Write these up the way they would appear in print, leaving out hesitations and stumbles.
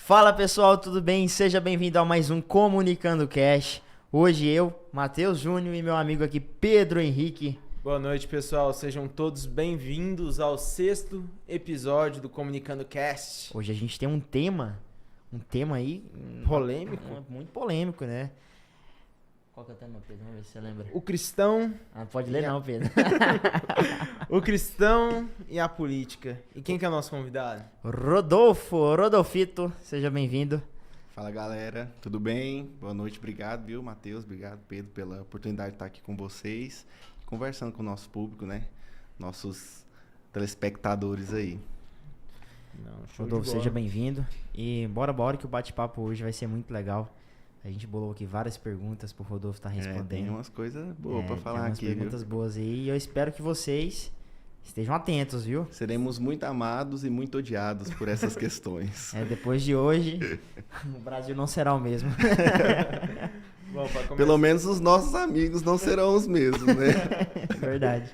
Fala pessoal, tudo bem? Seja bem-vindo a mais um Comunicando Cash. Hoje eu, Matheus Júnior e meu amigo aqui Pedro Henrique. Boa noite, pessoal. Sejam todos bem-vindos ao 6º episódio do Comunicando Cast. Hoje a gente tem um tema aí Polêmico. muito polêmico, né? Qual que é o tema, Pedro? Vamos ver se você lembra. O cristão, Ah, pode ler não, Pedro. o cristão e a política. E quem que é o nosso convidado? Rodolfito, seja bem-vindo. Fala galera, tudo bem? Boa noite, obrigado, viu, Matheus? Obrigado, Pedro, pela oportunidade de estar aqui com vocês, conversando com o nosso público, né? Nossos telespectadores aí. Rodolfo, seja bem-vindo. E bora que o bate-papo hoje vai ser muito legal. A gente bolou aqui várias perguntas pro Rodolfo estar respondendo. Tem umas coisas boas pra falar aqui, tem umas perguntas viu? boas aí e eu espero que vocês estejam atentos, viu? Seremos muito amados e muito odiados por essas questões. Depois de hoje, o Brasil não será o mesmo. Bom, pra começar... Pelo menos os nossos amigos não serão os mesmos, né? Verdade.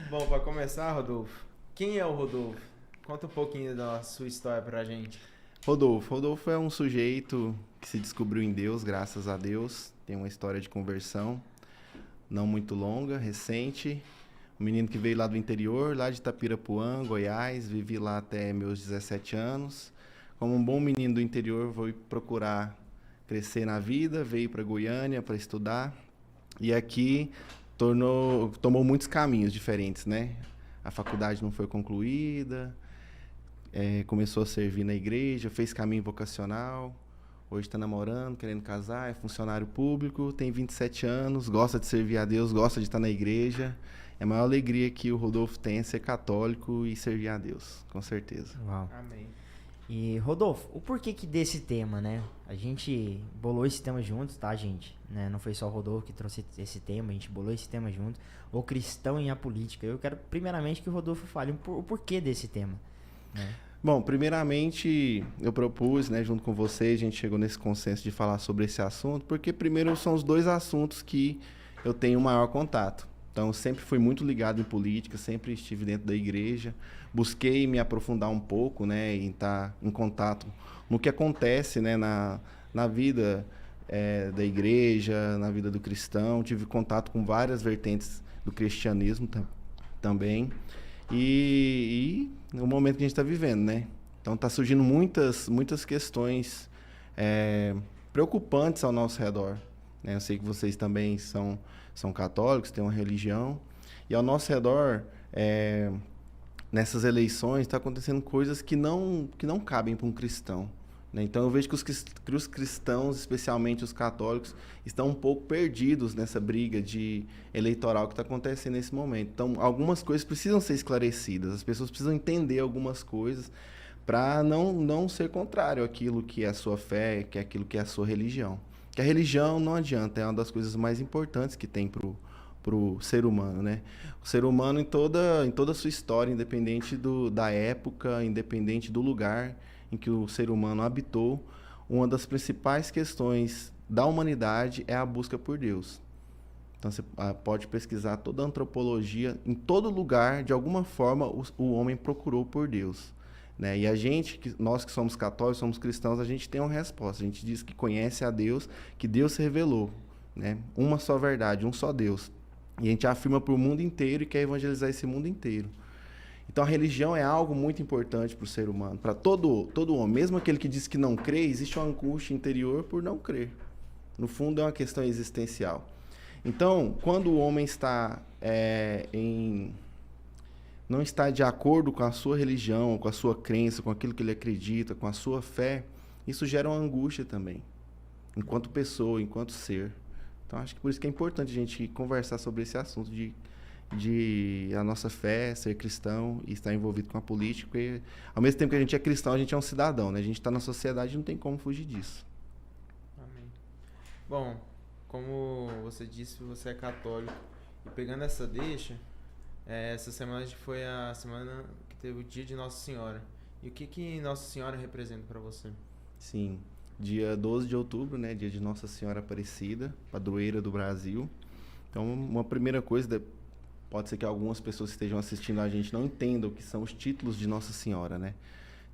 Bom, pra começar, Rodolfo, quem é o Rodolfo? Conta um pouquinho da sua história pra gente. Rodolfo é um sujeito que se descobriu em Deus, graças a Deus. Tem uma história de conversão, não muito longa, recente. Um menino que veio lá do interior, lá de Itapirapuã, Goiás. Vivi lá até meus 17 anos. Como um bom menino do interior, fui procurar crescer na vida. Veio para Goiânia para estudar. E aqui tomou muitos caminhos diferentes, né? A faculdade não foi concluída. Começou a servir na igreja, fez caminho vocacional, hoje está namorando, querendo casar, é funcionário público, tem 27 anos, gosta de servir a Deus, gosta de estar na igreja. É a maior alegria que o Rodolfo tem é ser católico e servir a Deus, com certeza. Uau. Amém. E Rodolfo, o porquê que desse tema, né? A gente bolou esse tema juntos, tá, gente? Né? Não foi só o Rodolfo que trouxe esse tema, a gente bolou esse tema junto. O cristão e a política. Eu quero primeiramente que o Rodolfo fale o porquê desse tema. Bom, primeiramente eu propus, né, junto com vocês, a gente chegou nesse consenso de falar sobre esse assunto, porque primeiro são os dois assuntos que eu tenho maior contato. Então, eu sempre fui muito ligado em política, sempre estive dentro da igreja, busquei me aprofundar um pouco, né, em estar em contato no que acontece, né, na vida da igreja, na vida do cristão. Tive contato com várias vertentes do cristianismo também. E no momento que a gente está vivendo, né? Então está surgindo muitas questões preocupantes ao nosso redor, né? Eu sei que vocês também são católicos, têm uma religião, e ao nosso redor, nessas eleições, está acontecendo coisas que não cabem para um cristão, né? Então eu vejo que os cristãos, especialmente os católicos, estão um pouco perdidos nessa briga eleitoral que está acontecendo nesse momento. Então algumas coisas precisam ser esclarecidas, as pessoas precisam entender algumas coisas para não ser contrário àquilo que é a sua fé, que é aquilo que é a sua religião. Que a religião não adianta, é uma das coisas mais importantes que tem pro ser humano, né? O ser humano em toda a sua história, independente da época, independente do lugar em que o ser humano habitou, uma das principais questões da humanidade é a busca por Deus. Então você pode pesquisar toda a antropologia, em todo lugar, de alguma forma, o homem procurou por Deus, né? E nós que somos católicos, somos cristãos, a gente tem uma resposta. A gente diz que conhece a Deus, que Deus se revelou, né? Uma só verdade, um só Deus. E a gente afirma para o mundo inteiro e quer evangelizar esse mundo inteiro. Então a religião é algo muito importante para o ser humano, para todo homem. Mesmo aquele que diz que não crê, existe uma angústia interior por não crer. No fundo é uma questão existencial. Então, quando o homem não está de acordo com a sua religião, com a sua crença, com aquilo que ele acredita, com a sua fé, isso gera uma angústia também, enquanto pessoa, enquanto ser. Então acho que por isso que é importante a gente conversar sobre esse assunto de a nossa fé, ser cristão e estar envolvido com a política. Porque, ao mesmo tempo que a gente é cristão, a gente é um cidadão, né? A gente está na sociedade e não tem como fugir disso. Amém. Bom, como você disse, você é católico. E pegando essa deixa, essa semana foi a semana que teve o dia de Nossa Senhora. E o que Nossa Senhora representa para você? Sim, dia 12 de outubro, né? Dia de Nossa Senhora Aparecida, padroeira do Brasil. Então, uma primeira coisa... Pode ser que algumas pessoas que estejam assistindo a gente não entendam o que são os títulos de Nossa Senhora, né?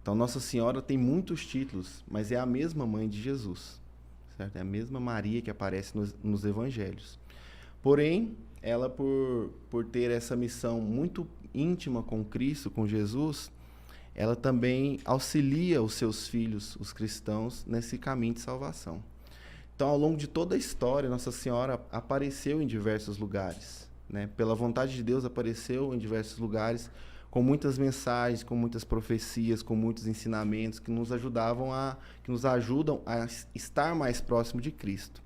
Então, Então, Nossa Senhora tem muitos títulos, mas é a mesma mãe de Jesus, certo? É a mesma Maria que aparece nos evangelhos. Porém, ela, por ter essa missão muito íntima com Cristo, com Jesus, ela também auxilia os seus filhos, os cristãos, nesse caminho de salvação. Então, ao longo de toda a história, Nossa Senhora apareceu em diversos lugares, né? Pela vontade de Deus, apareceu em diversos lugares, com muitas mensagens, com muitas profecias, com muitos ensinamentos que nos ajudam a estar mais próximo de Cristo.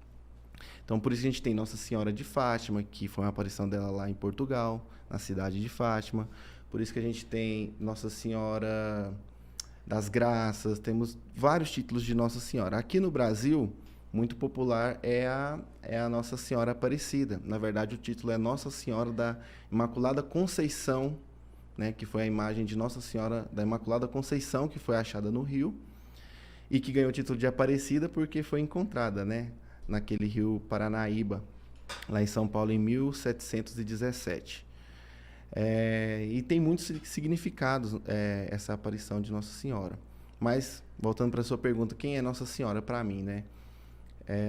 Então, por isso a gente tem Nossa Senhora de Fátima, que foi uma aparição dela lá em Portugal, na cidade de Fátima. Por isso que a gente tem Nossa Senhora das Graças, temos vários títulos de Nossa Senhora. Aqui no Brasil, muito popular é a Nossa Senhora Aparecida. Na verdade, o título é Nossa Senhora da Imaculada Conceição, né, que foi a imagem de Nossa Senhora da Imaculada Conceição, que foi achada no Rio, e que ganhou o título de Aparecida porque foi encontrada, né, naquele rio Paranaíba, lá em São Paulo, em 1717. E tem muitos significados essa aparição de Nossa Senhora. Mas, voltando para a sua pergunta, quem é Nossa Senhora para mim, né?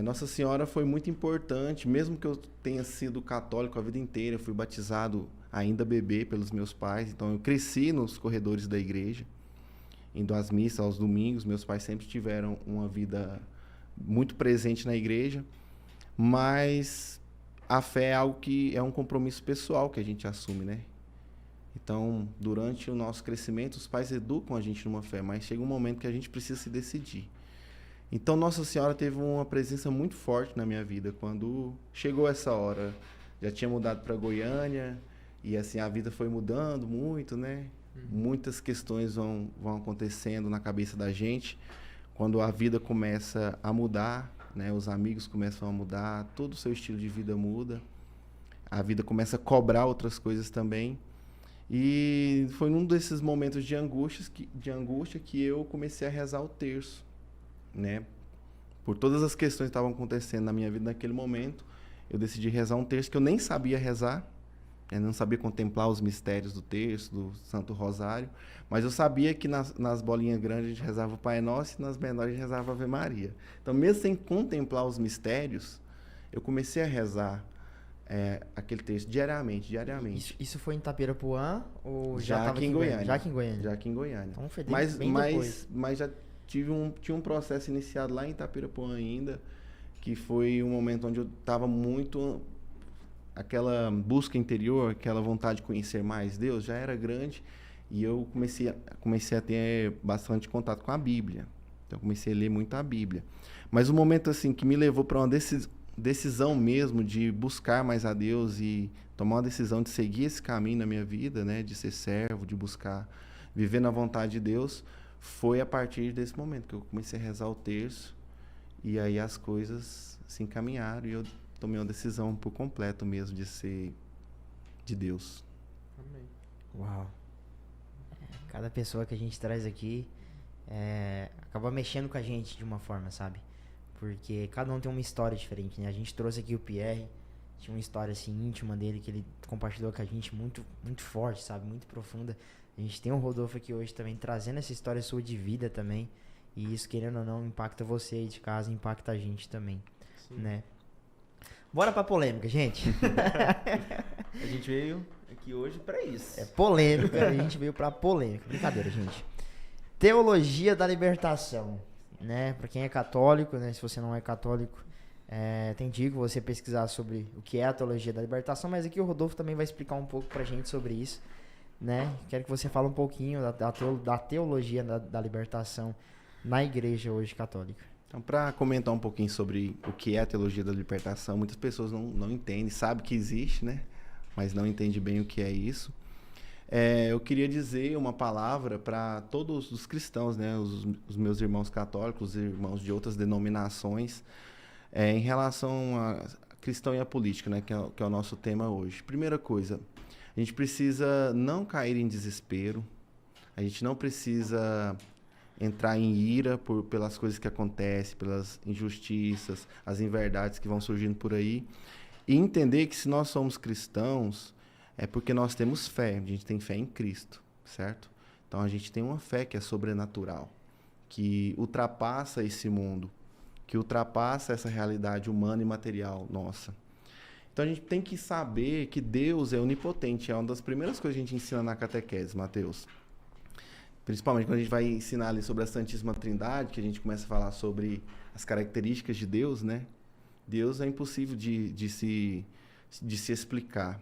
Nossa Senhora foi muito importante, mesmo que eu tenha sido católico a vida inteira, eu fui batizado ainda bebê pelos meus pais, então eu cresci nos corredores da igreja, indo às missas aos domingos. Meus pais sempre tiveram uma vida muito presente na igreja, mas a fé é algo que é um compromisso pessoal que a gente assume, né? Então, durante o nosso crescimento, os pais educam a gente numa fé, mas chega um momento que a gente precisa se decidir. Então, Nossa Senhora teve uma presença muito forte na minha vida. Quando chegou essa hora, já tinha mudado para Goiânia, e assim, a vida foi mudando muito, né? Muitas questões vão acontecendo na cabeça da gente. Quando a vida começa a mudar, né? Os amigos começam a mudar, todo o seu estilo de vida muda. A vida começa a cobrar outras coisas também. E foi num desses momentos de angústia que eu comecei a rezar o terço, né? Por todas as questões que estavam acontecendo na minha vida naquele momento, eu decidi rezar um terço que eu nem sabia rezar, eu não sabia contemplar os mistérios do terço, do Santo Rosário, mas eu sabia que nas bolinhas grandes a gente rezava o Pai Nosso e nas menores a gente rezava a Ave Maria. Então, mesmo sem contemplar os mistérios, eu comecei a rezar aquele terço diariamente. Isso foi em Itapirapuã ou Já estava aqui em Goiânia. Já aqui em Goiânia. Já aqui em Goiânia. Então foi bem depois. Mas já tinha um processo iniciado lá em Itapirapuã ainda, que foi um momento onde eu estava muito... Aquela busca interior, aquela vontade de conhecer mais Deus, já era grande, e eu comecei a ter bastante contato com a Bíblia. Então, comecei a ler muito a Bíblia. Mas o momento assim que me levou para uma decisão mesmo de buscar mais a Deus e tomar uma decisão de seguir esse caminho na minha vida, né, de ser servo, de buscar viver na vontade de Deus, foi a partir desse momento que eu comecei a rezar o terço, e aí as coisas se encaminharam e eu tomei uma decisão por completo mesmo de ser de Deus. Amém. Uau. Cada pessoa que a gente traz aqui acaba mexendo com a gente de uma forma, sabe? Porque cada um tem uma história diferente, né? A gente trouxe aqui o Pierre, tinha uma história assim íntima dele que ele compartilhou com a gente muito, muito forte, sabe? Muito profunda. A gente tem o Rodolfo aqui hoje também trazendo essa história sua de vida também. E isso, querendo ou não, impacta você aí de casa, impacta a gente também, Sim. né? Bora pra polêmica, gente. A gente veio aqui hoje pra isso. É polêmica, a gente veio pra polêmica. Brincadeira, gente. Teologia da libertação, né? Pra quem é católico, né? Se você não é católico, tem digo você pesquisar sobre o que é a teologia da libertação, mas aqui o Rodolfo também vai explicar um pouco pra gente sobre isso, né? Quero que você fale um pouquinho da teologia da libertação na igreja hoje católica. Então, para comentar um pouquinho sobre o que é a teologia da libertação, muitas pessoas não entendem, sabem que existe, né? Mas não entendem bem o que é isso. Eu queria dizer uma palavra para todos os cristãos, né? Os meus irmãos católicos, irmãos de outras denominações, em relação a cristão e a política, né? Que é o nosso tema hoje. Primeira coisa, a gente precisa não cair em desespero, a gente não precisa entrar em ira pelas coisas que acontecem, pelas injustiças, as inverdades que vão surgindo por aí, e entender que se nós somos cristãos, é porque nós temos fé, a gente tem fé em Cristo, certo? Então a gente tem uma fé que é sobrenatural, que ultrapassa esse mundo, que ultrapassa essa realidade humana e material nossa. Então a gente tem que saber que Deus é onipotente. É uma das primeiras coisas que a gente ensina na catequese, Mateus. Principalmente quando a gente vai ensinar ali sobre a Santíssima Trindade, que a gente começa a falar sobre as características de Deus, né? Deus é impossível de se explicar.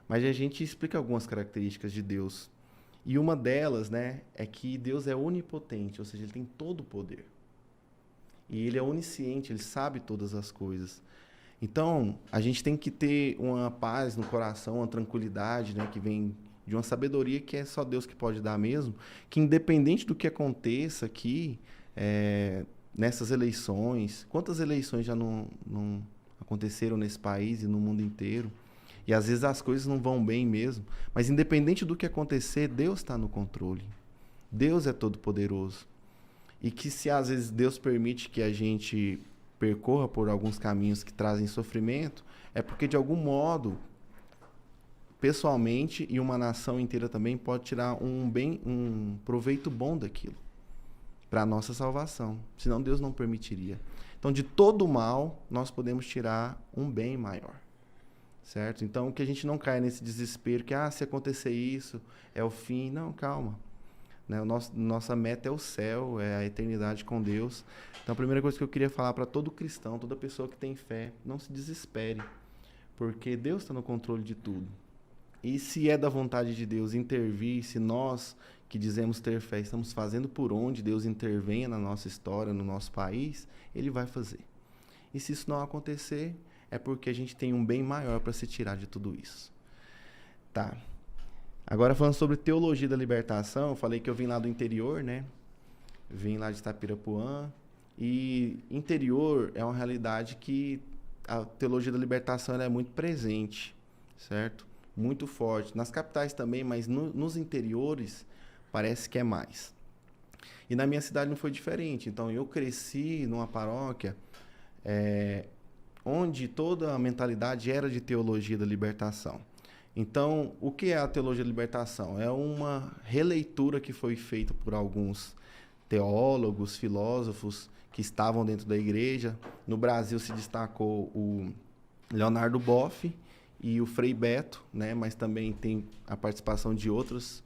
Mas a gente explica algumas características de Deus. E uma delas, né, é que Deus é onipotente, ou seja, ele tem todo o poder. E ele é onisciente, ele sabe todas as coisas. Então, a gente tem que ter uma paz no coração, uma tranquilidade, né, que vem de uma sabedoria que é só Deus que pode dar mesmo, que independente do que aconteça aqui, nessas eleições, quantas eleições já não aconteceram nesse país e no mundo inteiro, e às vezes as coisas não vão bem mesmo, mas independente do que acontecer, Deus está no controle. Deus é todo-poderoso. E que se às vezes Deus permite que a gente percorra por alguns caminhos que trazem sofrimento, é porque de algum modo, pessoalmente e uma nação inteira também pode tirar um proveito bom daquilo para a nossa salvação. Senão Deus não permitiria. Então, de todo mal, nós podemos tirar um bem maior. Certo? Então, que a gente não caia nesse desespero que, se acontecer isso, é o fim. Não, calma. Né? Nossa meta é o céu, é a eternidade com Deus. Então, a primeira coisa que eu queria falar para todo cristão, toda pessoa que tem fé, não se desespere, porque Deus está no controle de tudo. E se é da vontade de Deus intervir, se nós que dizemos ter fé estamos fazendo por onde Deus intervenha na nossa história, no nosso país, Ele vai fazer. E se isso não acontecer, é porque a gente tem um bem maior para se tirar de tudo isso. Tá. Agora falando sobre teologia da libertação, eu falei que eu vim lá do interior, né? Vim lá de Itapirapuã. E interior é uma realidade que a teologia da libertação ela é muito presente, certo? Muito forte. Nas capitais também, mas nos interiores parece que é mais. E na minha cidade não foi diferente. Então eu cresci numa paróquia onde toda a mentalidade era de teologia da libertação. Então, o que é a teologia da libertação? É uma releitura que foi feita por alguns teólogos, filósofos que estavam dentro da igreja. No Brasil se destacou o Leonardo Boff e o Frei Beto, né? Mas também tem a participação de outros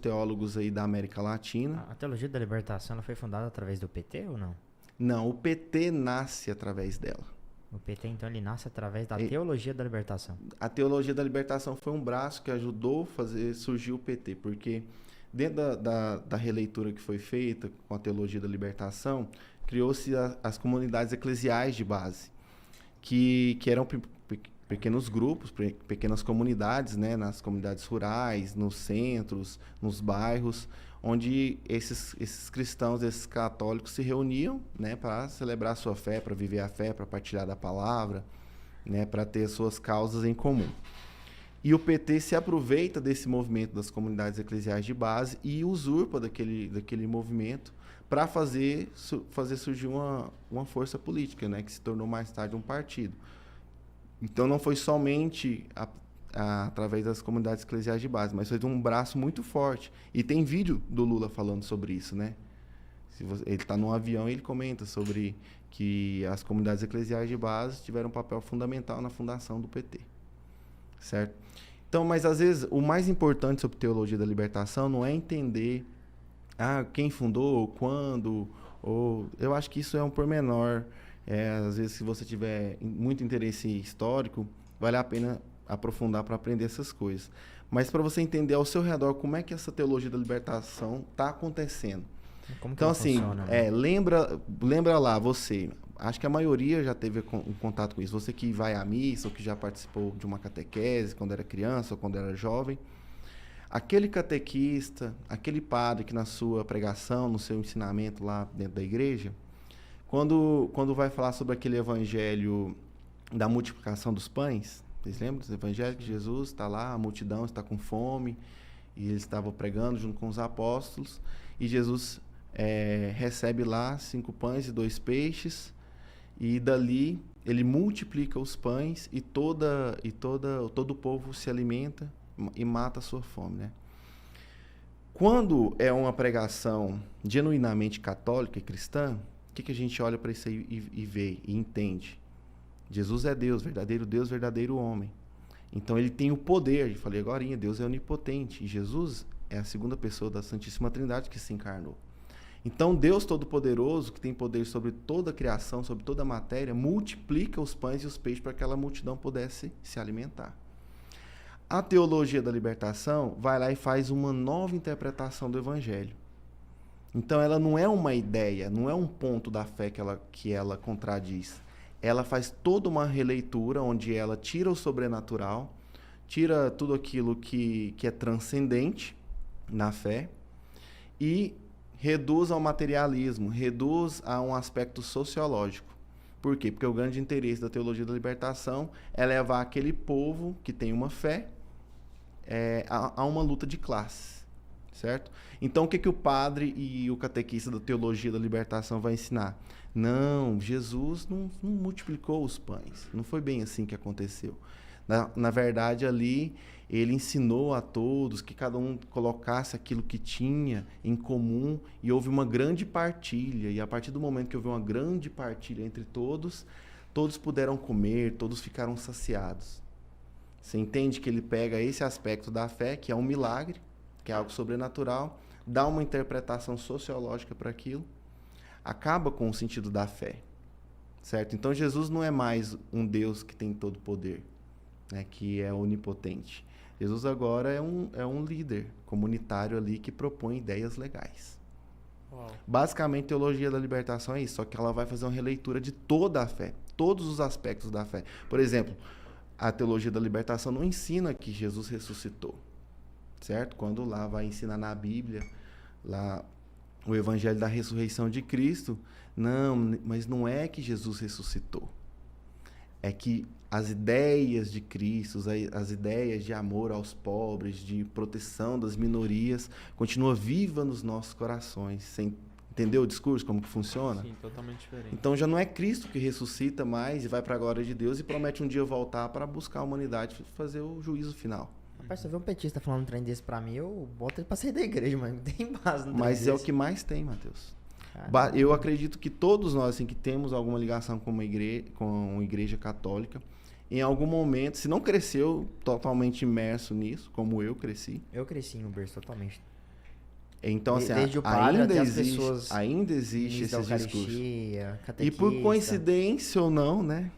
teólogos aí da América Latina. A teologia da libertação ela foi fundada através do PT ou não? Não, o PT nasce através dela. O PT, então, ele nasce através da teologia da libertação. A teologia da libertação foi um braço que ajudou a fazer surgir o PT, porque dentro da releitura que foi feita com a teologia da libertação, criou-se as comunidades eclesiais de base, que eram pequenos grupos, pequenas comunidades, né, nas comunidades rurais, nos centros, nos bairros, onde esses cristãos, esses católicos se reuniam, né, para celebrar a sua fé, para viver a fé, para partilhar da palavra, né, para ter suas causas em comum. E o PT se aproveita desse movimento das comunidades eclesiais de base e usurpa daquele movimento para fazer surgir uma força política, né, que se tornou mais tarde um partido. Então não foi somente através das comunidades eclesiais de base, mas foi um braço muito forte. E tem vídeo do Lula falando sobre isso, né? Ele está num avião e ele comenta sobre que as comunidades eclesiais de base tiveram um papel fundamental na fundação do PT. Certo? Então, mas às vezes o mais importante sobre teologia da libertação não é entender quem fundou, quando, ou eu acho que isso é um pormenor. Às vezes, se você tiver muito interesse histórico, vale a pena aprofundar para aprender essas coisas. Mas para você entender ao seu redor como é que essa teologia da libertação está acontecendo. Como que então, ela assim, funciona, né? lembra lá, você, acho que a maioria já teve um contato com isso, você que vai à missa ou que já participou de uma catequese quando era criança ou quando era jovem, aquele catequista, aquele padre que na sua pregação, no seu ensinamento lá dentro da igreja, quando vai falar sobre aquele evangelho da multiplicação dos pães, vocês lembram desse evangelho que Jesus está lá, a multidão está com fome, e eles estavam pregando junto com os apóstolos, e Jesus recebe lá 5 pães e 2 peixes, e dali ele multiplica os pães e todo o povo se alimenta e mata a sua fome, né? Quando é uma pregação genuinamente católica e cristã, o que a gente olha para isso aí e vê e entende? Jesus é Deus, verdadeiro homem. Então ele tem o poder, eu falei agorinha, Deus é onipotente, e Jesus é a segunda pessoa da Santíssima Trindade que se encarnou. Então Deus Todo-Poderoso, que tem poder sobre toda a criação, sobre toda a matéria, multiplica os pães e os peixes para que aquela multidão pudesse se alimentar. A teologia da libertação vai lá e faz uma nova interpretação do Evangelho. Então ela não é uma ideia, não é um ponto da fé que ela contradiz. Ela faz toda uma releitura onde ela tira o sobrenatural, tira tudo aquilo que é transcendente na fé e reduz ao materialismo, reduz a um aspecto sociológico. Por quê? Porque o grande interesse da teologia da libertação é levar aquele povo que tem uma fé a uma luta de classes, certo? Então, o que o padre e o catequista da teologia da libertação vai ensinar? Não, Jesus não multiplicou os pães. Não foi bem assim que aconteceu. Na verdade, ali, ele ensinou a todos que cada um colocasse aquilo que tinha em comum e houve uma grande partilha. E a partir do momento que houve uma grande partilha entre todos, todos puderam comer, todos ficaram saciados. Você entende que ele pega esse aspecto da fé, que é um milagre, que é algo sobrenatural, dá uma interpretação sociológica para aquilo, acaba com o sentido da fé, certo? Então Jesus não é mais um Deus que tem todo o poder, né, que é onipotente. Jesus agora é um líder comunitário ali que propõe ideias legais. Uau. Basicamente, a teologia da libertação é isso, só que ela vai fazer uma releitura de toda a fé, todos os aspectos da fé. Por exemplo, a teologia da libertação não ensina que Jesus ressuscitou, certo? Quando lá vai ensinar na Bíblia, lá o evangelho da ressurreição de Cristo, não, mas não é que Jesus ressuscitou. É que as ideias de Cristo, as ideias de amor aos pobres, de proteção das minorias, continua viva nos nossos corações. Você entendeu o discurso, como que funciona? Sim, totalmente diferente. Então já não é Cristo que ressuscita mais e vai para a glória de Deus e promete um dia voltar para buscar a humanidade e fazer o juízo final. Rapaz, se eu ver um petista falando um trem desse pra mim, eu boto ele pra sair da igreja, mas não tem base no trem Mas desse. é o que mais tem, Mateus. Caramba. Eu acredito que todos nós, assim, que temos alguma ligação com uma igreja católica, em algum momento, se não cresceu totalmente imerso nisso, como eu cresci, Eu cresci no berço totalmente. então assim, Desde o padre ainda até as existe, pessoas ainda existe Ministro da esses discursos. Eucaristia, E catequista. por coincidência ou não, né?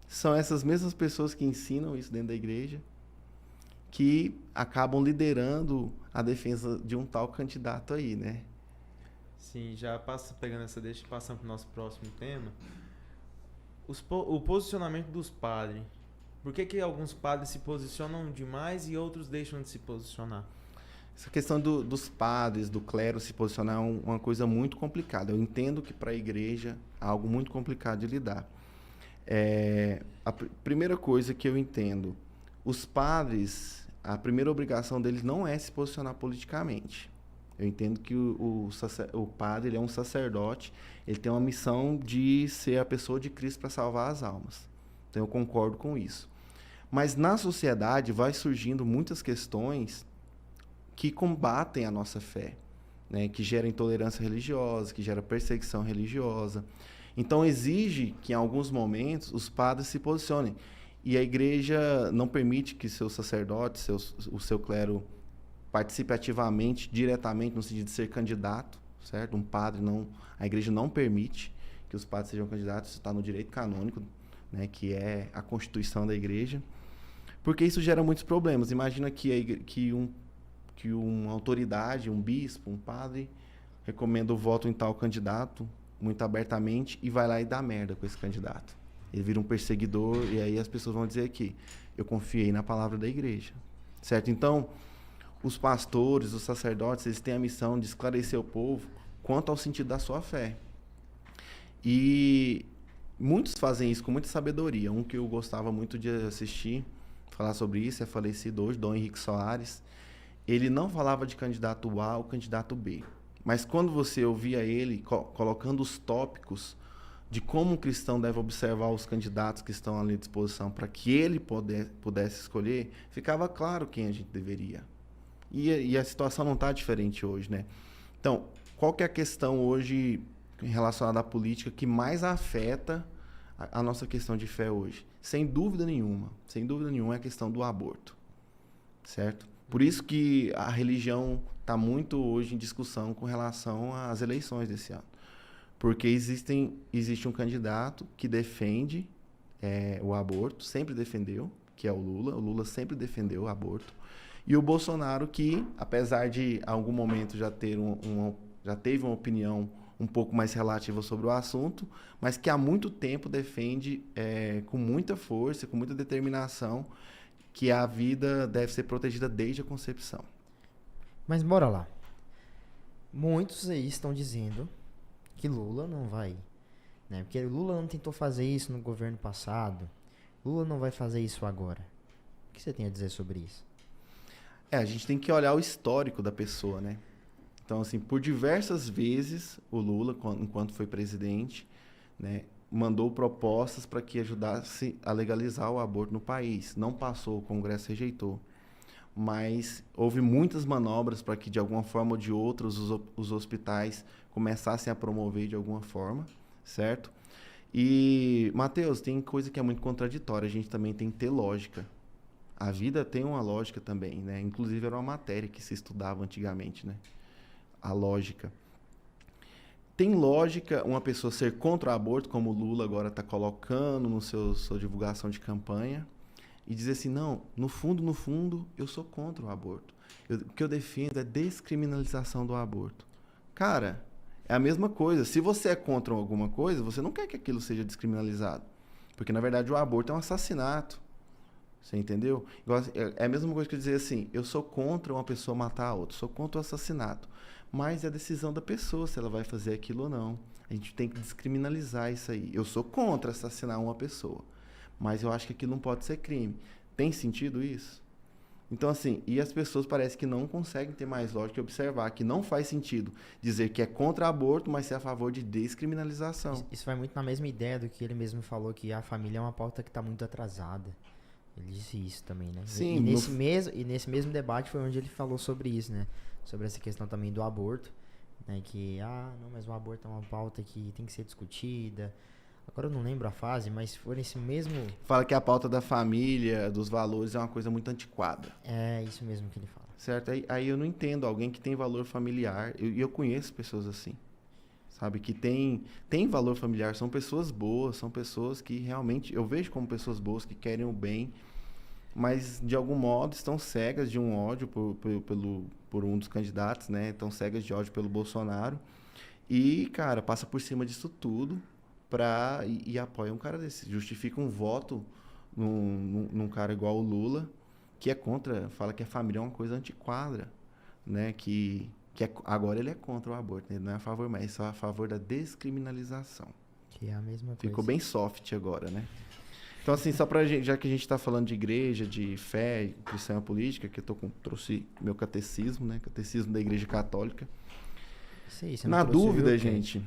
São essas mesmas pessoas que ensinam isso dentro da igreja que acabam liderando a defesa de um tal candidato aí, né? Sim, pegando essa deixa e passando para o nosso próximo tema. O posicionamento dos padres. Por que alguns padres se posicionam demais e outros deixam de se posicionar? Essa questão dos padres, do clero se posicionar é uma coisa muito complicada. Eu entendo que para a igreja é algo muito complicado de lidar. A primeira coisa que eu entendo, os padres, a primeira obrigação deles não é se posicionar politicamente. Eu entendo que o padre ele é um sacerdote, ele tem uma missão de ser a pessoa de Cristo para salvar as almas. Então eu concordo com isso. Mas na sociedade vai surgindo muitas questões que combatem a nossa fé, né? Que geram intolerância religiosa, que geram perseguição religiosa. Então exige que em alguns momentos os padres se posicionem. E a igreja não permite que seus sacerdotes, o seu clero participe ativamente, diretamente, no sentido de ser candidato, certo? Um padre não... A igreja não permite que os padres sejam candidatos, isso está no direito canônico, né, que é a constituição da igreja, porque isso gera muitos problemas. Imagina que uma autoridade, um bispo, um padre, recomenda o voto em tal candidato, muito abertamente, e vai lá e dá merda com esse candidato. Ele vira um perseguidor, e aí as pessoas vão dizer que eu confiei na palavra da igreja, certo? Então, os pastores, os sacerdotes, eles têm a missão de esclarecer o povo quanto ao sentido da sua fé. E muitos fazem isso com muita sabedoria. Um que eu gostava muito de assistir, falar sobre isso, é falecido hoje, Dom Henrique Soares. Ele não falava de candidato A ou candidato B. Mas quando você ouvia ele colocando os tópicos de como um cristão deve observar os candidatos que estão ali à disposição para que ele pudesse escolher, ficava claro quem a gente deveria. E a situação não está diferente hoje, né? Então, qual que é a questão hoje relacionada à política que mais afeta a nossa questão de fé hoje? Sem dúvida nenhuma, é a questão do aborto, certo? Por isso que a religião está muito hoje em discussão com relação às eleições desse ano. Porque existe um candidato que defende o aborto, sempre defendeu, que é o Lula sempre defendeu o aborto, e o Bolsonaro que, apesar de em algum momento já teve uma opinião um pouco mais relativa sobre o assunto, mas que há muito tempo defende com muita força, com muita determinação, que a vida deve ser protegida desde a concepção. Mas bora lá. Muitos aí estão dizendo que Lula não vai, né? Porque Lula não tentou fazer isso no governo passado. Lula não vai fazer isso agora. O que você tem a dizer sobre isso? A gente tem que olhar o histórico da pessoa, né? Então, assim, por diversas vezes, o Lula, enquanto foi presidente, né, mandou propostas para que ajudasse a legalizar o aborto no país. Não passou, o Congresso rejeitou. Mas houve muitas manobras para que, de alguma forma ou de outra, os hospitais começassem a promover de alguma forma, certo? E, Matheus, tem coisa que é muito contraditória. A gente também tem que ter lógica. A vida tem uma lógica também, né? Inclusive, era uma matéria que se estudava antigamente, né? A lógica. Tem lógica uma pessoa ser contra o aborto, como o Lula agora está colocando no sua divulgação de campanha, e dizer assim, não, no fundo, eu sou contra o aborto. O que eu defendo é descriminalização do aborto. Cara, é a mesma coisa. Se você é contra alguma coisa, você não quer que aquilo seja descriminalizado. Porque, na verdade, o aborto é um assassinato. Você entendeu? É a mesma coisa que eu dizer assim, eu sou contra uma pessoa matar a outra, sou contra o assassinato. Mas é a decisão da pessoa se ela vai fazer aquilo ou não. A gente tem que descriminalizar isso aí. Eu sou contra assassinar uma pessoa, mas eu acho que aquilo não pode ser crime. Tem sentido isso? Então, assim, e as pessoas parecem que não conseguem ter mais lógica e observar que não faz sentido dizer que é contra aborto, mas ser a favor de descriminalização. Isso vai muito na mesma ideia do que ele mesmo falou, que a família é uma pauta que está muito atrasada. Ele disse isso também, né? Sim, e nesse mesmo debate foi onde ele falou sobre isso, né? Sobre essa questão também do aborto, né? Que, não, mas o aborto é uma pauta que tem que ser discutida. Agora eu não lembro a fase, mas foi nesse mesmo... Fala que a pauta da família, dos valores, é uma coisa muito antiquada. É isso mesmo que ele fala. Certo? Aí eu não entendo alguém que tem valor familiar, e eu conheço pessoas assim, sabe? Que tem valor familiar, são pessoas boas, são pessoas que realmente, eu vejo como pessoas boas, que querem o bem, mas de algum modo estão cegas de um ódio por um dos candidatos, né? Estão cegas de ódio pelo Bolsonaro e, cara, passa por cima disso tudo e apoia um cara desse. Justifica um voto num cara igual o Lula, que é contra, fala que a família é uma coisa antiquada, né? Agora ele é contra o aborto, né? Ele não é a favor, mas só a favor da descriminalização. Que é a mesma coisa. Ficou bem soft agora, né? Então, assim, só pra gente, já que a gente está falando de igreja, de fé, cristã política, que eu trouxe meu catecismo, né? Catecismo da Igreja Católica. Isso aí, Na dúvida, gente,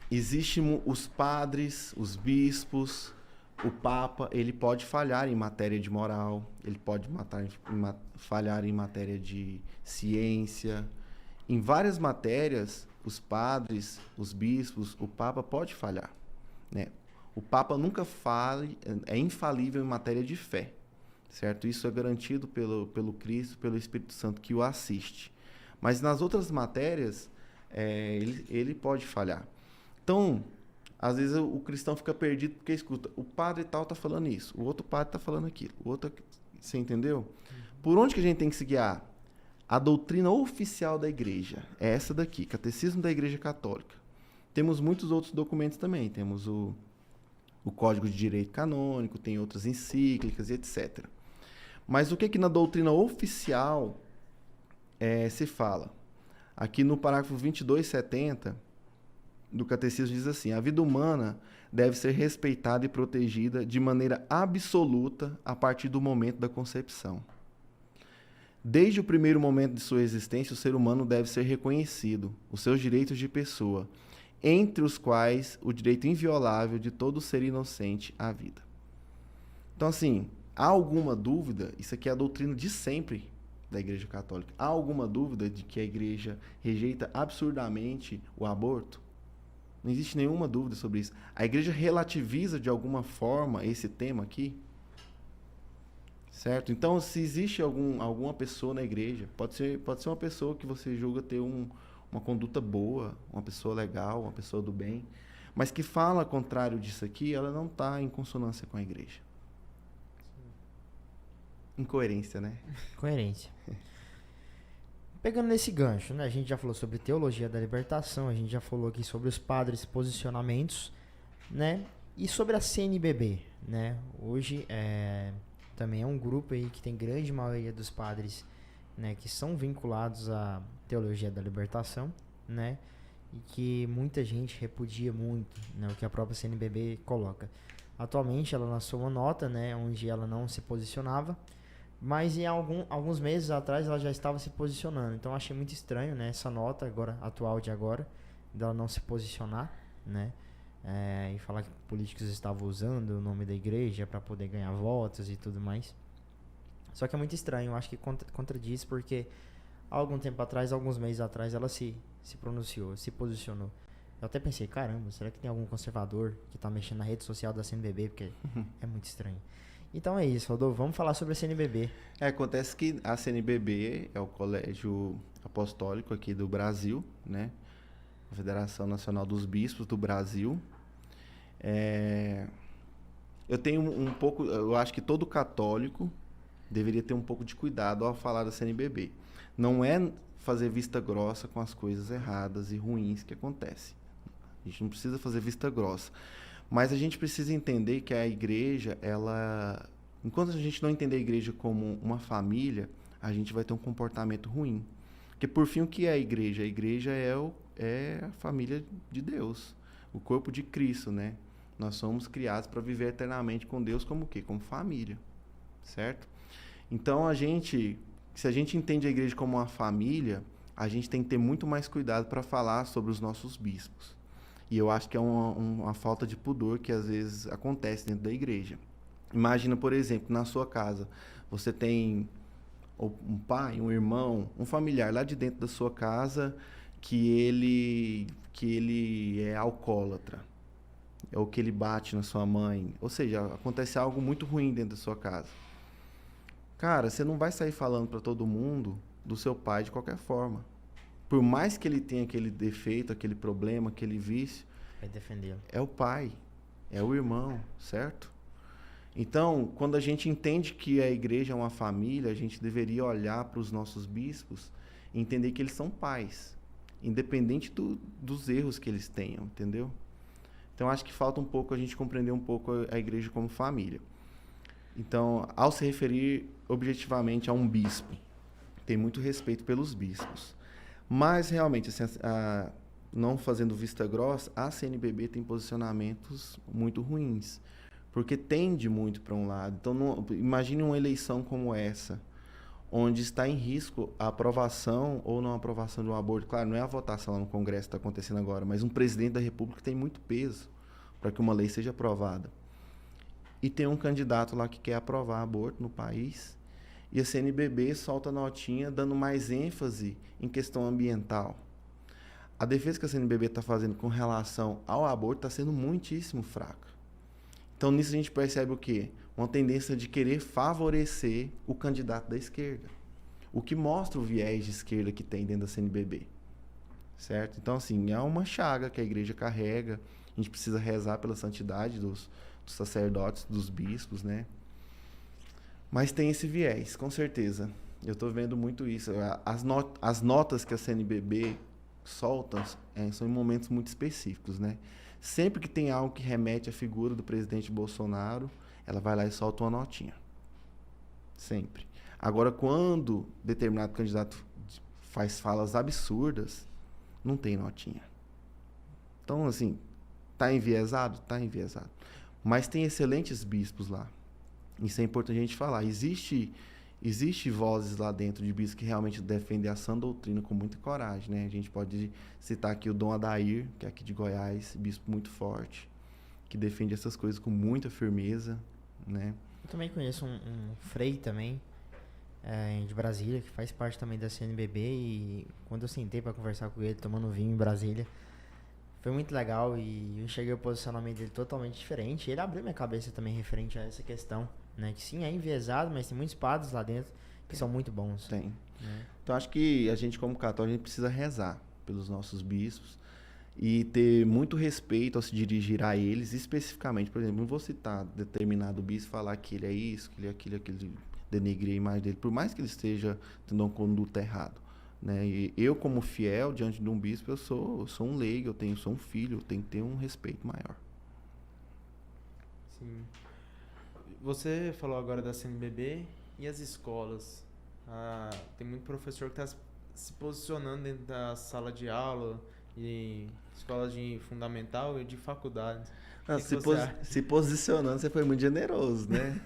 existem os padres, os bispos, o Papa, ele pode falhar em matéria de moral, ele pode falhar em matéria de ciência. Em várias matérias, os padres, os bispos, o Papa pode falhar, né? O Papa nunca é infalível em matéria de fé, certo? Isso é garantido pelo Cristo, pelo Espírito Santo que o assiste. Mas nas outras matérias, ele pode falhar. Então, às vezes o cristão fica perdido porque escuta, o padre tal está falando isso, o outro padre está falando aquilo, o outro... Você entendeu? Por onde que a gente tem que se guiar? A doutrina oficial da igreja é essa daqui, Catecismo da Igreja Católica. Temos muitos outros documentos também, temos o Código de Direito Canônico, tem outras encíclicas e etc. Mas o que na doutrina oficial se fala? Aqui no parágrafo 2270 do Catecismo diz assim, a vida humana deve ser respeitada e protegida de maneira absoluta a partir do momento da concepção. Desde o primeiro momento de sua existência, o ser humano deve ser reconhecido, os seus direitos de pessoa, entre os quais o direito inviolável de todo ser inocente à vida. Então, assim, há alguma dúvida? Isso aqui é a doutrina de sempre da Igreja Católica? Há alguma dúvida de que a Igreja rejeita absurdamente o aborto? Não existe nenhuma dúvida sobre isso. A Igreja relativiza de alguma forma esse tema aqui? Certo? Então, se existe alguma pessoa na igreja, pode ser uma pessoa que você julga ter uma conduta boa, uma pessoa legal, uma pessoa do bem, mas que fala contrário disso aqui, ela não está em consonância com a igreja. Incoerência, né? Coerência. Pegando nesse gancho, né? A gente já falou sobre teologia da libertação, a gente já falou aqui sobre os padres posicionamentos, né? E sobre a CNBB, né? Hoje também é um grupo aí que tem grande maioria dos padres, né, que são vinculados à teologia da libertação, né? E que muita gente repudia muito, né, o que a própria CNBB coloca. Atualmente ela lançou uma nota, né, onde ela não se posicionava, mas em alguns meses atrás ela já estava se posicionando. Então eu achei muito estranho, né, essa nota atual de agora, dela não se posicionar, né, e falar que políticos estavam usando o nome da igreja para poder ganhar votos e tudo mais. Só que é muito estranho, eu acho que contradiz, porque há algum tempo atrás, alguns meses atrás, ela se pronunciou, se posicionou. Eu até pensei, caramba, será que tem algum conservador que tá mexendo na rede social da CNBB? Porque é muito estranho. Então é isso, Rodolfo, vamos falar sobre a CNBB. Acontece que a CNBB é o Colégio Apostólico aqui do Brasil, né? A Federação Nacional dos Bispos do Brasil. Eu tenho eu acho que todo católico deveria ter um pouco de cuidado ao falar da CNBB. Não é fazer vista grossa com as coisas erradas e ruins que acontecem. A gente não precisa fazer vista grossa. Mas a gente precisa entender que a igreja, enquanto a gente não entender a igreja como uma família, a gente vai ter um comportamento ruim. Porque, por fim, o que é a igreja? A igreja é a família de Deus, o corpo de Cristo, né? Nós somos criados para viver eternamente com Deus como o quê? Como família, certo? Então, se a gente entende a igreja como uma família, a gente tem que ter muito mais cuidado para falar sobre os nossos bispos. E eu acho que é uma falta de pudor que às vezes acontece dentro da igreja. Imagina, por exemplo, na sua casa, você tem um pai, um irmão, um familiar lá de dentro da sua casa que ele é alcoólatra, ou que ele bate na sua mãe. Ou seja, acontece algo muito ruim dentro da sua casa. Cara, você não vai sair falando para todo mundo do seu pai de qualquer forma. Por mais que ele tenha aquele defeito, aquele problema, aquele vício, Vai defendê-lo. é o pai, é o irmão, certo? Então, quando a gente entende que a igreja é uma família, a gente deveria olhar para os nossos bispos e entender que eles são pais, independente dos erros que eles tenham, entendeu? Então, acho que falta um pouco a gente compreender um pouco a igreja como família. Então, ao se referir objetivamente a um bispo, tem muito respeito pelos bispos. Mas, realmente, assim, não fazendo vista grossa, a CNBB tem posicionamentos muito ruins, porque tende muito para um lado. Então, imagine uma eleição como essa, onde está em risco a aprovação ou não aprovação de um aborto. Claro, não é a votação lá no Congresso que está acontecendo agora, mas um presidente da República tem muito peso para que uma lei seja aprovada. E tem um candidato lá que quer aprovar aborto no país, e a CNBB solta notinha dando mais ênfase em questão ambiental. A defesa que a CNBB está fazendo com relação ao aborto está sendo muitíssimo fraca. Então, nisso a gente percebe o quê? Uma tendência de querer favorecer o candidato da esquerda. O que mostra o viés de esquerda que tem dentro da CNBB. Certo? Então, assim, é uma chaga que a igreja carrega. A gente precisa rezar pela santidade dos sacerdotes, dos bispos, né? Mas tem esse viés, com certeza. Eu estou vendo muito isso. As notas que a CNBB solta são em momentos muito específicos, né? Sempre que tem algo que remete à figura do presidente Bolsonaro, ela vai lá e solta uma notinha. Sempre. Agora, quando determinado candidato faz falas absurdas, não tem notinha. Então, assim, tá enviesado? Tá enviesado. Mas tem excelentes bispos lá. Isso é importante a gente falar. Existe vozes lá dentro de bispos que realmente defendem a sã doutrina com muita coragem, né? A gente pode citar aqui o Dom Adair, que é aqui de Goiás, bispo muito forte, que defende essas coisas com muita firmeza, né? Eu também conheço um frei também, de Brasília, que faz parte também da CNBB, e quando eu sentei pra conversar com ele, tomando vinho em Brasília, foi muito legal e eu enxerguei o posicionamento dele totalmente diferente. Ele abriu minha cabeça também referente a essa questão, né? Que sim, é enviesado, mas tem muitos padres lá dentro que são muito bons. Tem. Né? Então, acho que a gente, como católico, a gente precisa rezar pelos nossos bispos e ter muito respeito ao se dirigir a eles especificamente. Por exemplo, não vou citar determinado bispo, falar que ele é isso, que ele é aquilo, que ele denegrir a imagem dele, por mais que ele esteja tendo uma conduta errada. Né? E eu, como fiel, diante de um bispo, eu sou um leigo, sou um filho, eu tenho que ter um respeito maior. Sim. Você falou agora da CNBB e as escolas. Tem muito professor que está se posicionando dentro da sala de aula, e escolas de fundamental e de faculdade. Se posicionando, você foi muito generoso, né?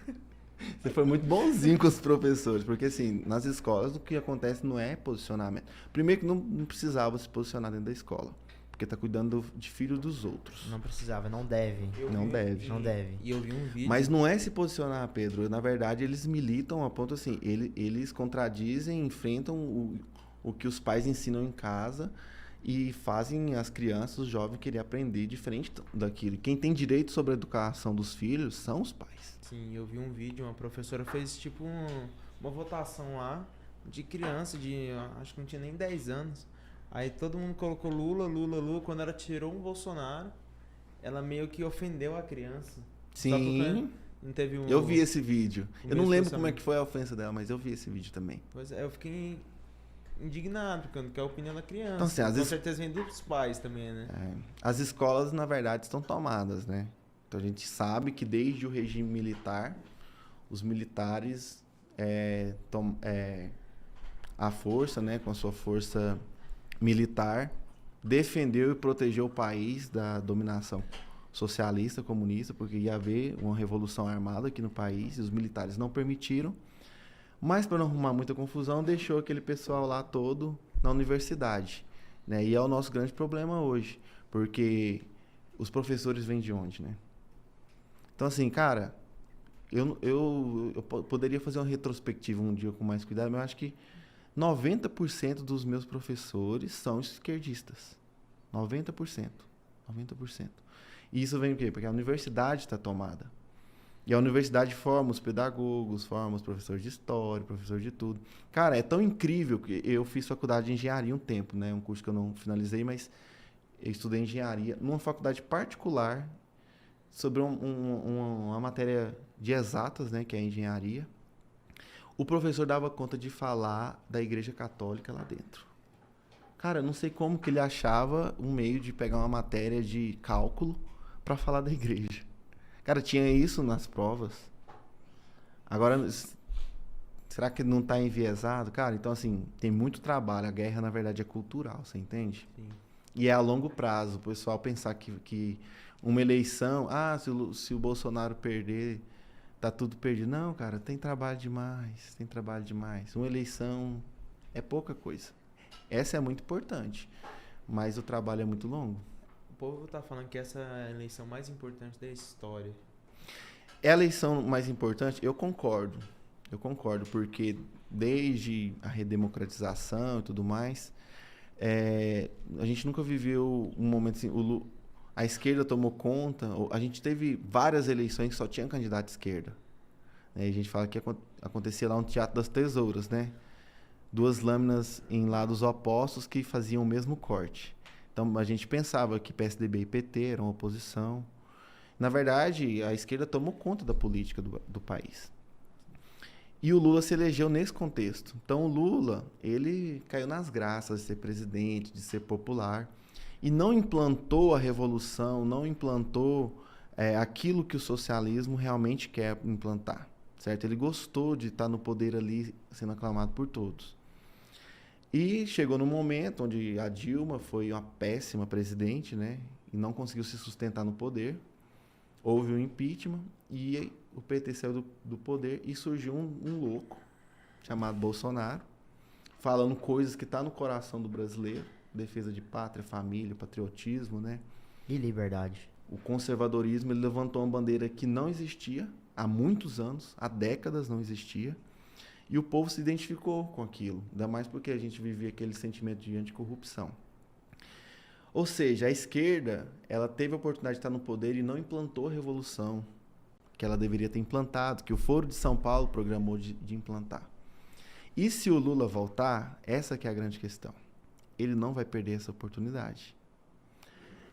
Você foi muito bonzinho com os professores, porque assim, nas escolas o que acontece não é posicionamento. Primeiro que não precisava se posicionar dentro da escola, porque tá cuidando de filhos dos outros. Não precisava, não deve. Não deve. Não deve. E eu vi um vídeo. Mas não é se posicionar, Pedro. Na verdade, eles militam a ponto assim, eles contradizem, enfrentam o que os pais ensinam em casa e fazem as crianças, os jovens querer aprender diferente daquilo. Quem tem direito sobre a educação dos filhos são os pais. Sim, eu vi um vídeo, uma professora fez tipo uma votação lá de criança acho que não tinha nem 10 anos. Aí todo mundo colocou Lula, Lula, Lula. Quando ela tirou um Bolsonaro, ela meio que ofendeu a criança. Sim. Não teve Eu vi esse vídeo. Eu não lembro como é que que foi a ofensa dela, mas eu vi esse vídeo também. Pois é, eu fiquei indignado, porque é a opinião da criança. Então, assim, com certeza vem dos pais também, né? As escolas, na verdade, estão tomadas, né? Então a gente sabe que desde o regime militar, os militares, a força, né, com a sua força militar, defendeu e protegeu o país da dominação socialista, comunista, porque ia haver uma revolução armada aqui no país e os militares não permitiram. Mas, para não arrumar muita confusão, deixou aquele pessoal lá todo na universidade. Né? E é o nosso grande problema hoje, porque os professores vêm de onde, né? Então, assim, cara, eu poderia fazer uma retrospectiva um dia com mais cuidado, mas eu acho que 90% dos meus professores são esquerdistas. 90%. 90%. E isso vem por quê? Porque a universidade está tomada. E a universidade forma os pedagogos, forma os professores de história, professor de tudo. Cara, é tão incrível que eu fiz faculdade de engenharia um tempo, né? Um curso que eu não finalizei, mas eu estudei engenharia numa faculdade particular sobre uma matéria de exatas, né? Que é a engenharia. O professor dava conta de falar da Igreja Católica lá dentro. Cara, eu não sei como que ele achava um meio de pegar uma matéria de cálculo para falar da igreja. Cara, tinha isso nas provas. Agora, será que não está enviesado? Cara, então assim, tem muito trabalho. A guerra, na verdade, é cultural, você entende? Sim. E é a longo prazo. O pessoal pensar que uma eleição... se o Bolsonaro perder, tá tudo perdido. Não, cara, tem trabalho demais. Tem trabalho demais. Uma eleição é pouca coisa. Essa é muito importante. Mas o trabalho é muito longo. O povo tá falando que essa é a eleição mais importante da história. É a eleição mais importante? Eu concordo, porque desde a redemocratização e tudo mais, a gente nunca viveu um momento assim, a esquerda tomou conta, a gente teve várias eleições que só tinha candidato à esquerda. Né? A gente fala que acontecia lá no Teatro das Tesouras, né? 2 lâminas em lados opostos que faziam o mesmo corte. Então, a gente pensava que PSDB e PT eram oposição. Na verdade, a esquerda tomou conta da política do país. E o Lula se elegeu nesse contexto. Então, o Lula, ele caiu nas graças de ser presidente, de ser popular. E não implantou a revolução, não implantou aquilo que o socialismo realmente quer implantar. Certo? Ele gostou de estar no poder ali, sendo aclamado por todos. E chegou num momento onde a Dilma foi uma péssima presidente, né? E não conseguiu se sustentar no poder. Houve um impeachment e o PT saiu do poder e surgiu um louco chamado Bolsonaro, falando coisas que estão no coração do brasileiro, defesa de pátria, família, patriotismo, né? E liberdade. O conservadorismo, ele levantou uma bandeira que não existia há muitos anos, há décadas não existia. E o povo se identificou com aquilo, ainda mais porque a gente vivia aquele sentimento de anticorrupção. Ou seja, a esquerda, ela teve a oportunidade de estar no poder e não implantou a revolução que ela deveria ter implantado, que o Foro de São Paulo programou de implantar. E se o Lula voltar, essa que é a grande questão. Ele não vai perder essa oportunidade.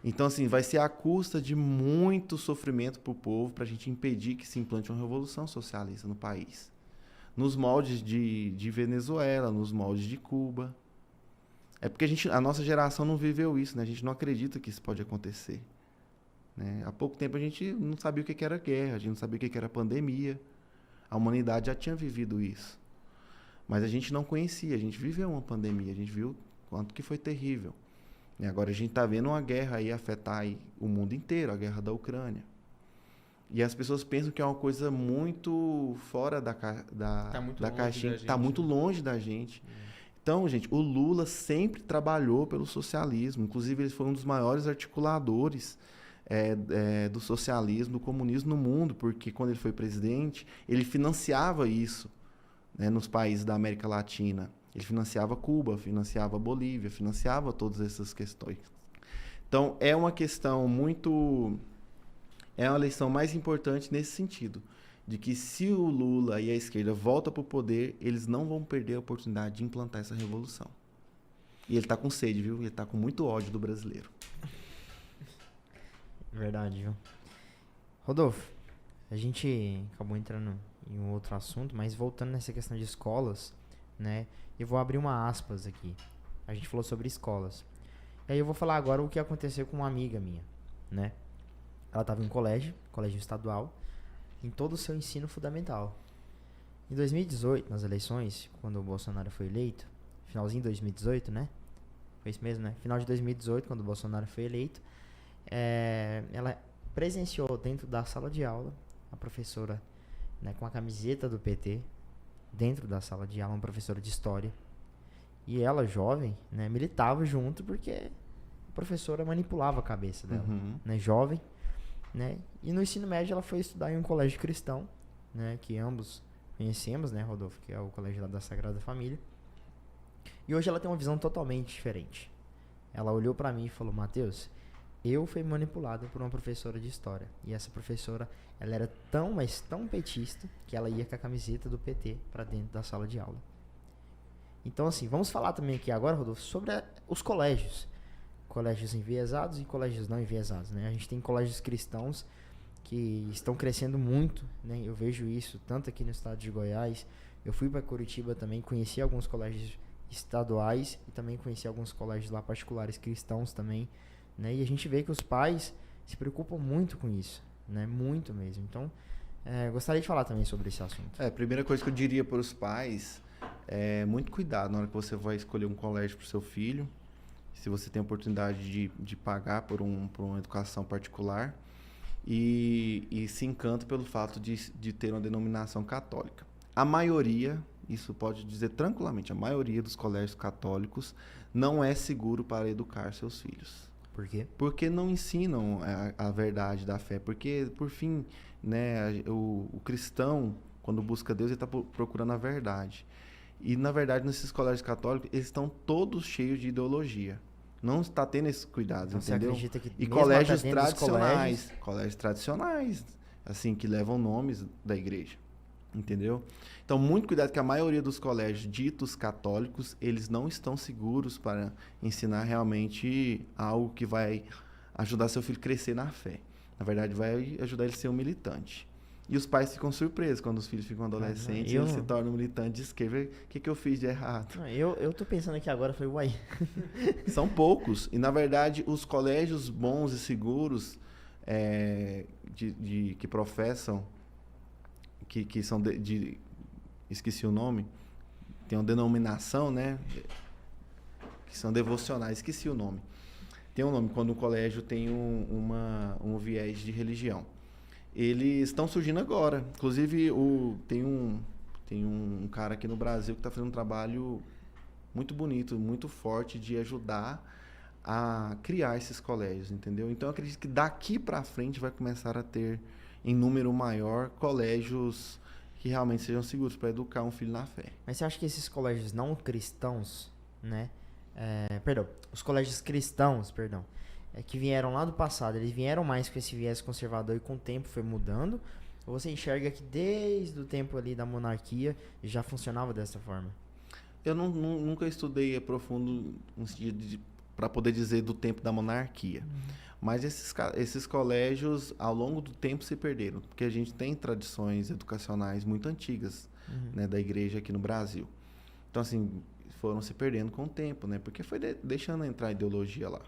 Então, assim, vai ser à custa de muito sofrimento para o povo para a gente impedir que se implante uma revolução socialista no país. Nos moldes de Venezuela, nos moldes de Cuba. É porque a nossa geração não viveu isso, né? A gente não acredita que isso pode acontecer. Né? Há pouco tempo a gente não sabia o que era guerra, a gente não sabia o que era pandemia. A humanidade já tinha vivido isso. Mas a gente não conhecia, a gente viveu uma pandemia, a gente viu quanto que foi terrível. E agora a gente está vendo uma guerra aí afetar aí o mundo inteiro, a guerra da Ucrânia. E as pessoas pensam que é uma coisa muito fora da caixinha, está muito longe da gente. Então, gente, o Lula sempre trabalhou pelo socialismo. Inclusive, ele foi um dos maiores articuladores do socialismo, do comunismo no mundo, porque quando ele foi presidente, ele financiava isso, né, nos países da América Latina. Ele financiava Cuba, financiava Bolívia, financiava todas essas questões. Então, é uma questão muito... É uma eleição mais importante nesse sentido, de que se o Lula e a esquerda voltam para o poder, eles não vão perder a oportunidade de implantar essa revolução. E ele está com sede, viu? Ele está com muito ódio do brasileiro. Verdade, viu? Rodolfo, a gente acabou entrando em um outro assunto, mas voltando nessa questão de escolas, né? Eu vou abrir uma aspas aqui. A gente falou sobre escolas. E aí eu vou falar agora o que aconteceu com uma amiga minha, né? Ela estava em um colégio estadual, em todo o seu ensino fundamental. Em 2018, nas eleições, quando o Bolsonaro foi eleito, finalzinho de 2018, né? Foi isso mesmo, né? Final de 2018, quando o Bolsonaro foi eleito, ela presenciou dentro da sala de aula a professora, né, com a camiseta do PT, dentro da sala de aula, uma professora de história. E ela, jovem, né, militava junto porque a professora manipulava a cabeça dela, né, jovem. Né? E no ensino médio ela foi estudar em um colégio cristão, né, que ambos conhecemos, né, Rodolfo, que é o colégio lá da Sagrada Família. E hoje ela tem uma visão totalmente diferente. Ela olhou pra mim e falou: Matheus, eu fui manipulada por uma professora de história. E essa professora, ela era tão, mas tão petista, que ela ia com a camiseta do PT pra dentro da sala de aula. Então, assim, vamos falar também aqui agora, Rodolfo, sobre os colégios. Colégios enviesados e colégios não enviesados, né? A gente tem colégios cristãos que estão crescendo muito, né? Eu vejo isso tanto aqui no estado de Goiás. Eu fui para Curitiba também, conheci alguns colégios estaduais e também conheci alguns colégios lá particulares cristãos também, né? E a gente vê que os pais se preocupam muito com isso, né? Muito mesmo. Então, gostaria de falar também sobre esse assunto. A primeira coisa que eu diria para os pais é muito cuidado na hora que você vai escolher um colégio para o seu filho. Se você tem a oportunidade de pagar por uma educação particular e se encanta pelo fato de ter uma denominação católica. A maioria, isso pode dizer tranquilamente, a maioria dos colégios católicos não é seguro para educar seus filhos. Por quê? Porque não ensinam a verdade da fé. Porque, por fim, né, o cristão, quando busca Deus, ele está procurando a verdade. E, na verdade, nesses colégios católicos, eles estão todos cheios de ideologia. Não está tendo esses cuidados, então, entendeu? Você acredita que e colégios tradicionais, assim, que levam nomes da igreja, entendeu? Então, muito cuidado, que a maioria dos colégios ditos católicos, eles não estão seguros para ensinar realmente algo que vai ajudar seu filho a crescer na fé. Na verdade, vai ajudar ele a ser um militante. E os pais ficam surpresos quando os filhos ficam adolescentes e eles se tornam militantes de esquerda. O que eu fiz de errado? Eu tô pensando aqui agora, falei, uai. São poucos. E, na verdade, os colégios bons e seguros que professam, que são esqueci o nome, tem uma denominação, né? Que são devocionais, esqueci o nome. Tem um nome quando o colégio tem um viés de religião. Eles estão surgindo agora. Inclusive, tem um cara aqui no Brasil que está fazendo um trabalho muito bonito, muito forte de ajudar a criar esses colégios, entendeu? Então, eu acredito que daqui para frente vai começar a ter, em número maior, colégios que realmente sejam seguros para educar um filho na fé. Mas você acha que esses colégios não cristãos, né? Perdão, os colégios cristãos, perdão, que vieram lá do passado, eles vieram mais com esse viés conservador e com o tempo foi mudando? Ou você enxerga que desde o tempo ali da monarquia já funcionava dessa forma? Eu nunca estudei a profundo para poder dizer do tempo da monarquia. Mas esses colégios, ao longo do tempo, se perderam. Porque a gente tem tradições educacionais muito antigas, né, da igreja aqui no Brasil. Então, assim, foram se perdendo com o tempo, né? Porque foi deixando entrar ideologia lá.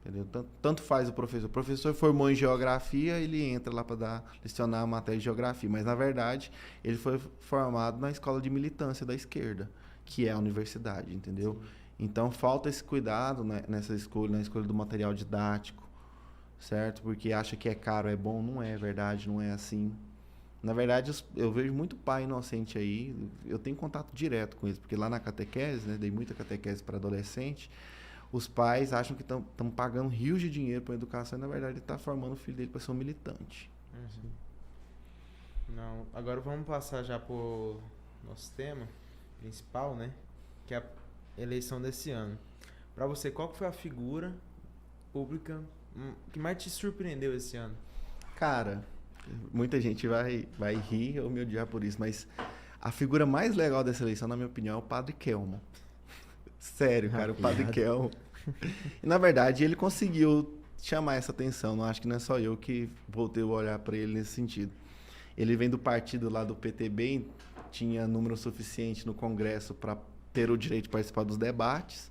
Entendeu? Tanto faz o professor. O professor formou em geografia, ele entra lá para lecionar a matéria de geografia. Mas, na verdade, ele foi formado na escola de militância da esquerda, que é a universidade, entendeu? Sim. Então, falta esse cuidado, né, na escolha do material didático, certo? Porque acha que é caro, é bom, não é verdade, não é assim. Na verdade, eu vejo muito pai inocente aí, eu tenho contato direto com eles, porque lá na catequese, né, dei muita catequese para adolescente, os pais acham que estão pagando rios de dinheiro para a educação e, na verdade, ele está formando o filho dele para ser um militante. Não, agora vamos passar já para o nosso tema principal, né? Que é a eleição desse ano. Para você, qual foi a figura pública que mais te surpreendeu esse ano? Cara, muita gente vai rir ou me odiar por isso, mas a figura mais legal dessa eleição, na minha opinião, é o Padre Kelmo. Sério, cara, o Padre Kelmo. E, na verdade, ele conseguiu chamar essa atenção. Não acho que não é só eu que voltei a olhar para ele nesse sentido. Ele vem do partido lá do PTB, tinha número suficiente no Congresso para ter o direito de participar dos debates.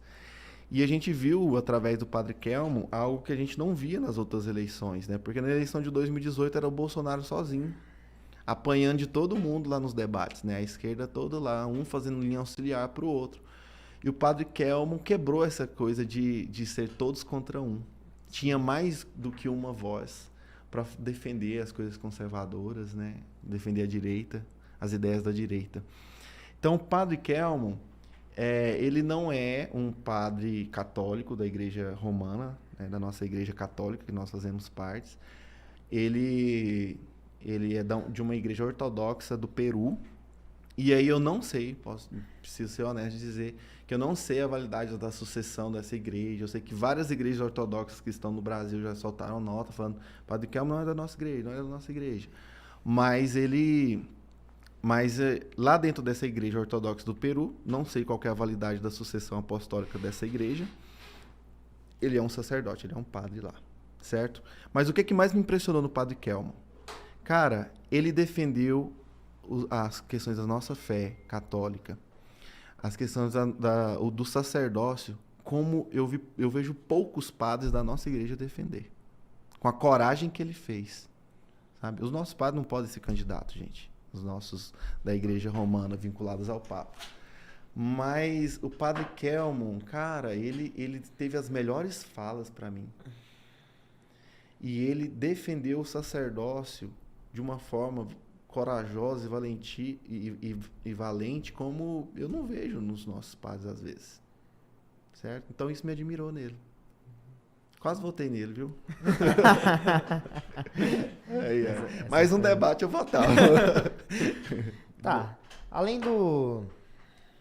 E a gente viu, através do Padre Kelmo, algo que a gente não via nas outras eleições, né? Porque na eleição de 2018 era o Bolsonaro sozinho, apanhando de todo mundo lá nos debates, né? A esquerda toda lá, um fazendo linha auxiliar para o outro. E o Padre Kelmo quebrou essa coisa de ser todos contra um. Tinha mais do que uma voz para defender as coisas conservadoras, né? Defender a direita, as ideias da direita. Então, o Padre Kelmo, ele não é um padre católico da Igreja Romana, né? Da nossa Igreja Católica, que nós fazemos parte. Ele é de uma igreja ortodoxa do Peru. E aí eu não sei, preciso ser honesto e dizer que eu não sei a validade da sucessão dessa igreja. Eu sei que várias igrejas ortodoxas que estão no Brasil já soltaram nota falando Padre Kelmo não é da nossa igreja, não é da nossa igreja. Mas lá dentro dessa igreja ortodoxa do Peru, não sei qual que é a validade da sucessão apostólica dessa igreja. Ele é um sacerdote, ele é um padre lá, certo? Mas o que mais me impressionou no Padre Kelmo? Cara, ele defendeu as questões da nossa fé católica, as questões do sacerdócio, como eu vejo poucos padres da nossa igreja defender, com a coragem que ele fez, sabe? Os nossos padres não podem ser candidatos, gente, os nossos da igreja romana vinculados ao Papa, mas o Padre Kelmo, cara, ele teve as melhores falas para mim, e ele defendeu o sacerdócio de uma forma corajosa e valente, como eu não vejo nos nossos padres às vezes, certo? Então isso me admirou nele. Quase votei nele, viu? Mais um debate eu votava. Tá. Além do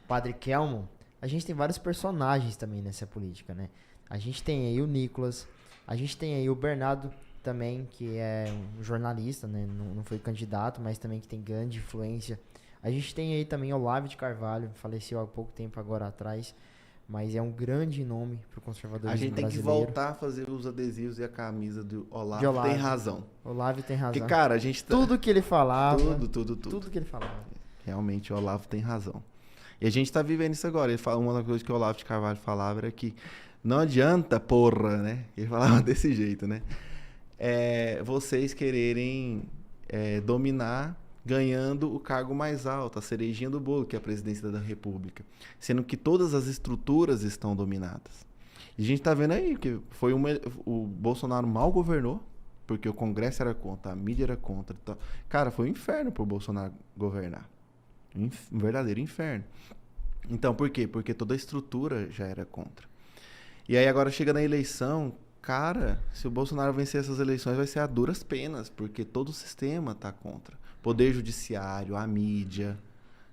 Padre Kelmo, a gente tem vários personagens também nessa política, né? A gente tem aí o Nicolas, a gente tem aí o Bernardo também, que é um jornalista, né? Não foi candidato, mas também que tem grande influência. A gente tem aí também o Olavo de Carvalho, faleceu há pouco tempo agora atrás, mas é um grande nome pro conservadorismo brasileiro. A gente tem que voltar a fazer os adesivos e a camisa do Olavo tem razão. Olavo tem razão. Porque, cara, a gente tudo que ele falava. Tudo que ele falava. Realmente, o Olavo tem razão. E a gente tá vivendo isso agora. Ele fala, uma das coisas que o Olavo de Carvalho falava era que não adianta, porra, né? Ele falava desse jeito, né? Vocês quererem dominar ganhando o cargo mais alto, a cerejinha do bolo, que é a presidência da República, sendo que todas as estruturas estão dominadas. E a gente está vendo aí que o Bolsonaro mal governou, porque o Congresso era contra, a mídia era contra. Então, cara, foi um inferno para o Bolsonaro governar. Um verdadeiro inferno. Então, por quê? Porque toda a estrutura já era contra. E aí agora chega na eleição, cara, se o Bolsonaro vencer essas eleições vai ser a duras penas, porque todo o sistema tá contra. Poder judiciário, a mídia,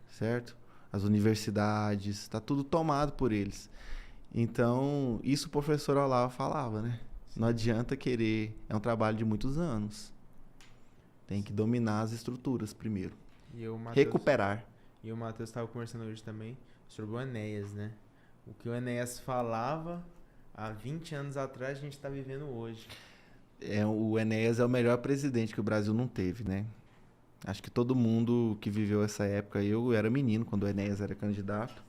certo? As universidades, tá tudo tomado por eles. Então, isso o professor Olavo falava, né? Não adianta querer, é um trabalho de muitos anos. Tem que dominar as estruturas primeiro. E o Matheus, Recuperar. E o Matheus estava conversando hoje também sobre o Enéas, né? O que o Enéas falava há 20 anos atrás, a gente está vivendo hoje. O Enéas é o melhor presidente que o Brasil não teve, né? Acho que todo mundo que viveu essa época, eu era menino quando o Enéas era candidato,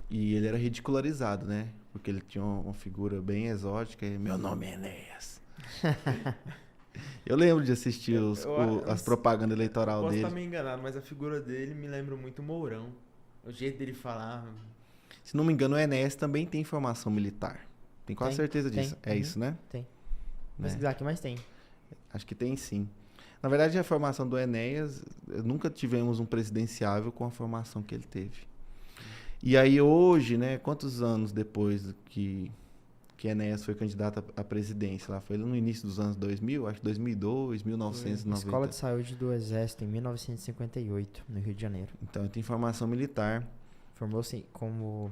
e ele era ridicularizado, né? Porque ele tinha uma figura bem exótica, e, meu nome é Enéas. Eu lembro de assistir as propagandas eleitorais Posso dele. estar meio enganado, mas a figura dele me lembra muito o Mourão. O jeito dele falar. Se não me engano, o Enéas também tem formação militar. Tenho quase certeza disso. É isso, né? Tem. Vou pesquisar aqui, mas tem. Acho que tem sim. Na verdade, a formação do Enéas, nunca tivemos um presidenciável com a formação que ele teve. E aí hoje, né, quantos anos depois que Enéas foi candidato à presidência? Lá foi no início dos anos 2000, acho que 2002, 1990. Escola de Saúde do Exército, em 1958, no Rio de Janeiro. Então, ele tem formação militar. Formou-se como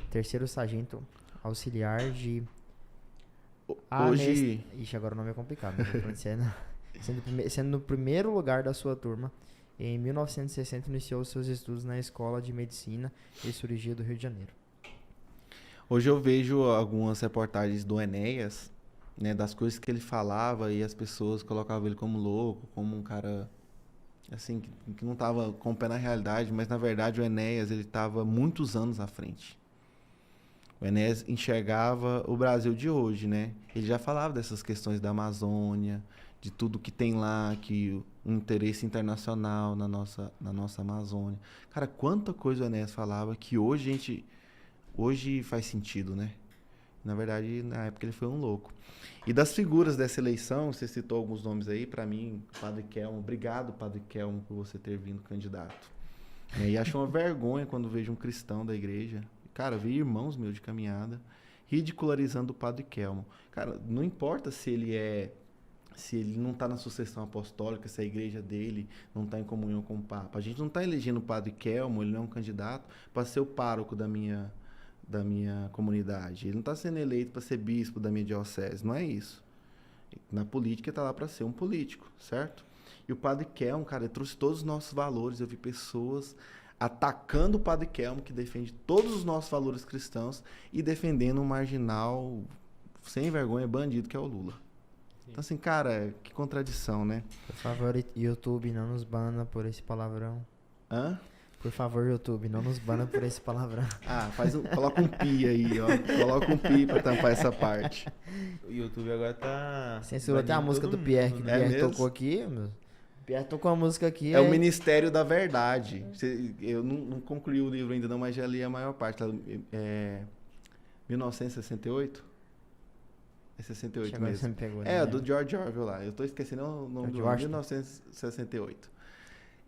terceiro sargento auxiliar de... Hoje... Ixi, agora o nome é complicado. Sendo no primeiro lugar da sua turma, em 1960 iniciou seus estudos na Escola de Medicina e Cirurgia do Rio de Janeiro. Hoje eu vejo algumas reportagens do Enéas, né, das coisas que ele falava e as pessoas colocavam ele como louco, como um cara assim que não estava com o pé na realidade, mas na verdade o Enéas ele estava muitos anos à frente. O Enéas enxergava o Brasil de hoje, né? Ele já falava dessas questões da Amazônia, de tudo que tem lá, que um interesse internacional na nossa Amazônia. Cara, quanta coisa o Enéas falava que hoje faz sentido, né? Na verdade, na época ele foi um louco. E das figuras dessa eleição, você citou alguns nomes aí, para mim, Padre Kelmo, obrigado, Padre Kelmo, por você ter vindo candidato. E acho uma vergonha quando vejo um cristão da igreja, cara, vi irmãos meus de caminhada, ridicularizando o Padre Kelmo. Cara, não importa se ele não está na sucessão apostólica, se a igreja dele não está em comunhão com o Papa. A gente não está elegendo o Padre Kelmo, ele não é um candidato para ser o pároco da minha comunidade. Ele não está sendo eleito para ser bispo da minha diocese, não é isso. Na política está lá para ser um político, certo? E o Padre Kelmo, cara, ele trouxe todos os nossos valores. Eu vi pessoas atacando o Padre Kelmo, que defende todos os nossos valores cristãos, e defendendo um marginal sem vergonha, bandido, que é o Lula. Então, assim, cara, que contradição, né? Por favor, YouTube, não nos bana por esse palavrão. Hã? Por favor, YouTube, não nos bana por esse palavrão. Ah, coloca um pi aí, ó. Coloca um pi pra tampar essa parte. O YouTube agora tá... Censurou até a música do Pierre, que o Pierre tocou aqui. O Pierre tocou a música aqui. É o Ministério da Verdade. Eu não concluí o livro ainda não, mas já li a maior parte. 1968? É 68 Agora mesmo. você me pegou, É, né? do George Orwell lá. Eu tô esquecendo o nome do George livro. 1968.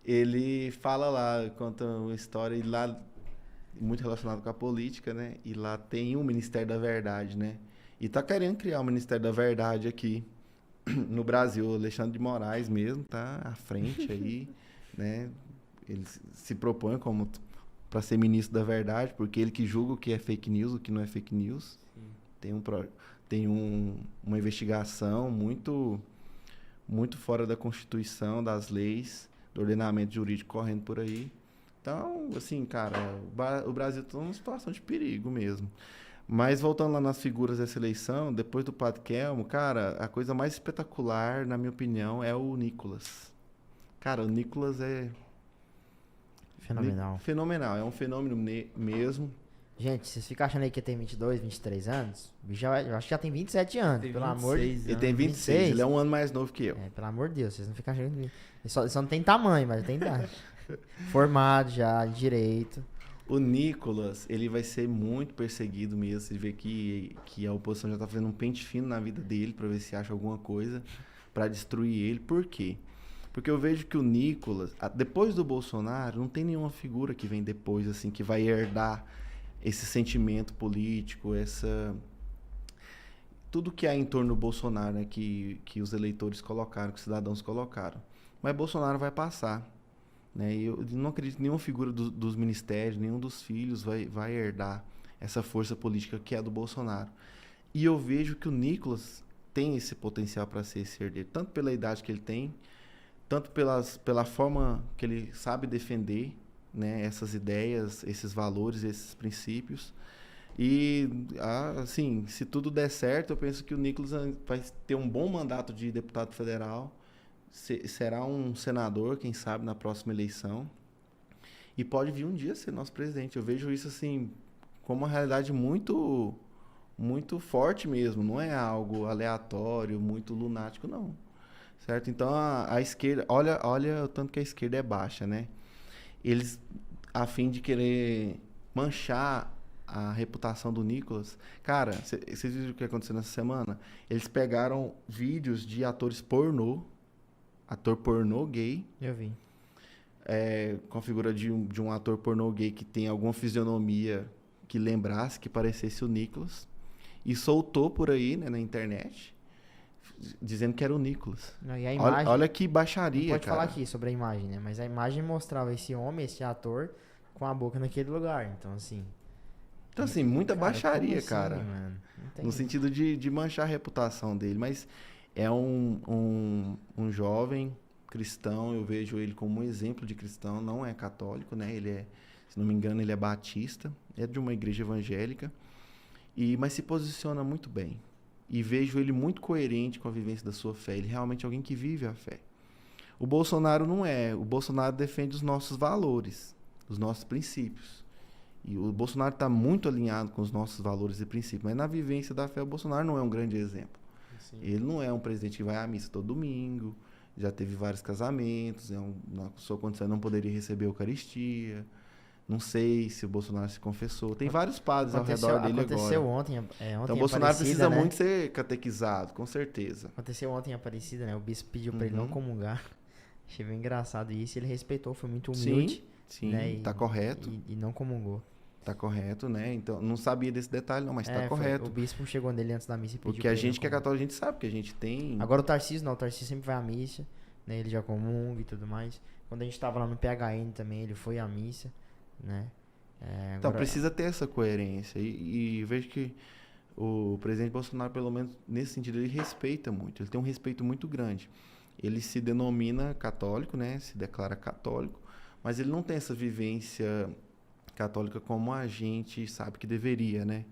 Ele fala lá, conta uma história, e lá, muito relacionado com a política, né? E lá tem o Ministério da Verdade, né? E tá querendo criar o Ministério da Verdade aqui no Brasil. O Alexandre de Moraes mesmo tá à frente aí, né? Ele se propõe como para ser ministro da Verdade, porque ele que julga o que é fake news, o que não é fake news. Sim. Tem uma investigação muito fora da Constituição, das leis, do ordenamento jurídico correndo por aí. Então, assim, cara, o Brasil está numa situação de perigo mesmo. Mas voltando lá nas figuras dessa eleição, depois do Padre Kelmo, cara, a coisa mais espetacular, na minha opinião, é o Nicolas. Cara, o Nicolas é... Fenomenal. Fenomenal, é um fenômeno mesmo. Gente, vocês ficam achando aí que tem 22, 23 anos? O bicho eu acho que já tem 27 anos, Tem pelo 26 amor de anos. Ele tem 26, ele é um ano mais novo que eu. Pelo amor de Deus, vocês não ficam achando que... Ele só não tem tamanho, mas tem idade. Formado já, em direito. O Nicolas, ele vai ser muito perseguido mesmo. Você vê que a oposição já tá fazendo um pente fino na vida dele para ver se acha alguma coisa para destruir ele. Por quê? Porque eu vejo que o Nicolas, depois do Bolsonaro, não tem nenhuma figura que vem depois, assim, que vai herdar esse sentimento político, tudo que há em torno do Bolsonaro, né, que os eleitores colocaram, que os cidadãos colocaram. Mas Bolsonaro vai passar. Né? E eu não acredito que nenhuma figura dos ministérios, nenhum dos filhos vai herdar essa força política que é do Bolsonaro. E eu vejo que o Nicolas tem esse potencial para ser esse herdeiro, tanto pela idade que ele tem, tanto pela forma que ele sabe defender, né, essas ideias, esses valores, esses princípios. E, assim, se tudo der certo, eu penso que o Nicolas vai ter um bom mandato de deputado federal, será um senador, quem sabe, na próxima eleição, e pode vir um dia ser nosso presidente. Eu vejo isso, assim, como uma realidade muito, muito forte mesmo, não é algo aleatório, muito lunático, não. Certo? Então, a esquerda, olha o tanto que a esquerda é baixa, né? Eles, a fim de querer manchar a reputação do Nicolas. Cara, vocês viram o que aconteceu nessa semana? Eles pegaram vídeos de atores pornô, ator pornô gay. Eu vi. Com a figura de um ator pornô gay que tem alguma fisionomia que lembrasse, que parecesse o Nicolas. E soltou por aí, né, na internet, dizendo que era o Nicolas. Não, e a imagem, olha que baixaria, pode cara. falar aqui sobre a imagem, né? Mas a imagem mostrava esse homem, esse ator, com a boca naquele lugar. Então, assim... Então, assim, muita Cara, baixaria, como assim, cara. mano? Não tem- No sentido de manchar a reputação dele. Mas é um jovem cristão, eu vejo ele como um exemplo de cristão, não é católico, né? Ele é, se não me engano, ele é batista, é de uma igreja evangélica, mas se posiciona muito bem. E vejo ele muito coerente com a vivência da sua fé. Ele é realmente alguém que vive a fé. O Bolsonaro não é. O Bolsonaro defende os nossos valores, os nossos princípios. E o Bolsonaro está muito alinhado com os nossos valores e princípios. Mas na vivência da fé, o Bolsonaro não é um grande exemplo. Sim. Ele não é um presidente que vai à missa todo domingo, já teve vários casamentos, na sua condição não poderia receber a Eucaristia. Não sei se o Bolsonaro se confessou. Tem vários padres ao redor dele aconteceu agora. ontem Então o Bolsonaro precisa né? muito ser catequizado, com certeza. Aconteceu ontem em Aparecida, né? O bispo pediu pra ele não comungar. Achei bem engraçado isso. Ele respeitou, foi muito humilde. Sim, né? tá correto. E não comungou. Tá correto, né? Então, não sabia desse detalhe não, mas tá Foi, correto. o bispo chegou nele antes da missa e pediu Porque pra a ele gente não que é comungar. católico, a gente sabe que a gente tem... Agora o Tarcísio não, o Tarcísio sempre vai à missa, né? Ele já comunga e tudo mais. Quando a gente tava lá no PHN também, ele foi à missa, né? Então, Agora- precisa ter essa coerência. E vejo que o presidente Bolsonaro, pelo menos nesse sentido, ele respeita muito. Ele tem um respeito muito grande. Ele se denomina católico, né? Se declara católico, mas ele não tem essa vivência católica como a gente sabe que deveria, né?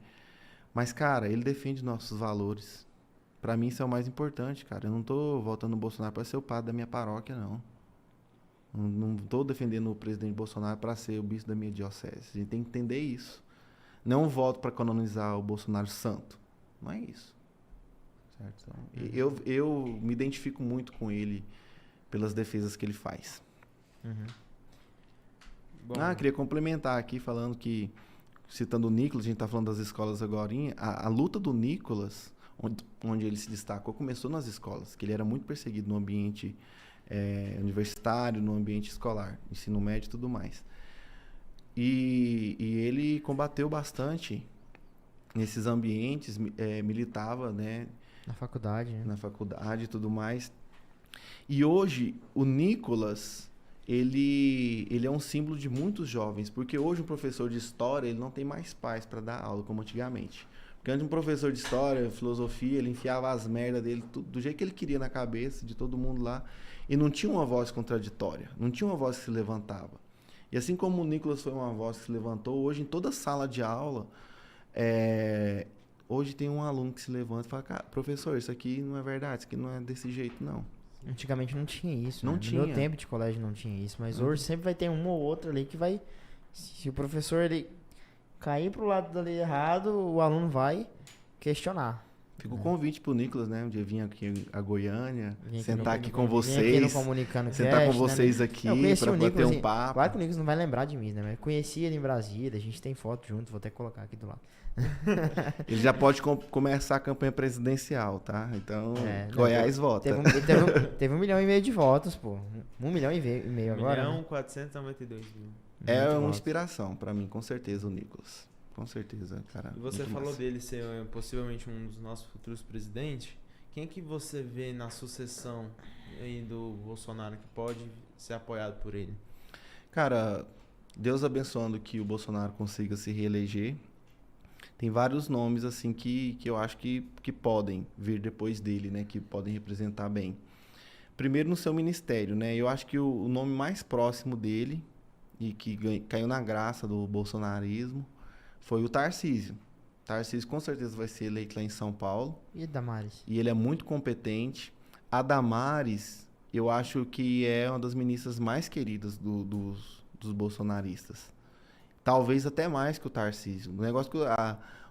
Mas, cara, ele defende nossos valores. Pra mim, isso é o mais importante, cara. Eu não tô votando no Bolsonaro pra ser o padre da minha paróquia, não. Não tô defendendo o presidente Bolsonaro pra ser o bispo da minha diocese. A gente tem que entender isso. Não voto pra canonizar o Bolsonaro santo. Não é isso. Certo? Então, eu me identifico muito com ele pelas defesas que ele faz. Uhum. Bom, Queria complementar aqui falando que, citando o Nicolas, a gente tá falando das escolas agora, a luta do Nicolas, onde ele se destacou, começou nas escolas, que ele era muito perseguido no ambiente universitário, no ambiente escolar, ensino médio e tudo mais. E ele combateu bastante nesses ambientes, militava, né, Na faculdade, né? na faculdade e tudo mais. E hoje, o Nicolas, ele é um símbolo de muitos jovens, porque hoje um professor de história, ele não tem mais paz para dar aula, como antigamente. Porque antes um professor de história, filosofia, ele enfiava as merdas dele do jeito que ele queria na cabeça de todo mundo lá, e não tinha uma voz contraditória, não tinha uma voz que se levantava. E assim como o Nicolas foi uma voz que se levantou, hoje em toda sala de aula, hoje tem um aluno que se levanta e fala, cara, professor, isso aqui não é verdade, isso aqui não é desse jeito, não. Antigamente não tinha isso. Não né? tinha. No meu tempo de colégio não tinha isso. Mas hoje sempre vai ter um ou outro ali que vai... Se o professor ele cair pro lado dali errado, o aluno vai questionar. Fica o convite pro Nicolas, né? Um dia vir aqui a Goiânia, Vem sentar no- aqui com vem aqui no vocês, Comunicando sentar Cast, com vocês né? aqui Eu conheci pra o bater Nicolas, um papo. Claro que o Nicolas não vai lembrar de mim, né? Mas conheci ele em Brasília, a gente tem foto junto, vou até colocar aqui do lado. Ele já pode começar a campanha presidencial, tá? Então, Não, Goiás vota. Teve 1,5 milhão de votos, pô. 1,5 milhão agora. 1.492.000. É uma votos. inspiração pra mim, com certeza, o Nicolas. com certeza, cara. E você muito falou massa. dele ser possivelmente um dos nossos futuros presidentes. Quem que você vê na sucessão aí do Bolsonaro que pode ser apoiado por ele? Cara, Deus abençoando que o Bolsonaro consiga se reeleger. Tem vários nomes, assim, que eu acho que podem vir depois dele, né? Que podem representar bem. Primeiro no seu ministério, né? Eu acho que o nome mais próximo dele e que caiu na graça do bolsonarismo foi o Tarcísio. Tarcísio com certeza vai ser eleito lá em São Paulo. E Damares? E ele é muito competente. A Damares, eu acho que é uma das ministras mais queridas dos bolsonaristas. Talvez até mais que o Tarcísio. O negócio que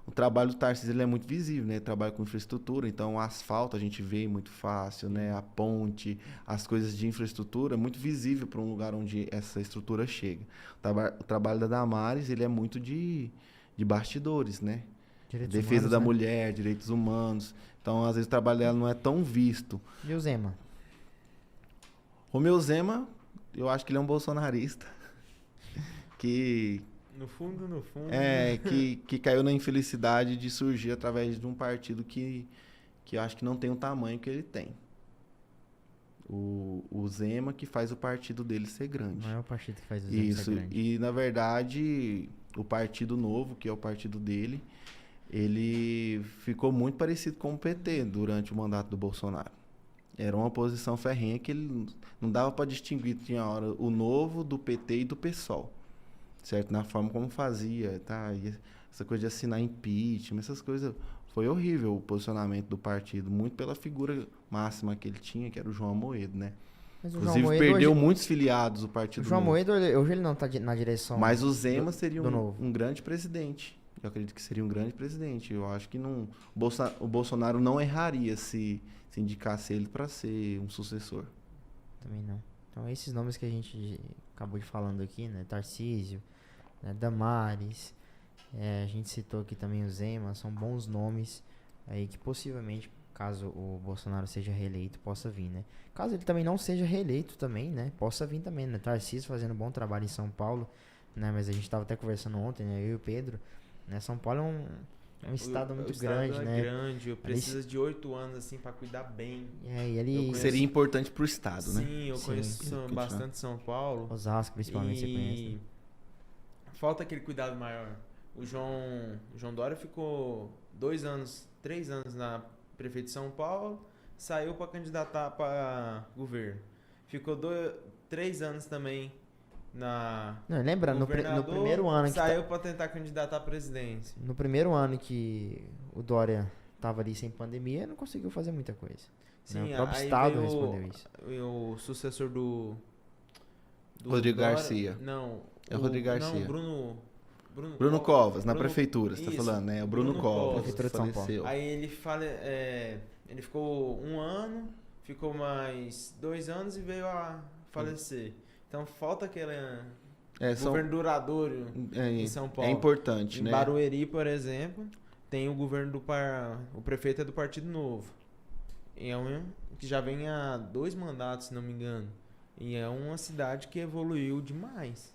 o trabalho do Tarcísio ele é muito visível, né? Ele trabalha com infraestrutura, então o asfalto a gente vê muito fácil, né? A ponte, as coisas de infraestrutura é muito visível para um lugar onde essa estrutura chega. O trabalho da Damares, ele é muito de bastidores, né? Direitos Defesa humanos, da né? mulher, direitos humanos. Então, às vezes o trabalho dela não é tão visto. E o Zema? Romeu Zema, eu acho que ele é um bolsonarista que No fundo, que caiu na infelicidade de surgir através de um partido que eu acho que não tem o tamanho que ele tem. O Zema que faz o partido dele ser grande. Não é o partido que faz o Zema Isso, ser grande. e na verdade, o Partido Novo, que é o partido dele, ele ficou muito parecido com o PT durante o mandato do Bolsonaro. Era uma oposição ferrenha que ele não dava para distinguir, tinha hora o Novo do PT e do PSOL, certo? Na forma como fazia, tá? E essa coisa de assinar impeachment, essas coisas, foi horrível o posicionamento do partido, muito pela figura máxima que ele tinha, que era o João Amoedo, né? Mas o João Inclusive Amoedo perdeu hoje, muitos filiados o o Partido João Novo. Amoedo, hoje ele não tá na direção Mas o Zema seria do Novo. um grande presidente. Eu acredito que seria um grande presidente. Eu acho que não, o Bolsonaro não erraria se indicasse ele para ser um sucessor. Também não. Então esses nomes que a gente acabou de falando aqui, né? Tarcísio, né? Damares, a gente citou aqui também o Zema, são bons nomes aí que possivelmente, caso o Bolsonaro seja reeleito, possa vir, né? Caso ele também não seja reeleito também, né? Possa vir também, né? Tarcísio fazendo um bom trabalho em São Paulo, né? Mas a gente estava até conversando ontem, né? Eu e o Pedro, né? São Paulo é um estado muito grande, né? Grande, precisa de 8 anos assim para cuidar bem. E ele... Seria importante para o Estado, né? Sim, eu conheço bastante São Paulo. Osasco, principalmente, você conhece, né? Falta aquele cuidado maior. O João Dória ficou 3 anos na prefeito de São Paulo, saiu para candidatar para governo. Ficou 3 anos também Não, lembra, no primeiro ano que saiu para tentar candidatar à presidência. no primeiro ano que o Dória tava ali sem pandemia, não conseguiu fazer muita coisa. Né? Sim, O próprio aí Estado veio respondeu isso. O sucessor do Rodrigo Dória, Garcia. Não. É o Rodrigo Garcia. Não, Bruno Covas, na Bruno- prefeitura, você tá isso, falando, né? O Bruno Bruno Covas. Covas. Prefeitura de São Paulo. faleceu. Aí ele ficou 1 ano, ficou mais 2 anos e veio a falecer. Então falta aquele governo duradouro em São Paulo. É importante, Em né? Barueri, por exemplo, tem o governo o prefeito é do Partido Novo. E é que já vem há 2 mandatos, se não me engano. E é uma cidade que evoluiu demais.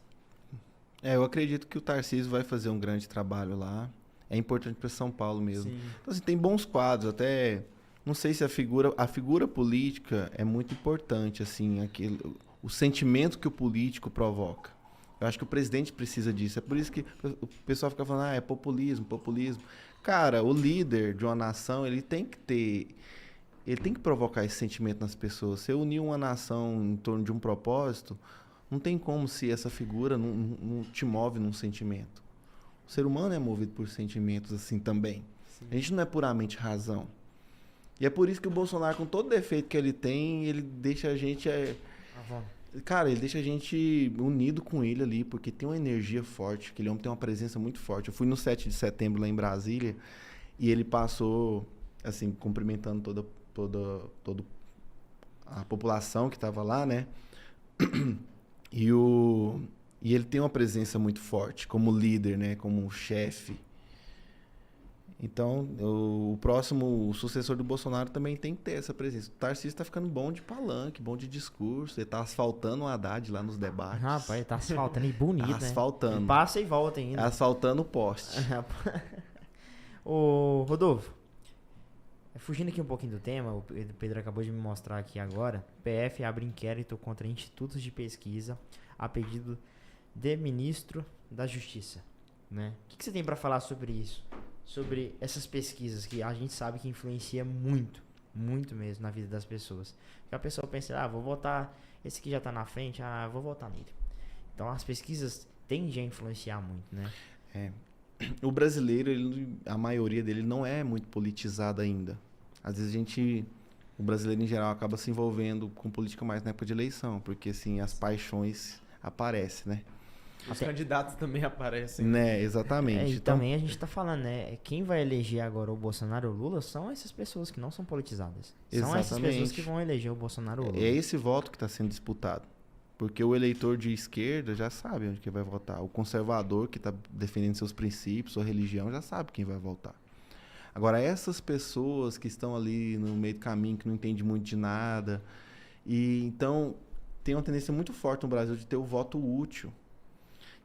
Eu acredito que o Tarcísio vai fazer um grande trabalho lá. É importante para São Paulo mesmo. Sim. Então, assim, tem bons quadros, até não sei se a figura política é muito importante, assim, o sentimento que o político provoca. Eu acho que o presidente precisa disso. É por isso que o pessoal fica falando, é populismo. Cara, o líder de uma nação, ele tem que provocar esse sentimento nas pessoas. Se unir uma nação em torno de um propósito, não tem como se essa figura não te move num sentimento. O ser humano é movido por sentimentos assim também. Sim. A gente não é puramente razão. E é por isso que o Bolsonaro, com todo defeito que ele tem, ele deixa a gente... Cara, ele deixa a gente unido com ele ali, porque tem uma energia forte, aquele homem tem uma presença muito forte. Eu fui no 7 de setembro lá em Brasília, e ele passou, assim, cumprimentando toda a população que estava lá, né? E ele tem uma presença muito forte, como líder, né? Como chefe. Então, o próximo sucessor do Bolsonaro também tem que ter essa presença. O Tarcísio tá ficando bom de palanque, bom de discurso. Ele tá asfaltando o Haddad lá nos debates. Rapaz, tá asfaltando e bonito, né? Asfaltando. E passa e volta ainda. Asfaltando o poste. Ô, Rodolfo, fugindo aqui um pouquinho do tema, o Pedro acabou de me mostrar aqui agora. PF abre inquérito contra institutos de pesquisa a pedido de ministro da Justiça, né? O que você tem para falar sobre isso? Sobre essas pesquisas que a gente sabe que influencia muito, muito mesmo na vida das pessoas. Que a pessoa pensa, vou votar, esse que já tá na frente, vou votar nele. Então as pesquisas tendem a influenciar muito, né? O brasileiro, a maioria dele não é muito politizado ainda. Às vezes o brasileiro em geral acaba se envolvendo com política mais na época de eleição, porque assim, as paixões aparecem, né? Os candidatos também aparecem. Né, exatamente. E também a gente tá falando, né? Quem vai eleger agora o Bolsonaro ou o Lula são essas pessoas que não são politizadas. São essas pessoas que vão eleger o Bolsonaro ou o Lula. É esse voto que está sendo disputado. Porque o eleitor de esquerda já sabe onde que vai votar. O conservador que está defendendo seus princípios, sua religião, já sabe quem vai votar. Agora, essas pessoas que estão ali no meio do caminho, que não entendem muito de nada, e então tem uma tendência muito forte no Brasil de ter o voto útil.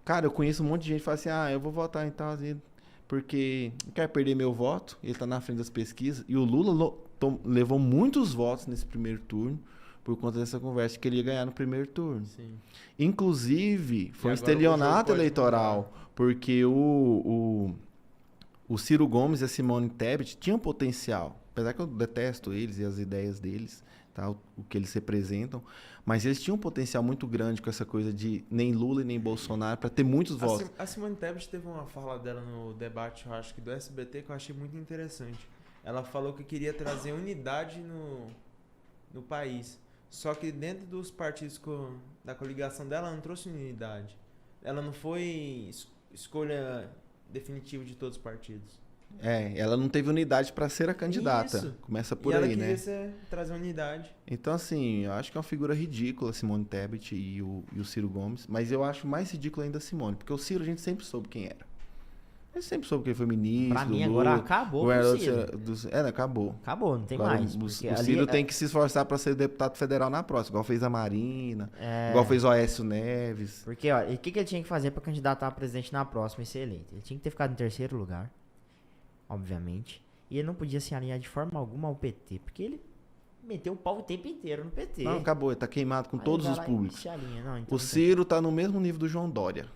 Cara, eu conheço um monte de gente que fala assim, eu vou votar em tal, porque não quero perder meu voto, ele está na frente das pesquisas, e o Lula levou muitos votos nesse primeiro turno, por conta dessa conversa que ele ia ganhar no primeiro turno. Sim. Inclusive, foi um estelionato eleitoral, porque o Ciro Gomes e a Simone Tebet tinham potencial, apesar que eu detesto eles e as ideias deles, tá, o que eles representam, mas eles tinham um potencial muito grande com essa coisa de nem Lula e nem Bolsonaro para ter muitos votos. A Simone Tebet teve uma fala dela no debate, eu acho que do SBT, que eu achei muito interessante. Ela falou que queria trazer unidade no país. Só que dentro dos partidos da coligação dela, ela não trouxe unidade. Ela não foi escolha definitiva de todos os partidos. Ela não teve unidade para ser a candidata. Isso. Começa por e aí, ela né? queria trazer unidade. Então, assim, eu acho que é uma figura ridícula a Simone Tebet e o Ciro Gomes. Mas eu acho mais ridículo ainda a Simone, porque o Ciro a gente sempre soube quem era. A gente sempre soube que ele foi ministro. Pra mim, Lula, agora acabou com o Ciro. Acabou. Acabou, não tem Agora, mais. O Ciro tem que se esforçar para ser deputado federal na próxima, igual fez a Marina, igual fez o Aécio Neves. Porque, olha, o que ele tinha que fazer pra candidatar a presidente na próxima e ser eleito? Ele tinha que ter ficado em terceiro lugar, obviamente. E ele não podia se alinhar de forma alguma ao PT, porque ele meteu o pau o tempo inteiro no PT. Não, acabou, ele tá queimado com Aí todos vai os lá e públicos. se alinha. Não, então O Ciro tá no mesmo nível do João Dória.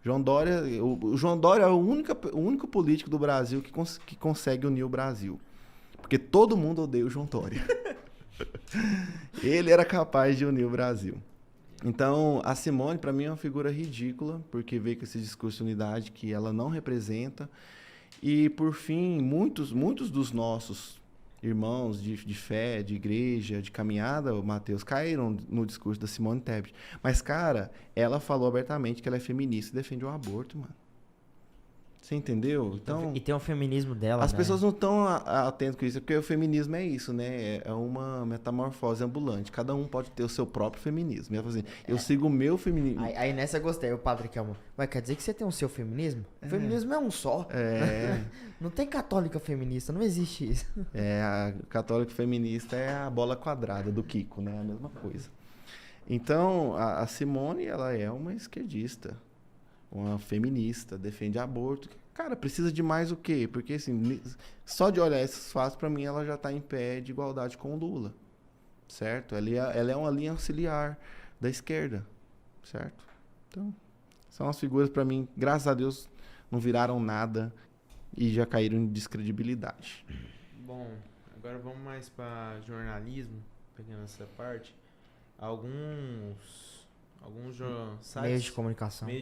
O João Dória é o único político do Brasil que consegue unir o Brasil. Porque todo mundo odeia o João Dória. Ele era capaz de unir o Brasil. Então, a Simone, para mim, é uma figura ridícula, porque veio com esse discurso de unidade que ela não representa. E, por fim, muitos dos nossos irmãos de fé, de igreja, de caminhada, o Matheus, caíram no discurso da Simone Tebet. Mas, cara, ela falou abertamente que ela é feminista e defende o aborto, mano. Você entendeu? Então, e tem o feminismo dela, as né? pessoas não estão atentas com isso, porque o feminismo é isso, né? É uma metamorfose ambulante. Cada um pode ter o seu próprio feminismo. Eu sigo o meu feminismo. Aí nessa eu gostei, o Padre Kelmo. Mas quer dizer que você tem o seu feminismo? O feminismo é um só. Não tem católica feminista, não existe isso. A católica feminista é a bola quadrada do Kiko, né? A mesma coisa. Então, a Simone, ela é uma esquerdista, uma feminista, defende aborto. Cara, precisa de mais o quê? Porque, assim, só de olhar esses fatos, pra mim, ela já tá em pé de igualdade com o Lula, certo? Ela é uma linha auxiliar da esquerda, certo? Então, são as figuras, pra mim, graças a Deus, não viraram nada e já caíram em descredibilidade. Bom, agora vamos mais para jornalismo, pegando essa parte. Alguns sites, Meios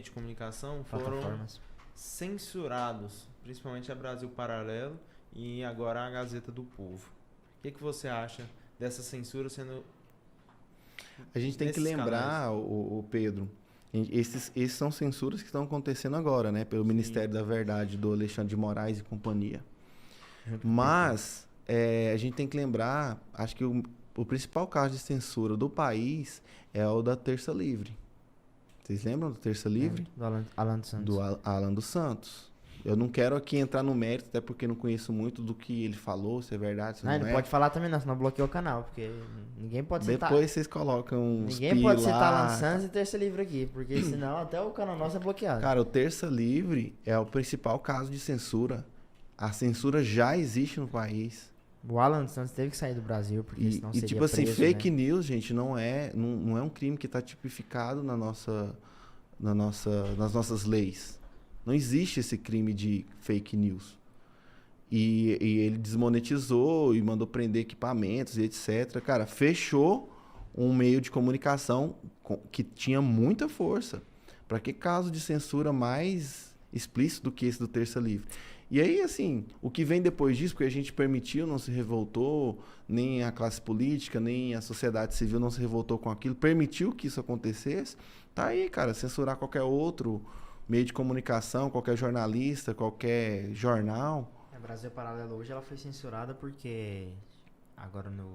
de comunicação, foram plataformas censurados, principalmente a Brasil Paralelo e agora a Gazeta do Povo. O que você acha dessa censura sendo... A gente tem que lembrar, o Pedro, esses são censuras que estão acontecendo agora, né? Pelo Ministério da Verdade do Alexandre de Moraes e companhia. Mas a gente tem que lembrar, acho que o principal caso de censura do país é o da Terça Livre. Vocês lembram do Terça Livre? Do Alan dos Santos. Do Alan dos Santos. Eu não quero aqui entrar no mérito, até porque não conheço muito do que ele falou, se é verdade, se não, Não, ele é. pode falar também não, senão bloqueia o canal, porque ninguém pode citar. Depois vocês colocam uns Ninguém pode citar lá. lançando esse Terça Livre aqui, porque senão até o canal nosso é bloqueado. Cara, o Terça Livre é o principal caso de censura. A censura já existe no país. O Alan Santos teve que sair do Brasil, porque senão seria tipo assim, preso, fake né? news, gente, não é um crime que está tipificado nas nossas leis. Não existe esse crime de fake news. E ele desmonetizou e mandou prender equipamentos e etc. Cara, fechou um meio de comunicação que tinha muita força. Para que caso de censura mais explícito do que esse do Terça Livre? E aí, assim, o que vem depois disso, porque a gente permitiu, não se revoltou, nem a classe política, nem a sociedade civil não se revoltou com aquilo, permitiu que isso acontecesse, tá aí, cara, censurar qualquer outro meio de comunicação, qualquer jornalista, qualquer jornal. A Brasil Paralelo hoje ela foi censurada porque agora no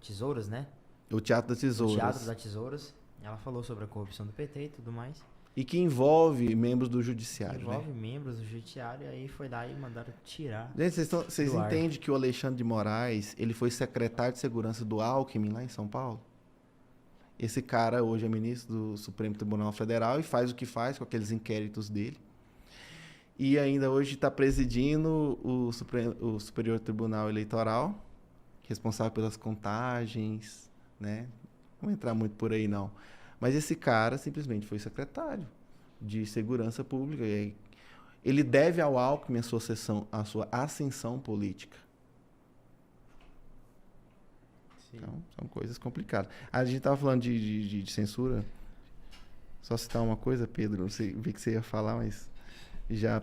Tesouras, né? O Teatro da Tesouras. O Teatro da Tesouras, ela falou sobre a corrupção do PT e tudo mais. E que envolve membros do judiciário, Envolve né? membros do judiciário, e aí foi daí e mandaram tirar. Gente, vocês do ar. entendem que o Alexandre de Moraes, ele foi secretário de segurança do Alckmin lá em São Paulo? Esse cara hoje é ministro do Supremo Tribunal Federal e faz o que faz com aqueles inquéritos dele. E ainda hoje está presidindo o Superior Tribunal Eleitoral, responsável pelas contagens, né? Não vou entrar muito por aí, não. Mas esse cara simplesmente foi secretário de Segurança Pública. E aí, ele deve ao Alckmin a sua ascensão política. Sim. Então, são coisas complicadas. A gente estava falando de censura. Só citar uma coisa, Pedro. Não sei, vi que você ia falar, mas já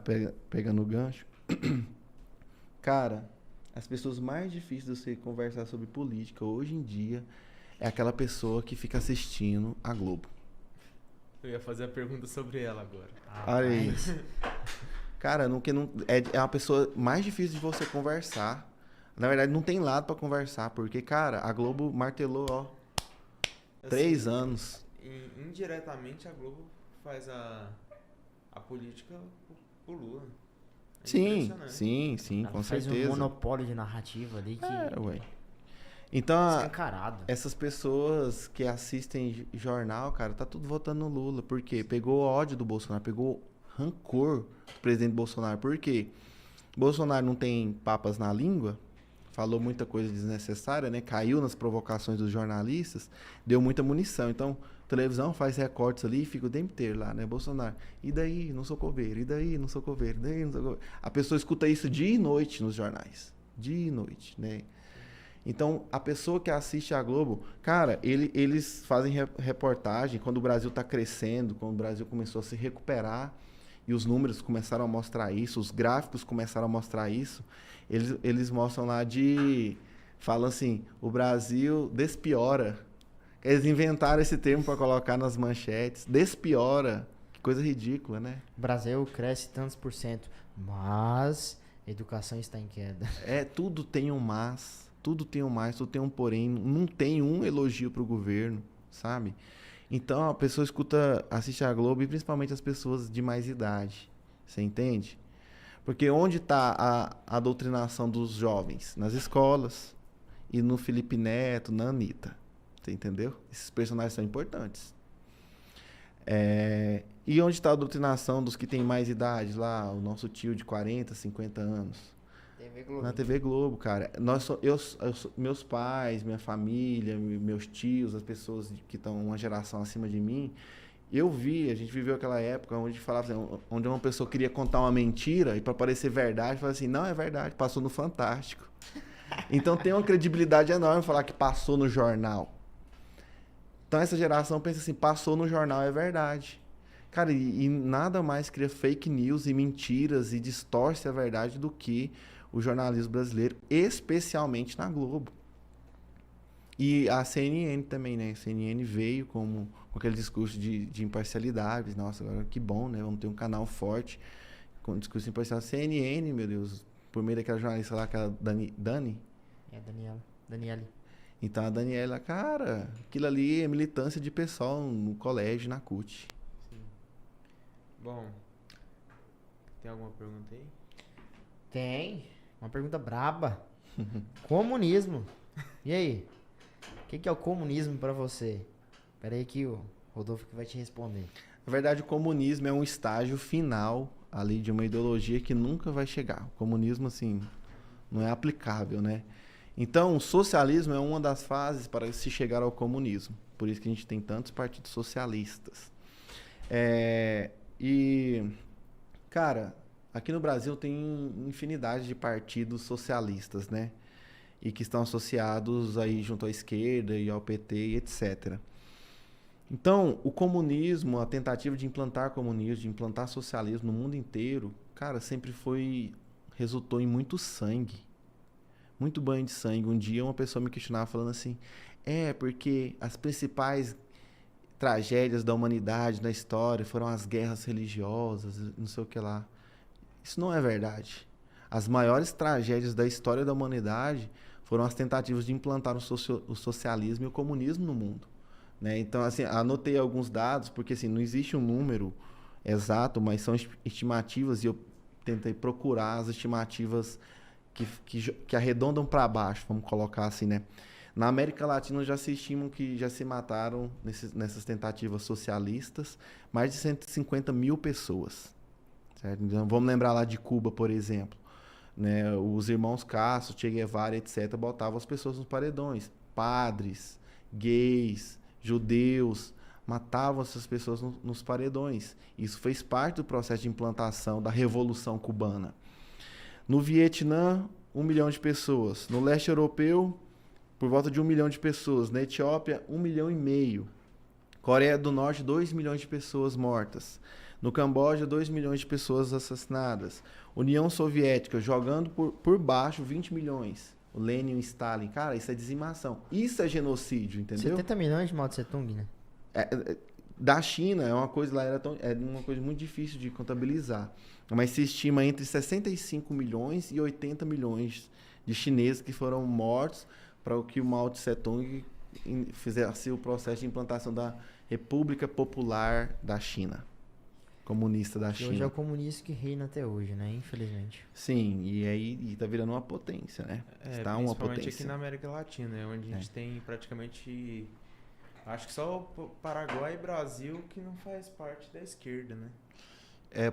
pegando o gancho. Cara, as pessoas mais difíceis de você conversar sobre política hoje em dia é aquela pessoa que fica assistindo a Globo. Eu ia fazer a pergunta sobre ela agora. Olha aí. Cara, é a pessoa mais difícil de você conversar. Na verdade, não tem lado pra conversar, porque, cara, a Globo martelou, ó, Assim, 3 anos. Indiretamente a Globo faz a política por Lula. É Sim, impressionante. sim, Ela com faz certeza. um monopólio de narrativa ali que Ué. Então, escancarado. essas pessoas que assistem jornal, cara, tá tudo votando no Lula. Por quê? Pegou ódio do Bolsonaro, pegou rancor do presidente Bolsonaro. Por quê? Bolsonaro não tem papas na língua, falou muita coisa desnecessária, né? Caiu nas provocações dos jornalistas, deu muita munição. Então, a televisão faz recortes ali e fica o tempo inteiro lá, né? Bolsonaro, e daí? Não sou coveiro, e daí? Não sou coveiro, e daí? Não sou coveiro. A pessoa escuta isso dia e noite nos jornais. Dia e noite, né? Então, a pessoa que assiste a Globo, cara, eles fazem reportagem quando o Brasil está crescendo, quando o Brasil começou a se recuperar e os números começaram a mostrar isso, os gráficos começaram a mostrar isso, eles mostram lá falam assim, o Brasil despiora. Eles inventaram esse termo para colocar nas manchetes, despiora. Que coisa ridícula, né? O Brasil cresce tantos por cento, mas a educação está em queda. Tudo tem um mas. Tudo tem um mais, tudo tem um porém. Não tem um elogio pro governo, sabe? Então a pessoa assiste a Globo e principalmente as pessoas de mais idade. Você entende? Porque onde está a doutrinação dos jovens? Nas escolas. E no Felipe Neto, na Anitta. Você entendeu? Esses personagens são importantes. E onde está a doutrinação dos que têm mais idade lá? O nosso tio de 40, 50 anos. TV Globo. Na TV Globo, cara. Meus pais, minha família, meus tios, as pessoas que estão uma geração acima de mim, a gente viveu aquela época onde falava assim, onde uma pessoa queria contar uma mentira e para parecer verdade, falava assim, não é verdade, passou no Fantástico. Então tem uma credibilidade enorme falar que passou no jornal. Então essa geração pensa assim, passou no jornal, é verdade. Cara, e nada mais cria fake news e mentiras e distorce a verdade do que o jornalismo brasileiro, especialmente na Globo. E a CNN também, né? A CNN veio com aquele discurso de imparcialidade. Nossa, agora que bom, né? Vamos ter um canal forte com discurso de imparcialidade. CNN, meu Deus, por meio daquela jornalista lá, aquela Dani? É, Daniele. Então a Daniela, cara, aquilo ali é militância de pessoal no colégio, na CUT. Sim. Bom, Tem alguma pergunta aí? Tem. Uma pergunta braba. Comunismo. E aí? O que é o comunismo pra você? Pera aí que o Rodolfo que vai te responder. Na verdade, o comunismo é um estágio final ali de uma ideologia que nunca vai chegar. O comunismo, assim, não é aplicável, né? Então, o socialismo é uma das fases para se chegar ao comunismo. Por isso que a gente tem tantos partidos socialistas. Cara, aqui no Brasil tem infinidade de partidos socialistas, né? E que estão associados aí junto à esquerda e ao PT e etc. Então, o comunismo, a tentativa de implantar comunismo, de implantar socialismo no mundo inteiro, cara, sempre resultou em muito sangue. Muito banho de sangue. Um dia uma pessoa me questionava falando assim, porque as principais tragédias da humanidade na história foram as guerras religiosas, não sei o que lá. Isso não é verdade. As maiores tragédias da história da humanidade foram as tentativas de implantar o socialismo e o comunismo no mundo. Né? Então, assim, anotei alguns dados, porque assim, não existe um número exato, mas são estimativas e eu tentei procurar as estimativas que arredondam para baixo, vamos colocar assim, né? Na América Latina já se estimam que já se mataram nessas tentativas socialistas mais de 150 mil pessoas. Certo? Então, vamos lembrar lá de Cuba, por exemplo. Né? Os irmãos Castro, Che Guevara, etc., botavam as pessoas nos paredões. Padres, gays, judeus, matavam essas pessoas nos paredões. Isso fez parte do processo de implantação da Revolução Cubana. No Vietnã, 1 milhão de pessoas. No leste europeu, por volta de 1 milhão de pessoas. Na Etiópia, 1,5 milhão. Coreia do Norte, 2 milhões de pessoas mortas. No Camboja, 2 milhões de pessoas assassinadas. União Soviética, jogando por baixo 20 milhões. O Lenin e o Stalin. Cara, isso é dizimação. Isso é genocídio, entendeu? 70 milhões de Mao Tse Tung, né? Da China, é uma coisa lá, é uma coisa muito difícil de contabilizar. Mas se estima entre 65 milhões e 80 milhões de chineses que foram mortos para o que o Mao Tse Tung fizesse o processo de implantação da República Popular da China. Comunista da China. Hoje é o comunismo que reina até hoje, né? Infelizmente. Sim, e aí tá virando uma potência, né? Está uma principalmente potência. aqui na América Latina, né? Onde a gente tem praticamente... Acho que só o Paraguai e Brasil que não faz parte da esquerda, né?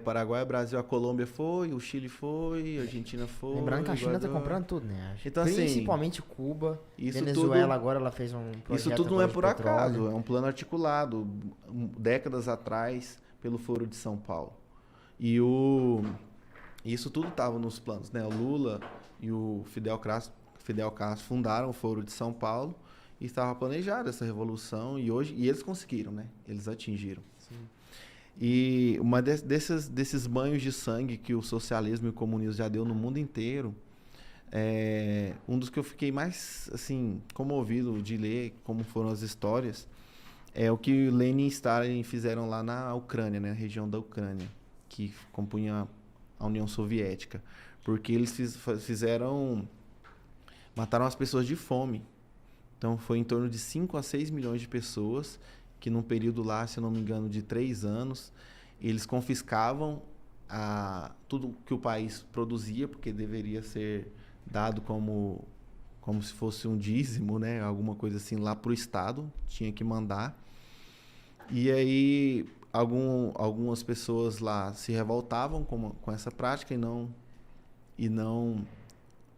Paraguai, Brasil, a Colômbia foi, o Chile foi, a Argentina foi. Lembrando que a China tá Equador. comprando tudo, né? Então, assim, principalmente Cuba, isso Venezuela tudo, agora ela fez um projeto. Isso tudo não é agora por de petróleo. acaso, é um plano articulado, décadas atrás, pelo Foro de São Paulo. E isso tudo estava nos planos, né? O Lula e o Fidel Castro fundaram o Foro de São Paulo e estava planejada essa revolução e eles conseguiram, né? Eles atingiram. Sim. E uma desses banhos de sangue que o socialismo e o comunismo já deu no mundo inteiro, um dos que eu fiquei mais assim comovido de ler como foram as histórias, é o que Lenin e Stalin fizeram lá na Ucrânia, né, na região da Ucrânia, que compunha a União Soviética, porque eles mataram as pessoas de fome. Então foi em torno de 5 a 6 milhões de pessoas que num período lá, se eu não me engano, de 3 anos, eles confiscavam tudo que o país produzia, porque deveria ser dado como se fosse um dízimo, né? Alguma coisa assim lá para o Estado, tinha que mandar. E aí algumas pessoas lá se revoltavam com essa prática e não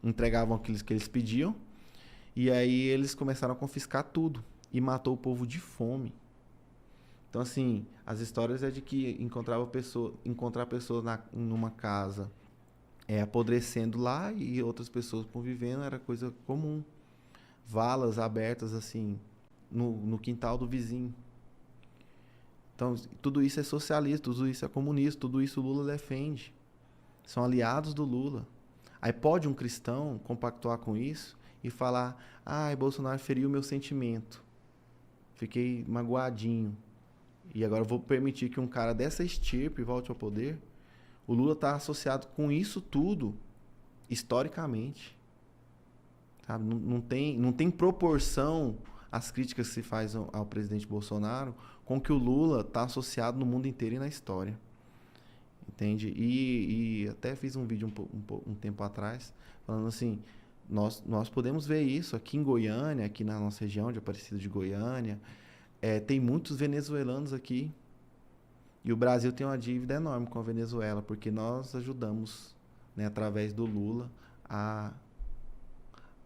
entregavam aquilo que eles pediam. E aí eles começaram a confiscar tudo e matou o povo de fome. Então, assim, as histórias é de que encontrar pessoas numa casa apodrecendo lá e outras pessoas convivendo era coisa comum. Valas abertas, assim, no quintal do vizinho. Então, tudo isso é socialista, tudo isso é comunista, tudo isso o Lula defende. São aliados do Lula. Aí pode um cristão compactuar com isso e falar, Bolsonaro feriu o meu sentimento. Fiquei magoadinho. E agora eu vou permitir que um cara dessa estirpe volte ao poder. O Lula está associado com isso tudo, historicamente. Sabe? Não tem proporção as críticas que se faz ao presidente Bolsonaro com que o Lula está associado no mundo inteiro e na história. entende? E até fiz um vídeo um tempo atrás, falando assim, nós podemos ver isso aqui em Goiânia, aqui na nossa região de Aparecida de Goiânia, tem muitos venezuelanos aqui, e o Brasil tem uma dívida enorme com a Venezuela, porque nós ajudamos, né, através do Lula, a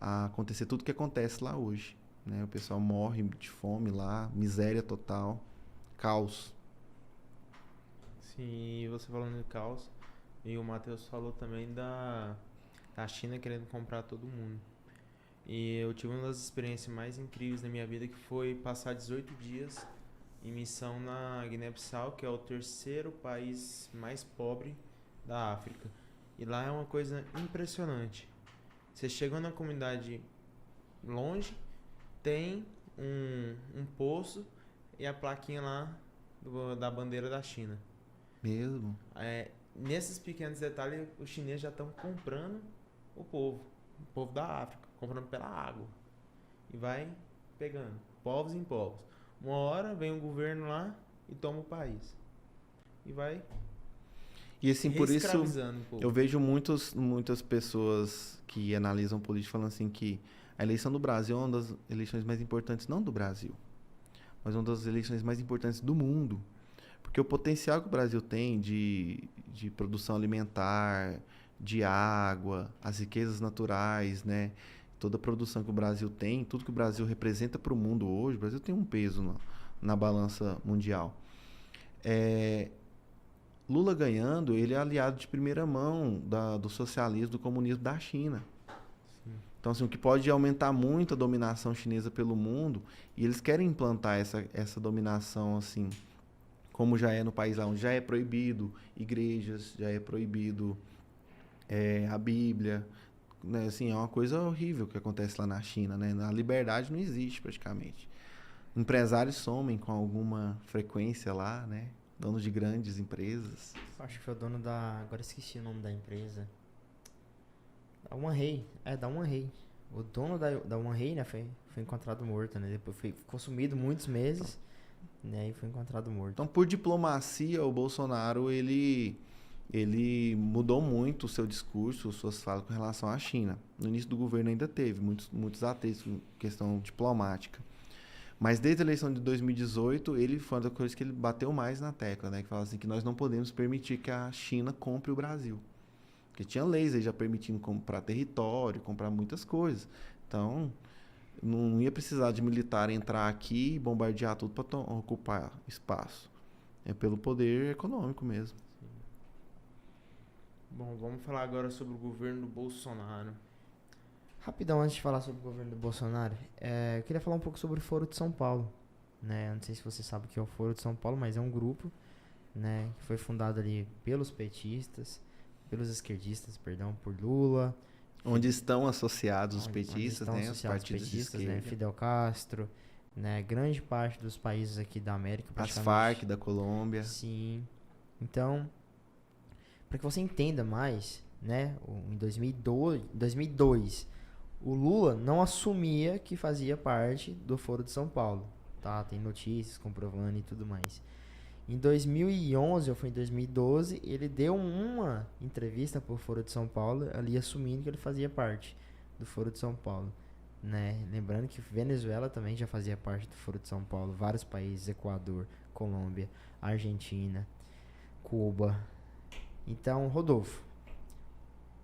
acontecer tudo que acontece lá hoje, né? O pessoal morre de fome lá, miséria total, caos. Sim, e você falando de caos, e o Matheus falou também da China querendo comprar todo mundo. E eu tive uma das experiências mais incríveis da minha vida, que foi passar 18 dias em missão na Guiné-Bissau, que é o terceiro país mais pobre da África. E lá é uma coisa impressionante. Você chega na comunidade longe, tem um poço e a plaquinha lá da bandeira da China. Mesmo? Nesses pequenos detalhes, os chineses já estão comprando o povo da África, comprando pela água. E vai pegando, povos em povos. Uma hora vem um governo lá e toma o país. E vai E assim, por isso, escravizando o povo. eu vejo muitas pessoas que analisam política falando assim que a eleição do Brasil é uma das eleições mais importantes, não do Brasil, mas uma das eleições mais importantes do mundo. Porque o potencial que o Brasil tem de produção alimentar, de água, as riquezas naturais, né? Toda a produção que o Brasil tem, tudo que o Brasil representa para o mundo hoje, o Brasil tem um peso na balança mundial. Lula ganhando, ele é aliado de primeira mão do socialismo, do comunismo da China. Sim. Então, assim, o que pode aumentar muito a dominação chinesa pelo mundo, e eles querem implantar essa dominação, assim, como já é no país lá, onde já é proibido igrejas, já é proibido a Bíblia, né? Assim, é uma coisa horrível que acontece lá na China, né? A liberdade não existe praticamente. Empresários somem com alguma frequência lá, né? Donos de grandes empresas. Acho que foi o dono da... Agora esqueci o nome da empresa. Da One Rei. Da One Rei. O dono da One Rei, né, foi encontrado morto, né? Depois ficou sumido muitos meses, né? E foi encontrado morto. Então, por diplomacia, o Bolsonaro, ele mudou muito o seu discurso, suas falas com relação à China. No início do governo ainda teve muitos atritos em questão diplomática. Mas desde a eleição de 2018, ele foi uma das coisas que ele bateu mais na tecla, né? Que fala assim que nós não podemos permitir que a China compre o Brasil. Porque tinha leis aí já permitindo comprar território, comprar muitas coisas. Então, não ia precisar de militar entrar aqui e bombardear tudo para ocupar espaço. É pelo poder econômico mesmo. Bom, vamos falar agora sobre o governo do Bolsonaro. Rapidão, antes de falar sobre o governo do Bolsonaro, eu queria falar um pouco sobre o Foro de São Paulo, né? Não sei se você sabe o que é o Foro de São Paulo, mas é um grupo, né, que foi fundado ali pelos petistas, pelos esquerdistas, perdão, por Lula. Onde estão associados os petistas, onde estão né? Os partidos petistas, de né? esquerda. Fidel Castro, né? Grande parte dos países aqui da América. As Farc da Colômbia. Sim. Então, para que você entenda mais, né? Em 2002, o Lula não assumia que fazia parte do Foro de São Paulo, tá? Tem notícias comprovando e tudo mais. Em 2011 ou foi em 2012, ele deu uma entrevista pro Foro de São Paulo, ali assumindo que ele fazia parte do Foro de São Paulo, né? Lembrando que Venezuela também já fazia parte do Foro de São Paulo, vários países, Equador, Colômbia, Argentina, Cuba. Então, Rodolfo,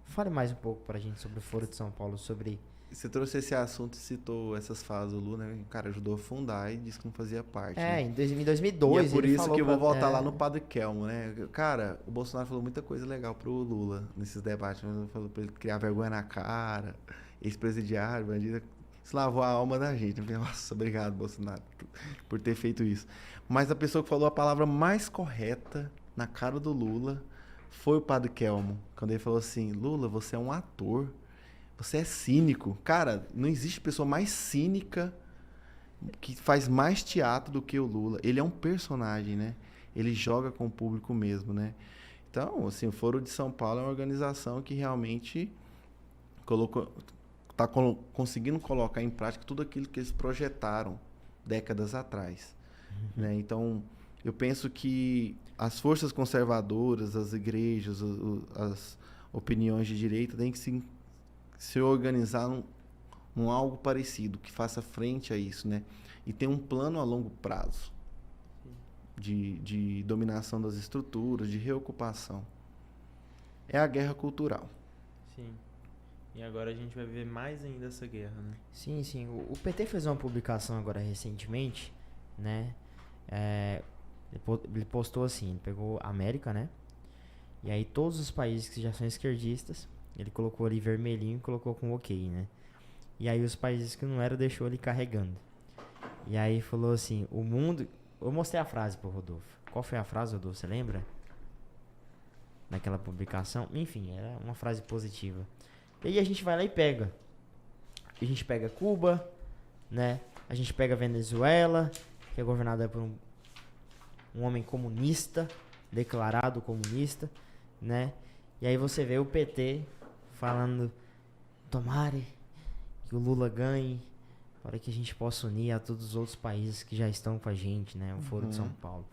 fale mais um pouco pra gente sobre o Foro de São Paulo, sobre... Você trouxe esse assunto e citou essas falas do Lula, né? O cara ajudou a fundar e disse que não fazia parte. Né? em 2002 e é por ele isso falou que eu vou pra- voltar lá no Padre Kelmo, né? Cara, o Bolsonaro falou muita coisa legal pro Lula nesses debates. Ele falou pra ele criar vergonha na cara, ex-presidiário, bandido. Isso lavou a alma da gente. Eu falei, nossa, obrigado, Bolsonaro, por ter feito isso. Mas a pessoa que falou a palavra mais correta na cara do Lula foi o Padre Kelmo. Quando ele falou assim, Lula, você é um ator. Você é cínico. Cara, não existe pessoa mais cínica que faz mais teatro do que o Lula. Ele é um personagem, né? Ele joga com o público mesmo, né? Então, assim, o Foro de São Paulo é uma organização que realmente está conseguindo colocar em prática tudo aquilo que eles projetaram décadas atrás, né? Então, Eu penso que as forças conservadoras, as igrejas, as opiniões de direita têm que se organizar num algo parecido, que faça frente a isso, né? E tem um plano a longo prazo de dominação das estruturas, de reocupação. É a guerra cultural. Sim. E agora a gente vai ver mais ainda essa guerra, né? Sim, sim. O PT fez uma publicação agora recentemente, né? Ele postou assim, ele pegou a América, né? E aí todos os países que já são esquerdistas, ele colocou ali vermelhinho e colocou com ok, né? E aí os países que não eram, deixou ele carregando. E aí falou assim, o mundo... Eu mostrei a frase pro Rodolfo. Qual foi a frase, Rodolfo? Você lembra? Naquela publicação. Enfim, era uma frase positiva. E aí a gente vai lá e pega. A gente pega Cuba, né? A gente pega Venezuela, que é governada por um homem comunista, declarado comunista, né? E aí você vê o PT falando, tomare que o Lula ganhe, para que a gente possa unir a todos os outros países que já estão com a gente, né? O Foro de São Paulo.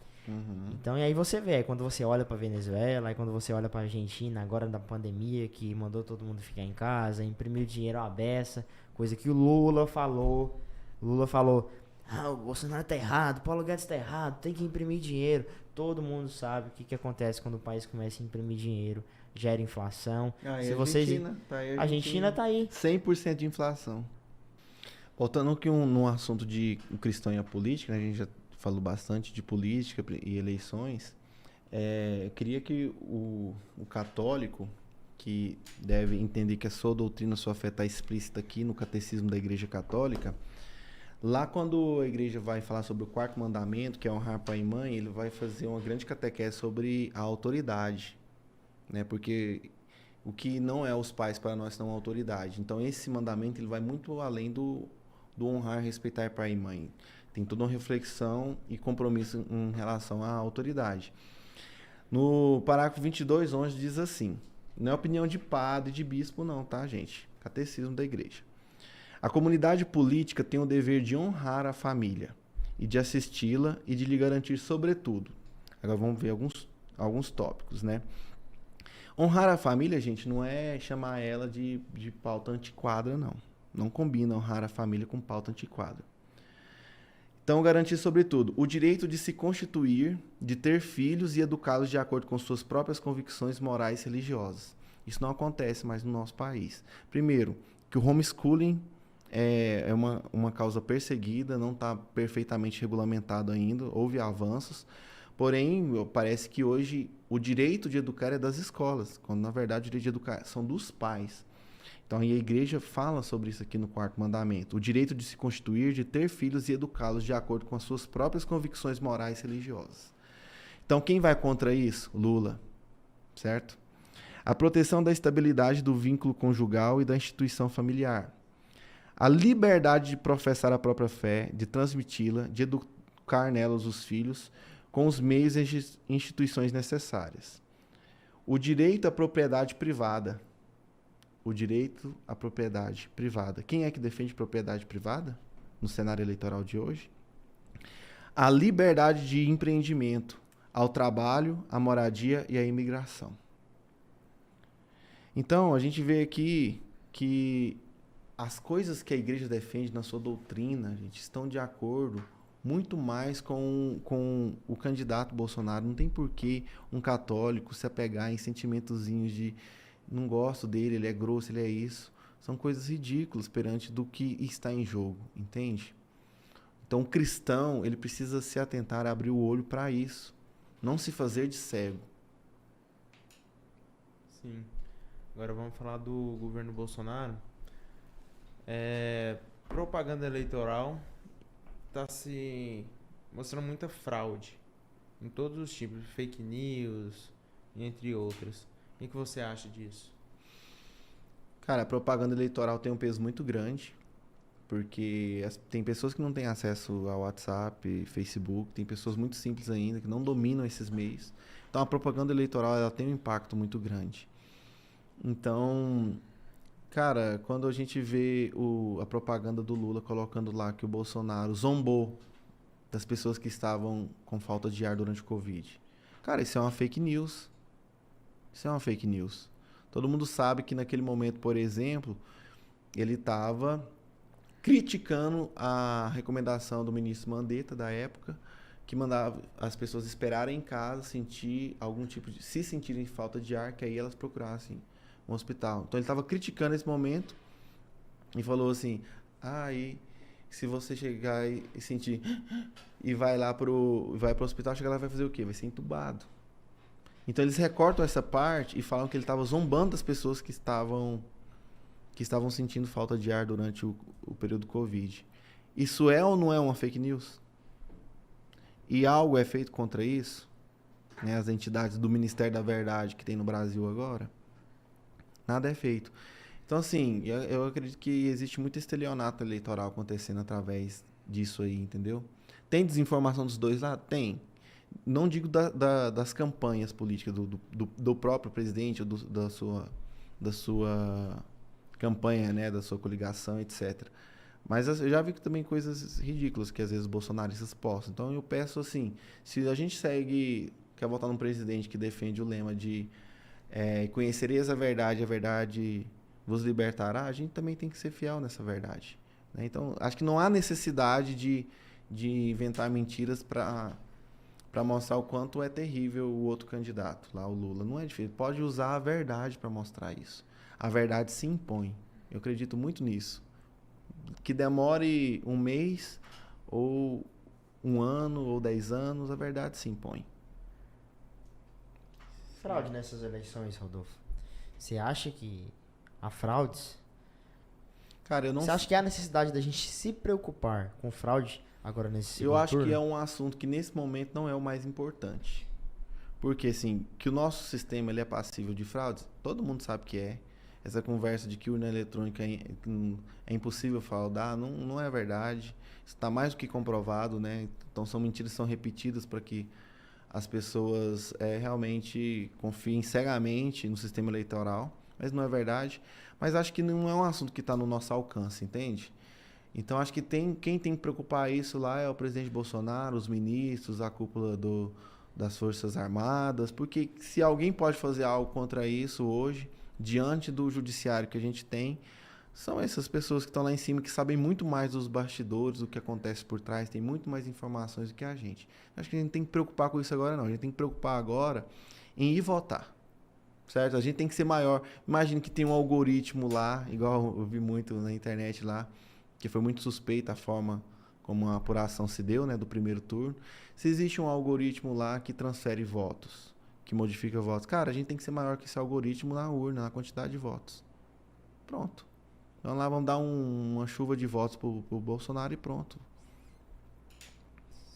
Então, e aí você vê, quando você olha para Venezuela, aí quando você olha para Argentina, agora da pandemia, que mandou todo mundo ficar em casa, imprimiu dinheiro à beça, coisa que o Lula falou. O Lula falou, o Bolsonaro tá errado, Paulo Guedes tá errado, tem que imprimir dinheiro. Todo mundo sabe o que acontece quando o país começa a imprimir dinheiro, gera inflação. Se Argentina, tá aí a Argentina tá aí. 100% de inflação. Voltando aqui num assunto de um cristão e a política, né? A gente já falou bastante de política e eleições. Eu queria que o católico, que deve entender que a sua doutrina, a sua fé está explícita aqui no Catecismo da Igreja Católica, lá quando a igreja vai falar sobre o 4º mandamento, que é honrar pai e mãe, ele vai fazer uma grande catequese sobre a autoridade, né? Porque o que não é os pais para nós não é autoridade. Então esse mandamento ele vai muito além do honrar, respeitar pai e mãe. Tem toda uma reflexão e compromisso em relação à autoridade. No parágrafo 22, onde diz assim, não é opinião de padre, de bispo não, tá, gente? Catecismo da igreja. A comunidade política tem o dever de honrar a família e de assisti-la e de lhe garantir sobretudo. Agora vamos ver alguns tópicos, né? Honrar a família, gente, não é chamar ela de pauta antiquada, não. Não combina honrar a família com pauta antiquada. Então, garantir, sobretudo, o direito de se constituir, de ter filhos e educá-los de acordo com suas próprias convicções morais e religiosas. Isso não acontece mais no nosso país. Primeiro, que o homeschooling é uma causa perseguida, não está perfeitamente regulamentado ainda, houve avanços, porém, parece que hoje o direito de educar é das escolas, quando, na verdade, o direito de educar são dos pais. Então, a igreja fala sobre isso aqui no 4º mandamento. O direito de se constituir, de ter filhos e educá-los de acordo com as suas próprias convicções morais e religiosas. Então, quem vai contra isso? Lula, certo? A proteção da estabilidade do vínculo conjugal e da instituição familiar. A liberdade de professar a própria fé, de transmiti-la, de educar nelas os filhos, com os meios e instituições necessárias. O direito à propriedade privada. O direito à propriedade privada. Quem é que defende propriedade privada no cenário eleitoral de hoje? A liberdade de empreendimento, ao trabalho, à moradia e à imigração. Então, a gente vê aqui que as coisas que a igreja defende na sua doutrina, gente, estão de acordo muito mais com o candidato Bolsonaro. Não tem por que um católico se apegar em sentimentozinhos de não gosto dele, ele é grosso, ele é isso. São coisas ridículas perante do que está em jogo, entende? Então, o cristão, ele precisa se atentar, abrir o olho para isso. Não se fazer de cego. Sim. Agora vamos falar do governo Bolsonaro. Propaganda eleitoral está se mostrando muita fraude em todos os tipos, fake news, entre outros. O que você acha disso? Cara, a propaganda eleitoral tem um peso muito grande, porque tem pessoas que não têm acesso ao WhatsApp, Facebook, tem pessoas muito simples ainda, que não dominam esses meios. Então, a propaganda eleitoral ela tem um impacto muito grande. Então, cara, quando a gente vê a propaganda do Lula colocando lá que o Bolsonaro zombou das pessoas que estavam com falta de ar durante o Covid. Cara, isso é uma fake news. Isso é uma fake news. Todo mundo sabe que naquele momento, por exemplo, ele estava criticando a recomendação do ministro Mandetta, da época, que mandava as pessoas esperarem em casa, sentir algum tipo de... Se sentirem falta de ar, que aí elas procurassem um hospital. Então ele estava criticando esse momento e falou assim, e se você chegar e sentir e vai pro hospital, chegar lá vai fazer o quê? Vai ser entubado. Então eles recortam essa parte e falam que ele estava zombando das pessoas que estavam sentindo falta de ar durante o período Covid. Isso é ou não é uma fake news? E algo é feito contra isso? Né? As entidades do Ministério da Verdade que tem no Brasil agora? Nada é feito. Então, assim, eu acredito que existe muito estelionato eleitoral acontecendo através disso aí, entendeu? Tem desinformação dos dois lados? Tem. Não digo das campanhas políticas do próprio presidente ou da sua campanha, né, da sua coligação, etc. Mas eu já vi também coisas ridículas que às vezes os bolsonaristas postam. Então eu peço assim, se a gente quer votar num presidente que defende o lema de conhecereis a verdade vos libertará, a gente também tem que ser fiel nessa verdade. Né? Então acho que não há necessidade de inventar mentiras para mostrar o quanto é terrível o outro candidato, lá o Lula. Não é difícil, pode usar a verdade para mostrar isso. A verdade se impõe. Eu acredito muito nisso. Que demore um mês, ou um ano, ou 10 anos, a verdade se impõe. Fraude nessas eleições, Rodolfo. Você acha que há fraudes? Cara, eu não... Você acha que há necessidade da gente se preocupar com fraude agora nesse segundo turno? Eu acho turno? que é um assunto que nesse momento não é o mais importante. Porque, assim, que o nosso sistema ele é passível de fraudes, todo mundo sabe que é. Essa conversa de que urna eletrônica é impossível fraudar, não é verdade. Isso está mais do que comprovado, né? Então são mentiras que são repetidas para que as pessoas realmente confiem cegamente no sistema eleitoral, mas não é verdade. Mas acho que não é um assunto que está no nosso alcance, entende? Então acho que quem tem que preocupar isso lá é o presidente Bolsonaro, os ministros, a cúpula das Forças Armadas, porque se alguém pode fazer algo contra isso hoje, diante do judiciário que a gente tem, são essas pessoas que estão lá em cima, que sabem muito mais dos bastidores, do que acontece por trás, tem muito mais informações do que a gente. Acho que a gente tem que preocupar com isso agora, não. A gente tem que preocupar agora em ir votar, certo? A gente tem que ser maior. Imagina que tem um algoritmo lá, igual eu vi muito na internet lá, que foi muito suspeita a forma como a apuração se deu, né, do primeiro turno. Se existe um algoritmo lá que transfere votos, que modifica votos. Cara, a gente tem que ser maior que esse algoritmo na urna, na quantidade de votos. Pronto. Então lá vamos dar uma chuva de votos pro Bolsonaro e pronto.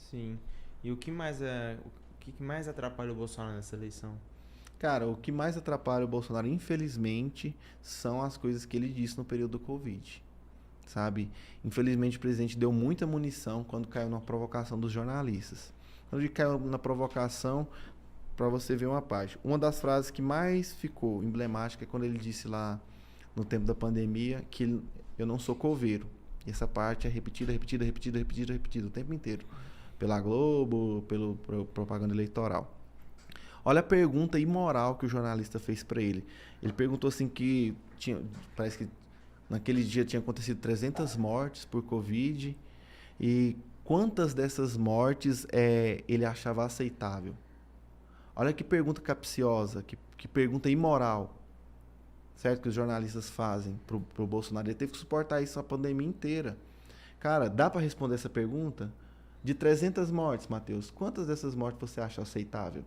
Sim. E o que mais atrapalha o Bolsonaro nessa eleição? Cara, o que mais atrapalha o Bolsonaro, infelizmente, são as coisas que ele disse no período do Covid. Sabe? Infelizmente o presidente deu muita munição quando caiu na provocação dos jornalistas. Quando ele caiu na provocação, para você ver uma parte. Uma das frases que mais ficou emblemática é quando ele disse lá no tempo da pandemia que eu não sou coveiro. E essa parte é repetida o tempo inteiro. Pela Globo, pelo propaganda eleitoral. Olha a pergunta imoral que o jornalista fez para ele. Ele perguntou assim que parece que naquele dia tinha acontecido 300 mortes por Covid e quantas dessas mortes ele achava aceitável. Olha que pergunta capciosa, que pergunta imoral, certo? Que os jornalistas fazem pro Bolsonaro. Ele teve que suportar isso a pandemia inteira. Cara, dá para responder essa pergunta? De 300 mortes, Matheus, quantas dessas mortes você acha aceitável?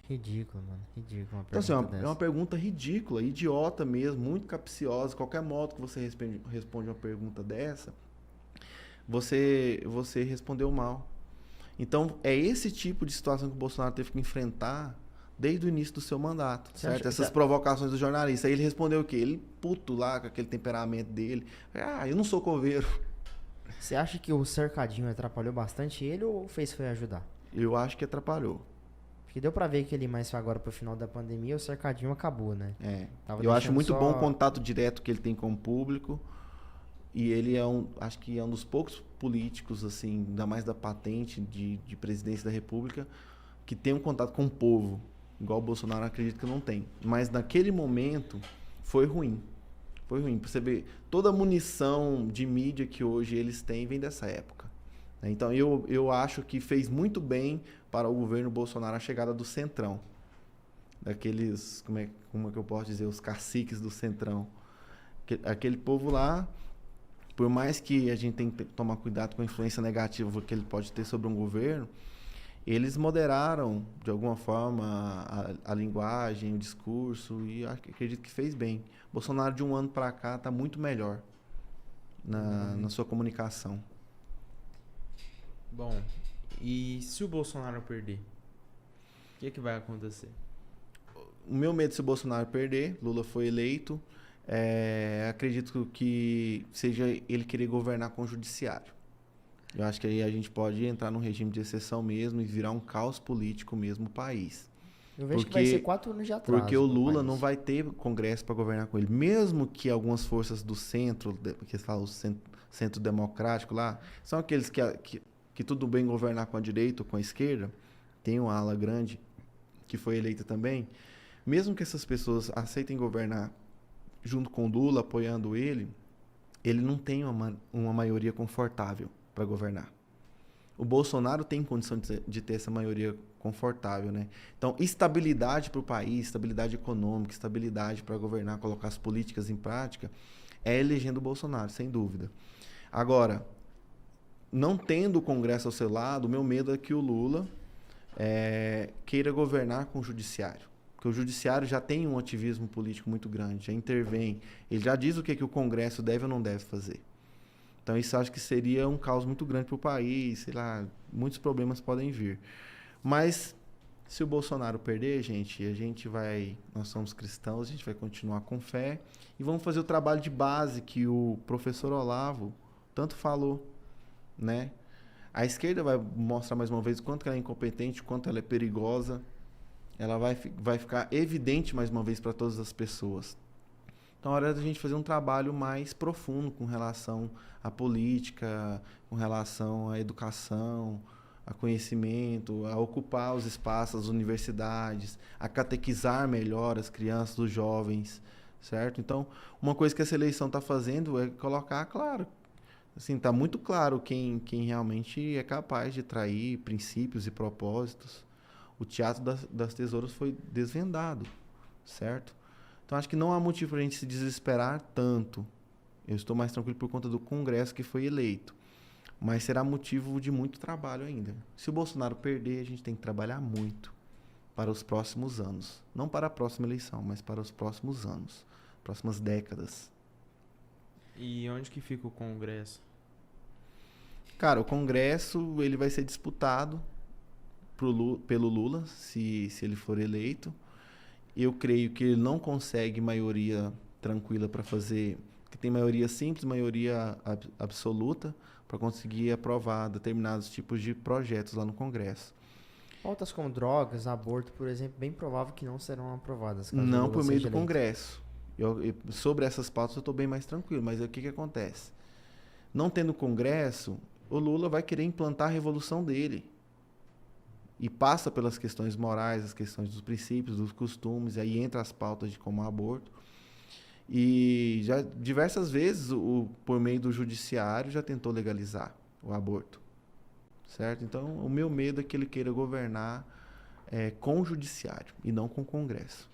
Ridículo, mano. Ridículo uma então, pergunta assim, dessa. É uma pergunta ridícula, idiota mesmo, muito capciosa. Qualquer modo que você responde uma pergunta dessa, você respondeu mal. Então, é esse tipo de situação que o Bolsonaro teve que enfrentar desde o início do seu mandato, certo? Essas provocações do jornalista. Aí ele respondeu o quê? Ele puto lá, com aquele temperamento dele. Eu não sou coveiro. Você acha que o cercadinho atrapalhou bastante ele ou foi ajudar? Eu acho que atrapalhou. Porque deu pra ver que ele mais agora pro final da pandemia, o cercadinho acabou, né? Eu acho muito só... bom o contato direto que ele tem com o público. E ele acho que é um dos poucos políticos, assim, ainda mais da patente de presidência da República, que tem um contato com o povo, igual o Bolsonaro acredito que não tem. Mas naquele momento foi ruim. Foi ruim. Pra você ver, toda a munição de mídia que hoje eles têm vem dessa época. Então eu acho que fez muito bem para o governo Bolsonaro a chegada do Centrão. Daqueles, como é que eu posso dizer, os caciques do Centrão. Aquele povo lá, por mais que a gente tenha que tomar cuidado com a influência negativa que ele pode ter sobre um governo, eles moderaram, de alguma forma, a linguagem, o discurso, e acredito que fez bem. Bolsonaro, de um ano para cá, está muito melhor na sua comunicação. Bom, e se o Bolsonaro perder, o que vai acontecer? O meu medo se o Bolsonaro perder, Lula foi eleito, acredito que seja ele querer governar com o judiciário. Eu acho que aí a gente pode entrar num regime de exceção mesmo e virar um caos político mesmo o país. Eu vejo que vai ser 4 anos de atraso. Porque o Lula não vai ter Congresso para governar com ele. Mesmo que algumas forças do centro, que eles falam o centro democrático lá, são aqueles que tudo bem governar com a direita ou com a esquerda, tem uma ala grande que foi eleita também, mesmo que essas pessoas aceitem governar junto com o Lula, apoiando ele não tem uma maioria confortável para governar. O Bolsonaro tem condição de ter essa maioria confortável, né? Então, estabilidade para o país, estabilidade econômica, estabilidade para governar, colocar as políticas em prática, é elegendo o Bolsonaro, sem dúvida. Agora, não tendo o Congresso ao seu lado, o meu medo é que o Lula queira governar com o Judiciário. Porque o Judiciário já tem um ativismo político muito grande, já intervém, ele já diz o que o Congresso deve ou não deve fazer. Então, isso acho que seria um caos muito grande para o país, sei lá, muitos problemas podem vir. Mas, se o Bolsonaro perder, gente, nós somos cristãos, a gente vai continuar com fé e vamos fazer o trabalho de base que o professor Olavo tanto falou, né? A esquerda vai mostrar mais uma vez o quanto ela é incompetente, o quanto ela é perigosa. Ela vai ficar evidente mais uma vez para todas as pessoas. Então, é hora da gente fazer um trabalho mais profundo com relação à política, com relação à educação, a conhecimento, a ocupar os espaços das universidades, a catequizar melhor as crianças, os jovens, certo? Então, uma coisa que essa eleição está fazendo é colocar, claro, assim, está muito claro quem realmente é capaz de trair princípios e propósitos. O teatro das tesouras foi desvendado, certo? Então, acho que não há motivo para a gente se desesperar tanto. Eu estou mais tranquilo por conta do Congresso que foi eleito. Mas será motivo de muito trabalho ainda. Se o Bolsonaro perder, a gente tem que trabalhar muito para os próximos anos. Não para a próxima eleição, mas para os próximos anos, próximas décadas. E onde que fica o Congresso? Cara, o Congresso ele vai ser disputado pelo Lula, se ele for eleito. Eu creio que ele não consegue maioria tranquila para fazer, que tem maioria simples, maioria absoluta, para conseguir aprovar determinados tipos de projetos lá no Congresso. Pautas como drogas, aborto, por exemplo, bem provável que não serão aprovadas. Caso Não Lula por meio seja do eleito. Congresso. Sobre essas pautas eu estou bem mais tranquilo, mas o que acontece? Não tendo Congresso, o Lula vai querer implantar a revolução dele. E passa pelas questões morais, as questões dos princípios, dos costumes, aí entra as pautas de como aborto. E já diversas vezes, por meio do judiciário, já tentou legalizar o aborto. Certo? Então, o meu medo é que ele queira governar com o judiciário e não com o Congresso.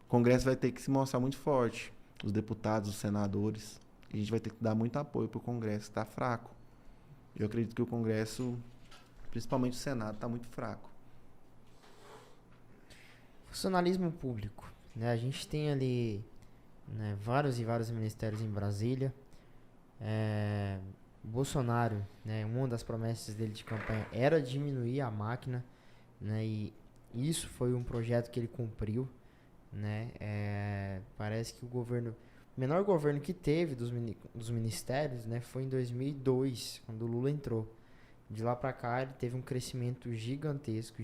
O Congresso vai ter que se mostrar muito forte. Os deputados, os senadores. A gente vai ter que dar muito apoio para o Congresso, que está fraco. Eu acredito que o Congresso, principalmente o Senado, está muito fraco. Funcionalismo público, né? A gente tem ali, né, vários e vários ministérios em Brasília. Bolsonaro, né, uma das promessas dele de campanha era diminuir a máquina, né? E isso foi um projeto que ele cumpriu, né? Parece que o menor governo que teve dos ministérios, né, foi em 2002, quando o Lula entrou. De lá para cá ele teve um crescimento gigantesco.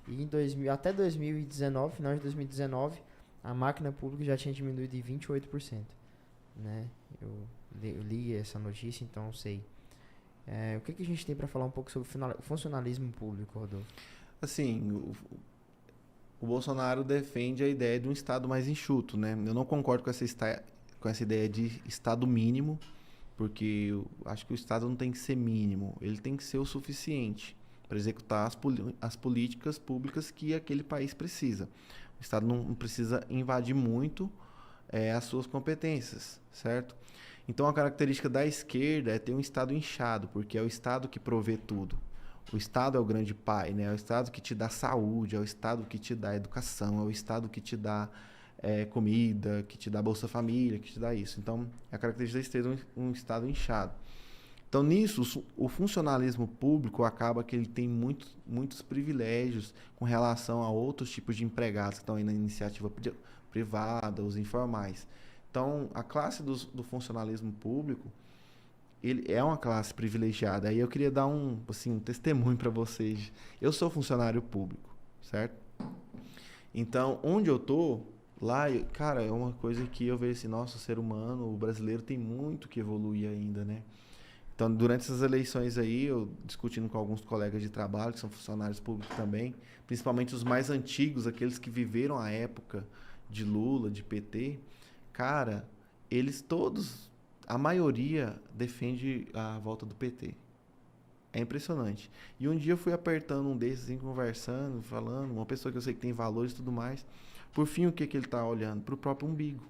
E até 2019, final de 2019, a máquina pública já tinha diminuído em 28%. né? Eu li essa notícia, então eu sei. O que a gente tem para falar um pouco sobre o funcionalismo público, Rodolfo? Assim, o Bolsonaro defende a ideia de um Estado mais enxuto, né? Eu não concordo com essa ideia de Estado mínimo, porque eu acho que o Estado não tem que ser mínimo, ele tem que ser o suficiente para executar as políticas públicas que aquele país precisa. O Estado não precisa invadir muito as suas competências, certo? Então, a característica da esquerda é ter um Estado inchado, porque é o Estado que provê tudo. O Estado é o grande pai, né? É o Estado que te dá saúde, é o Estado que te dá educação, é o Estado que te dá comida, que te dá Bolsa Família, que te dá isso. Então, a característica da esquerda é um Estado inchado. Então, nisso, o funcionalismo público acaba que ele tem muitos privilégios com relação a outros tipos de empregados que estão aí na iniciativa privada, os informais. Então, a classe do funcionalismo público, ele é uma classe privilegiada. Aí eu queria dar um testemunho para vocês. Eu sou funcionário público, certo? Então, onde eu tô, lá, cara, é uma coisa que eu vejo assim, nossa, o ser humano, o brasileiro tem muito que evoluir ainda, né? Então, durante essas eleições aí, eu discutindo com alguns colegas de trabalho, que são funcionários públicos também, principalmente os mais antigos, aqueles que viveram a época de Lula, de PT, cara, eles todos, a maioria defende a volta do PT. É impressionante. E um dia eu fui apertando um desses, assim, conversando, falando, uma pessoa que eu sei que tem valores e tudo mais. Por fim, o que ele está olhando? Para o próprio umbigo.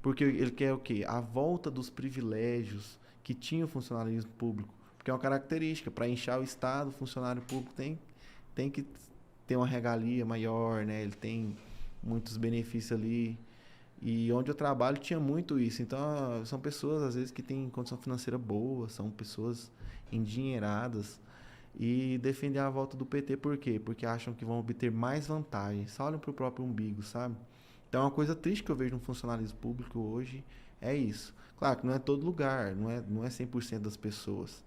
Porque ele quer o quê? A volta dos privilégios que tinha o funcionalismo público. Porque é uma característica. Para inchar o Estado, o funcionário público tem que ter uma regalia maior, né? Ele tem muitos benefícios ali. E onde eu trabalho tinha muito isso. Então, são pessoas, às vezes, que têm condição financeira boa, são pessoas endinheiradas e defendem a volta do PT. Por quê? Porque acham que vão obter mais vantagens. Só olham para o próprio umbigo, sabe? Então, uma coisa triste que eu vejo no funcionalismo público hoje é isso. Claro que não é todo lugar, não é 100% das pessoas,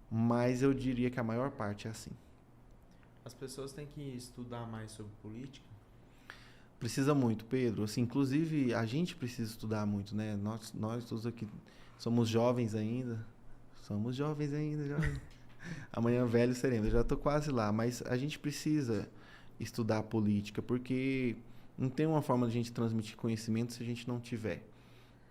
mas eu diria que a maior parte é assim. As pessoas têm que estudar mais sobre política? Precisa muito, Pedro. Assim, inclusive, a gente precisa estudar muito, né? Nós todos aqui somos jovens ainda. Somos jovens ainda, jovens. Amanhã velhos seremos. Eu já estou quase lá, mas a gente precisa estudar política, porque não tem uma forma de a gente transmitir conhecimento se a gente não tiver.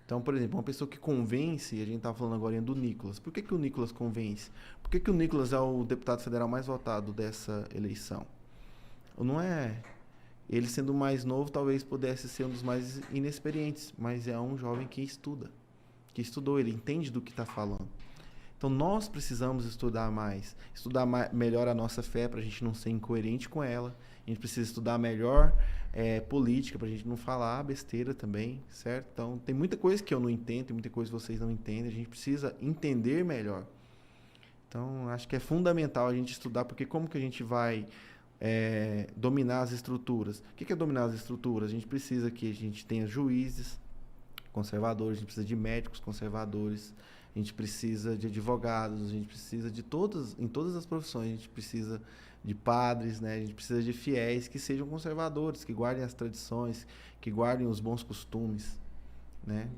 Então, por exemplo, uma pessoa que convence, a gente estava falando agora do Nicolas. Por que o Nicolas convence? Por que o Nicolas é o deputado federal mais votado dessa eleição? Não é... Ele, sendo mais novo, talvez pudesse ser um dos mais inexperientes, mas é um jovem que estuda, que estudou, ele entende do que está falando. Então, nós precisamos estudar melhor a nossa fé, para a gente não ser incoerente com ela. A gente precisa estudar melhor política, para a gente não falar besteira também, certo? Então, tem muita coisa que eu não entendo, tem muita coisa que vocês não entendem, a gente precisa entender melhor. Então, acho que é fundamental a gente estudar, porque como que a gente vai... dominar as estruturas. O que é dominar as estruturas? A gente precisa que a gente tenha juízes conservadores, a gente precisa de médicos conservadores, a gente precisa de advogados, a gente precisa em todas as profissões, a gente precisa de padres, né? A gente precisa de fiéis que sejam conservadores, que guardem as tradições, que guardem os bons costumes, né?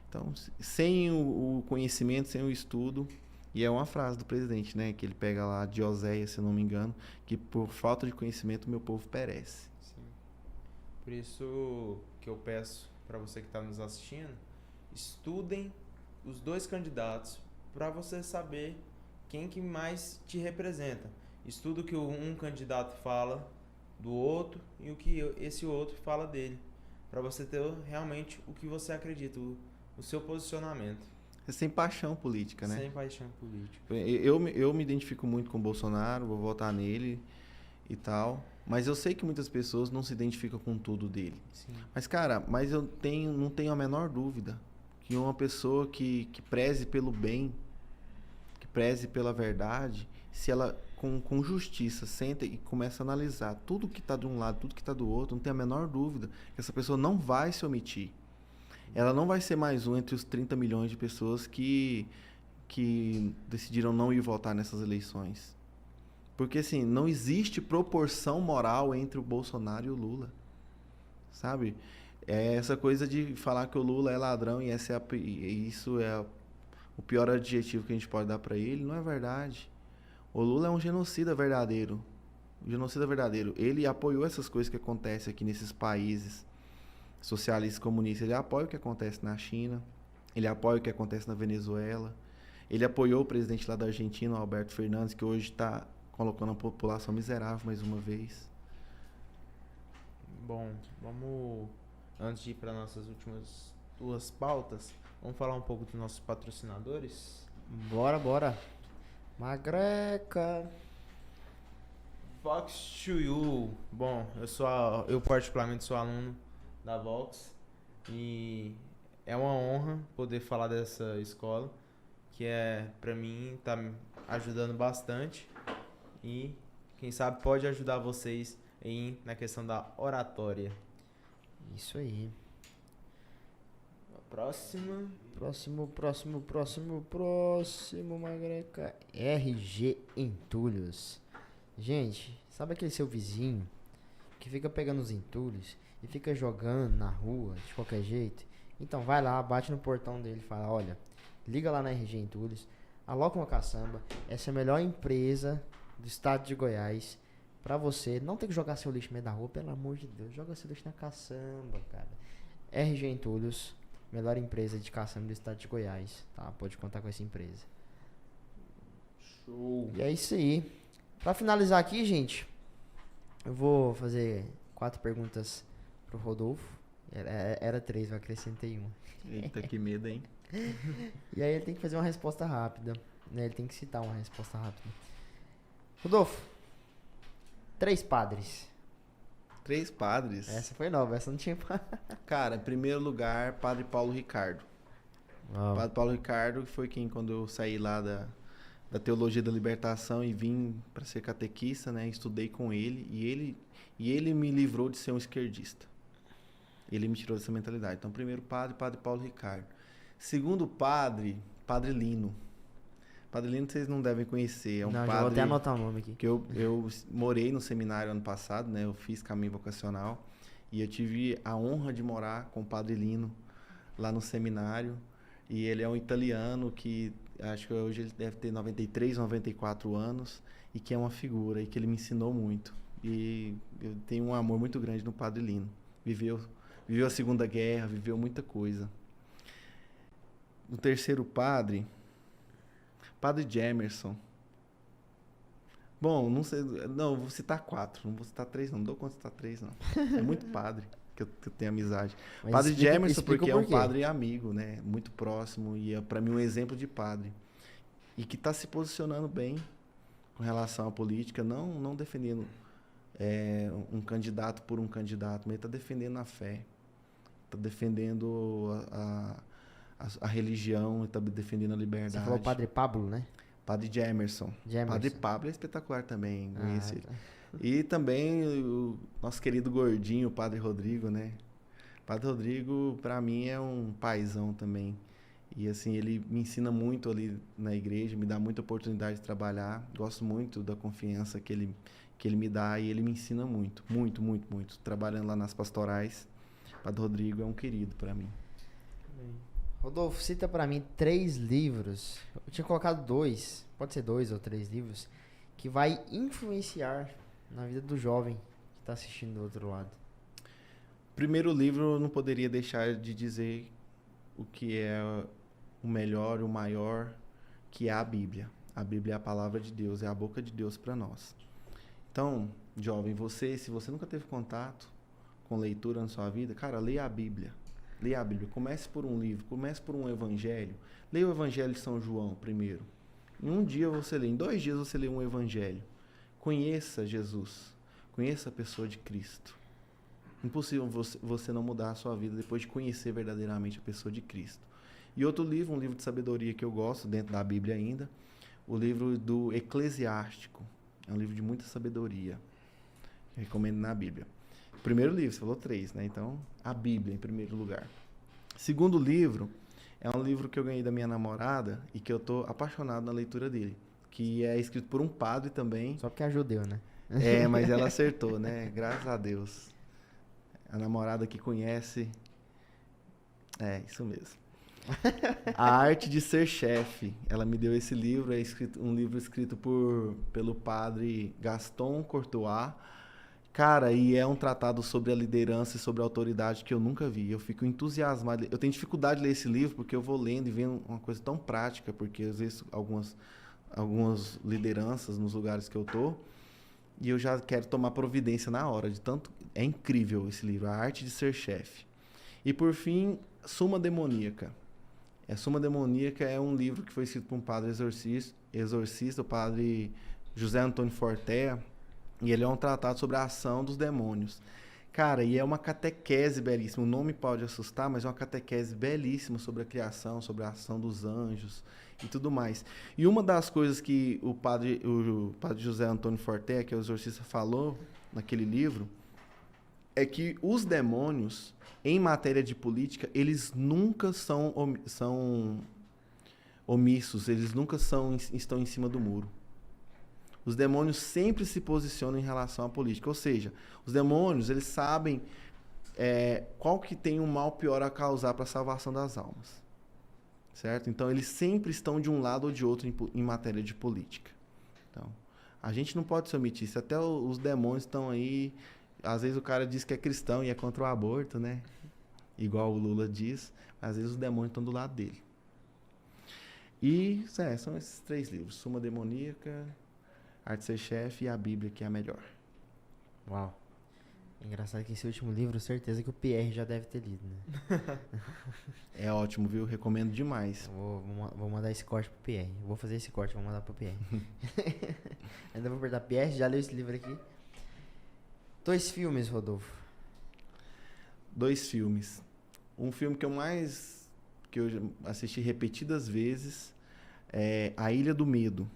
Então, sem o conhecimento, sem o estudo. E é uma frase do presidente, né? Que ele pega lá de Oséias, se eu não me engano, que por falta de conhecimento o meu povo perece. Sim. Por isso que eu peço para você que está nos assistindo, estudem os dois candidatos para você saber quem que mais te representa. Estuda o que um candidato fala do outro e o que esse outro fala dele, para você ter realmente o que você acredita, o seu posicionamento. É sem paixão política, né? Sem paixão política. Eu me identifico muito com o Bolsonaro, vou votar nele e tal. Mas eu sei que muitas pessoas não se identificam com tudo dele. Sim. Mas, cara, eu não tenho a menor dúvida que uma pessoa que preze pelo bem, que preze pela verdade, se ela com justiça senta e começa a analisar tudo que está de um lado, tudo que está do outro, não tem a menor dúvida que essa pessoa não vai se omitir. Ela não vai ser mais um entre os 30 milhões de pessoas que decidiram não ir votar nessas eleições. Porque, assim, não existe proporção moral entre o Bolsonaro e o Lula. Sabe? É essa coisa de falar que o Lula é ladrão e isso é o pior adjetivo que a gente pode dar para ele, não é verdade. O Lula é um genocida verdadeiro. Um genocida verdadeiro. Ele apoiou essas coisas que acontecem aqui nesses países socialistas comunistas. Ele apoia o que acontece na China. Ele apoia o que acontece na Venezuela. Ele apoiou o presidente lá da Argentina, o Alberto Fernandes, que hoje está colocando a população miserável mais uma vez. Bom, vamos, antes de ir para nossas últimas 2 pautas, vamos falar um pouco dos nossos patrocinadores? Bora. Magreca. Vox to You. Bom, eu particularmente sou aluno da Vox e é uma honra poder falar dessa escola, que para mim tá me ajudando bastante e quem sabe pode ajudar vocês na questão da oratória. Isso aí. Próxima. Próximo, Magreca. RG Entulhos. Gente, sabe aquele seu vizinho que fica pegando os entulhos e fica jogando na rua de qualquer jeito? Então vai lá, bate no portão dele e fala, olha, liga lá na RG Entulhos, aloca uma caçamba, essa é a melhor empresa do estado de Goiás pra você não ter que jogar seu lixo no meio da rua, pelo amor de Deus, joga seu lixo na caçamba, cara. RG Entulhos, melhor empresa de caçamba do estado de Goiás, tá? Pode contar com essa empresa. Show. E é isso aí. Pra finalizar aqui, gente, eu vou fazer 4 perguntas pro Rodolfo. Era 3, eu acrescentei uma. Eita, que medo, hein? E aí ele tem que fazer uma resposta rápida, né? Ele tem que citar uma resposta rápida. Rodolfo, 3 padres. 3 padres. Essa foi nova, essa não tinha. Cara, em primeiro lugar, Padre Paulo Ricardo. Padre Paulo Ricardo foi quem, quando eu saí lá da Teologia da Libertação e vim para ser catequista, né? Estudei com ele e ele me livrou de ser um esquerdista. Ele me tirou dessa mentalidade. Então, primeiro padre Paulo Ricardo. Segundo padre Lino. Padre Lino vocês não devem conhecer. É um não, padre. Já vou até anotar o nome aqui. Que eu morei no seminário ano passado, né? Eu fiz caminho vocacional e eu tive a honra de morar com o Padre Lino lá no seminário. E ele é um italiano que acho que hoje ele deve ter 93, 94 anos e que é uma figura e que ele me ensinou muito. E eu tenho um amor muito grande no Padre Lino. Viveu a Segunda Guerra, viveu muita coisa. O terceiro padre Jamerson. Bom, não sei, não, vou citar 4, não vou citar 3 não dou conta de citar 3 não. É muito padre que eu tenho amizade. Mas Padre Jamerson, porque é um porquê. padre amigo, né? Muito próximo e é para mim um exemplo de padre. E que está se posicionando bem com relação à política, não defendendo um candidato por um candidato, mas está defendendo a fé, está defendendo a religião, está defendendo a liberdade. Você falou o Padre Pablo, né? Padre Jamerson. Padre Pablo é espetacular também, conheci ele. Tá. E também o nosso querido gordinho, o Padre Rodrigo, né? O Padre Rodrigo, para mim, é um paizão também. E assim, ele me ensina muito ali na igreja, me dá muita oportunidade de trabalhar. Gosto muito da confiança que ele me dá e ele me ensina muito, muito, muito, muito. Trabalhando lá nas pastorais, o Padre Rodrigo é um querido para mim. Rodolfo, cita pra mim 3 livros. Eu tinha colocado 2, pode ser 2 ou 3 livros, que vai influenciar na vida do jovem que tá assistindo do outro lado. Primeiro livro, eu não poderia deixar de dizer o que é o melhor, o maior, que é a Bíblia. A Bíblia é a palavra de Deus, é a boca de Deus para nós. Então, jovem, se você nunca teve contato com leitura na sua vida, cara, leia a Bíblia. Leia a Bíblia. Comece por um livro, comece por um evangelho. Leia o Evangelho de São João primeiro. Em um dia você lê, em 2 dias você lê um evangelho. Conheça Jesus. Conheça a pessoa de Cristo. Impossível você não mudar a sua vida depois de conhecer verdadeiramente a pessoa de Cristo. E outro livro, um livro de sabedoria que eu gosto, dentro da Bíblia ainda, o livro do Eclesiástico. É um livro de muita sabedoria. Eu recomendo na Bíblia. Primeiro livro, você falou 3, né? Então, a Bíblia em primeiro lugar. Segundo livro, é um livro que eu ganhei da minha namorada e que eu tô apaixonado na leitura dele. Que é escrito por um padre também. Só porque é judeu, né? Mas ela acertou, né? Graças a Deus. A namorada que conhece. É, isso mesmo. A Arte de Ser Chefe. Ela me deu esse livro, um livro escrito pelo padre Gaston Courtois. Cara, e é um tratado sobre a liderança e sobre a autoridade que eu nunca vi. Eu fico entusiasmado. Eu tenho dificuldade de ler esse livro porque eu vou lendo e vendo uma coisa tão prática, porque às vezes algumas lideranças nos lugares que eu tô, e eu já quero tomar providência na hora, de tanto... É incrível esse livro, A Arte de Ser Chefe. E por fim, Suma Demoníaca. Suma Demoníaca é um livro que foi escrito por um padre exorcista, o padre José Antônio Fortea, e ele é um tratado sobre a ação dos demônios. Cara, e é uma catequese belíssima. O nome pode assustar, mas é uma catequese belíssima sobre a criação, sobre a ação dos anjos e tudo mais. E uma das coisas que o padre José Antônio Fortea, que é o exorcista, falou naquele livro, é que os demônios, em matéria de política, eles nunca são omissos, eles nunca estão em cima do muro. Os demônios sempre se posicionam em relação à política. Ou seja, os demônios, eles sabem qual que tem um mal pior a causar para a salvação das almas. Certo? Então, eles sempre estão de um lado ou de outro em matéria de política. Então, a gente não pode se omitir isso. Até os demônios estão aí... Às vezes o cara diz que é cristão e é contra o aborto, né? Igual o Lula diz. Às vezes os demônios estão do lado dele. E são esses 3 livros. Suma Demoníaca... Arte de Ser Chefe e a Bíblia, que é a melhor. Uau. Engraçado que esse último livro, certeza que o Pierre já deve ter lido, né? É ótimo, viu? Recomendo demais. Vou mandar esse corte pro Pierre. Vou fazer esse corte, vou mandar pro Pierre. Ainda vou perguntar, Pierre, já leu esse livro aqui? 2 filmes, Rodolfo. 2 filmes. Um filme que eu já assisti repetidas vezes é A Ilha do Medo.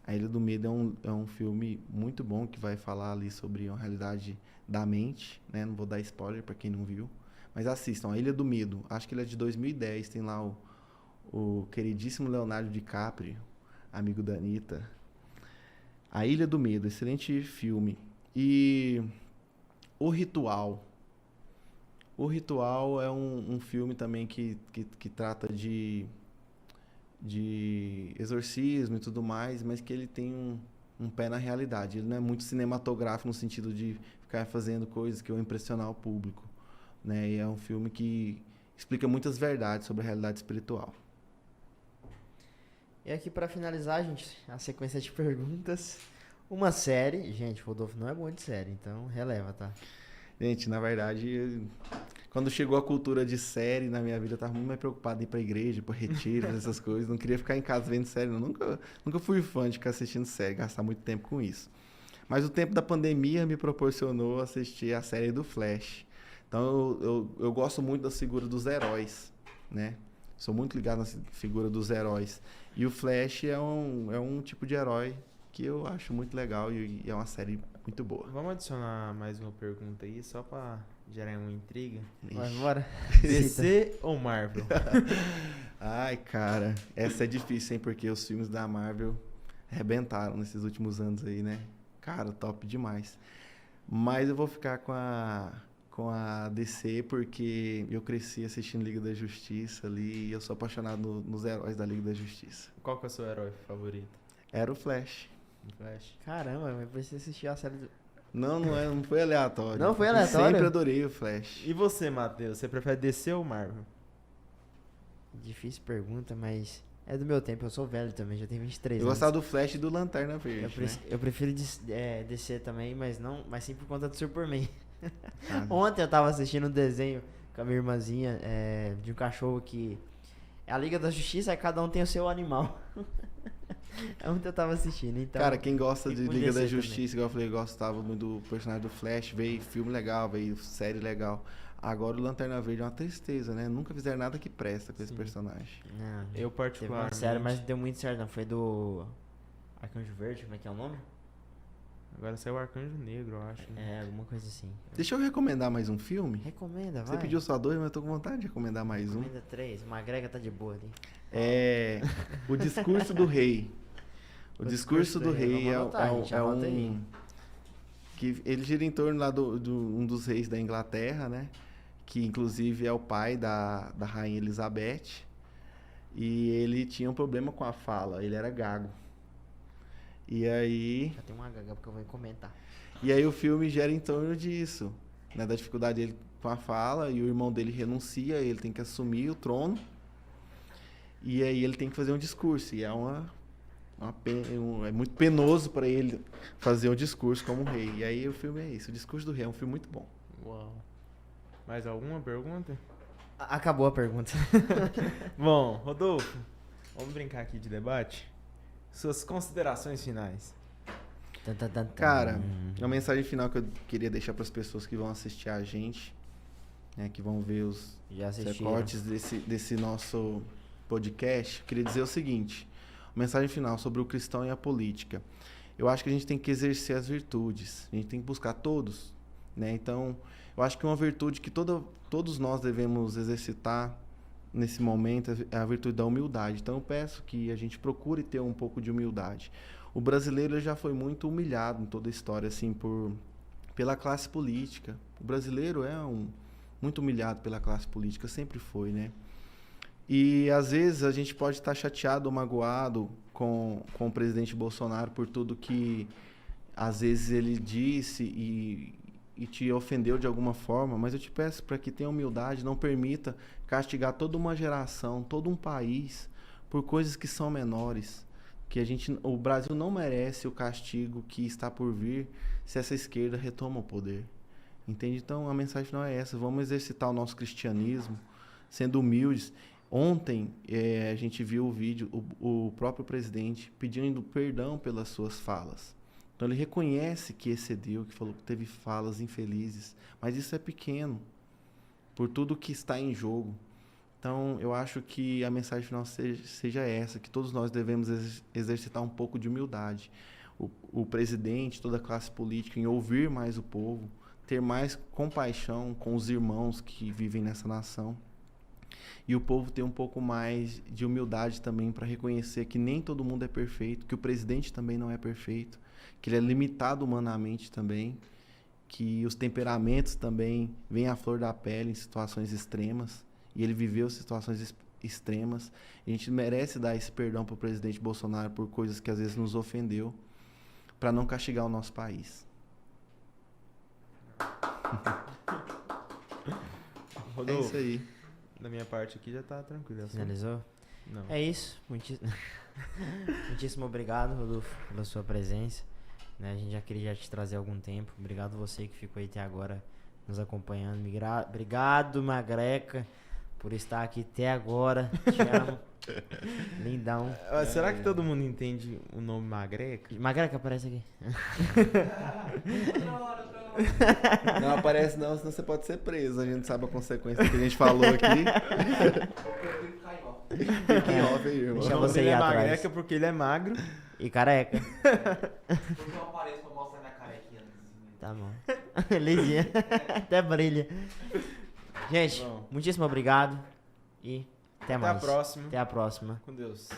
A Ilha do Medo é um filme muito bom que vai falar ali sobre uma realidade da mente, né? Não vou dar spoiler para quem não viu, mas assistam. A Ilha do Medo, acho que ele é de 2010, tem lá o queridíssimo Leonardo DiCaprio, amigo da Anitta. A Ilha do Medo, excelente filme. E O Ritual. O Ritual é um filme também que trata de exorcismo e tudo mais, mas que ele tem um pé na realidade. Ele não é muito cinematográfico no sentido de ficar fazendo coisas que vão impressionar o público, né? E é um filme que explica muitas verdades sobre a realidade espiritual. E aqui pra finalizar, gente, a sequência de perguntas. Uma série, gente, Rodolfo não é bom de série, então releva, tá? Gente, na verdade, quando chegou a cultura de série na minha vida, eu tava muito mais preocupado em ir pra igreja, pra retiro, essas coisas. Não queria ficar em casa vendo série, não. Nunca fui fã de ficar assistindo série, gastar muito tempo com isso. Mas o tempo da pandemia me proporcionou assistir a série do Flash. Então, eu gosto muito da figura dos heróis, né? Sou muito ligado na figura dos heróis. E o Flash é um tipo de herói que eu acho muito legal e é uma série muito boa. Vamos adicionar mais uma pergunta aí, só pra gerar uma intriga. Vai embora. DC ou Marvel? Ai, cara, essa é difícil, hein? Porque os filmes da Marvel arrebentaram nesses últimos anos aí, né? Cara, top demais. Mas eu vou ficar com a DC porque eu cresci assistindo Liga da Justiça ali e eu sou apaixonado nos heróis da Liga da Justiça. Qual que é o seu herói favorito? Era o Flash. Flash. Caramba, mas precisa assistir a série do... Não foi aleatório. Não foi aleatório? Eu sempre adorei o Flash. E você, Matheus? Você prefere DC ou Marvel? Difícil pergunta, mas é do meu tempo. Eu sou velho também, já tenho 23 Eu anos. gostava do Flash e do Lanterna Verde, né? Eu prefiro DC também, mas sim por conta do Superman. Ah. Ontem eu tava assistindo um desenho com a minha irmãzinha de um cachorro que... É a Liga da Justiça, aí cada um tem o seu animal. Ontem eu tava assistindo, então... Cara, quem gosta de Liga da Justiça, também. igual eu falei, gostava muito do personagem do Flash, veio filme legal, veio série legal. Agora o Lanterna Verde é uma tristeza, né? Nunca fizeram nada que presta com esse personagem. Não, Eu teve uma particularmente... série, mas não deu muito certo, não. Foi do Arcanjo Verde, como é que é o nome? Agora saiu o Arcanjo Negro, eu acho. Né? É, alguma coisa assim. Deixa eu recomendar mais um filme. Recomenda, vai. Você pediu só 2, mas eu tô com vontade de recomendar mais um. Recomenda 3. Uma grega tá de boa ali. É O Discurso do Rei. O Discurso do Rei Vamos anotar, gente, anota aí. Que ele gira em torno lá do um dos reis da Inglaterra, né? Que inclusive é o pai da rainha Elizabeth. E ele tinha um problema com a fala, ele era gago. E aí... Já tem uma gaga porque eu vou comentar. E aí o filme gira em torno disso, né? Da dificuldade dele com a fala, e o irmão dele renuncia, ele tem que assumir o trono. E aí ele tem que fazer um discurso, e é é muito penoso para ele fazer um discurso como rei. E aí o filme é isso, o discurso do rei é um filme muito bom. Uau. Mais alguma pergunta? Acabou a pergunta. Bom, Rodolfo, vamos brincar aqui de debate? Suas considerações finais. Cara, a mensagem final que eu queria deixar para as pessoas que vão assistir a gente, né, que vão ver os recortes desse nosso podcast, eu queria dizer o seguinte: a mensagem final sobre o cristão e a política. Eu acho que a gente tem que exercer as virtudes, a gente tem que buscar todos, né? Então, eu acho que uma virtude que todos nós devemos exercitar nesse momento é a virtude da humildade. Então, eu peço que a gente procure ter um pouco de humildade. O brasileiro já foi muito humilhado em toda a história, assim, pela classe política. O brasileiro é muito humilhado pela classe política, sempre foi, né? E, às vezes, a gente pode estar chateado ou magoado com o presidente Bolsonaro por tudo que, às vezes, ele disse e te ofendeu de alguma forma, mas eu te peço para que tenha humildade, não permita castigar toda uma geração, todo um país, por coisas que são menores. Que o Brasil não merece o castigo que está por vir se essa esquerda retoma o poder. Entende? Então, a mensagem não é essa. Vamos exercitar o nosso cristianismo, sendo humildes. Ontem, a gente viu o vídeo, o próprio presidente pedindo perdão pelas suas falas. Então, ele reconhece que excedeu, que falou que teve falas infelizes. Mas isso é pequeno, por tudo que está em jogo. Então, eu acho que a mensagem final seja essa, que todos nós devemos exercitar um pouco de humildade. O presidente, toda a classe política, em ouvir mais o povo, ter mais compaixão com os irmãos que vivem nessa nação. E o povo ter um pouco mais de humildade também para reconhecer que nem todo mundo é perfeito, que o presidente também não é perfeito, que ele é limitado humanamente também, que os temperamentos também vêm à flor da pele em situações extremas. E ele viveu situações extremas. A gente merece dar esse perdão para o presidente Bolsonaro por coisas que às vezes nos ofendeu, para não castigar o nosso país. Rodolfo, É isso aí. da minha parte aqui já tá tranquilo. Finalizou? Não. É isso. Muitíssimo obrigado, Rodolfo, pela sua presença. Né, a gente já queria te trazer há algum tempo. Obrigado você que ficou aí até agora nos acompanhando. Obrigado, Magreca, por estar aqui até agora. Te amo. Lindão. Será que todo mundo entende o nome Magreca? Magreca, aparece aqui. Não aparece não, senão você pode ser preso. A gente sabe a consequência que a gente falou aqui. Fique em off aí, irmão. Deixa O nome você dele ir é atrás. Magreca porque ele é magro. E careca. Porque eu apareço pra mostrar minha carequinha. Tá bom. Lisinha. Até brilha. Gente, Bom. muitíssimo obrigado. E até mais. Até a próxima. Até a próxima. Com Deus.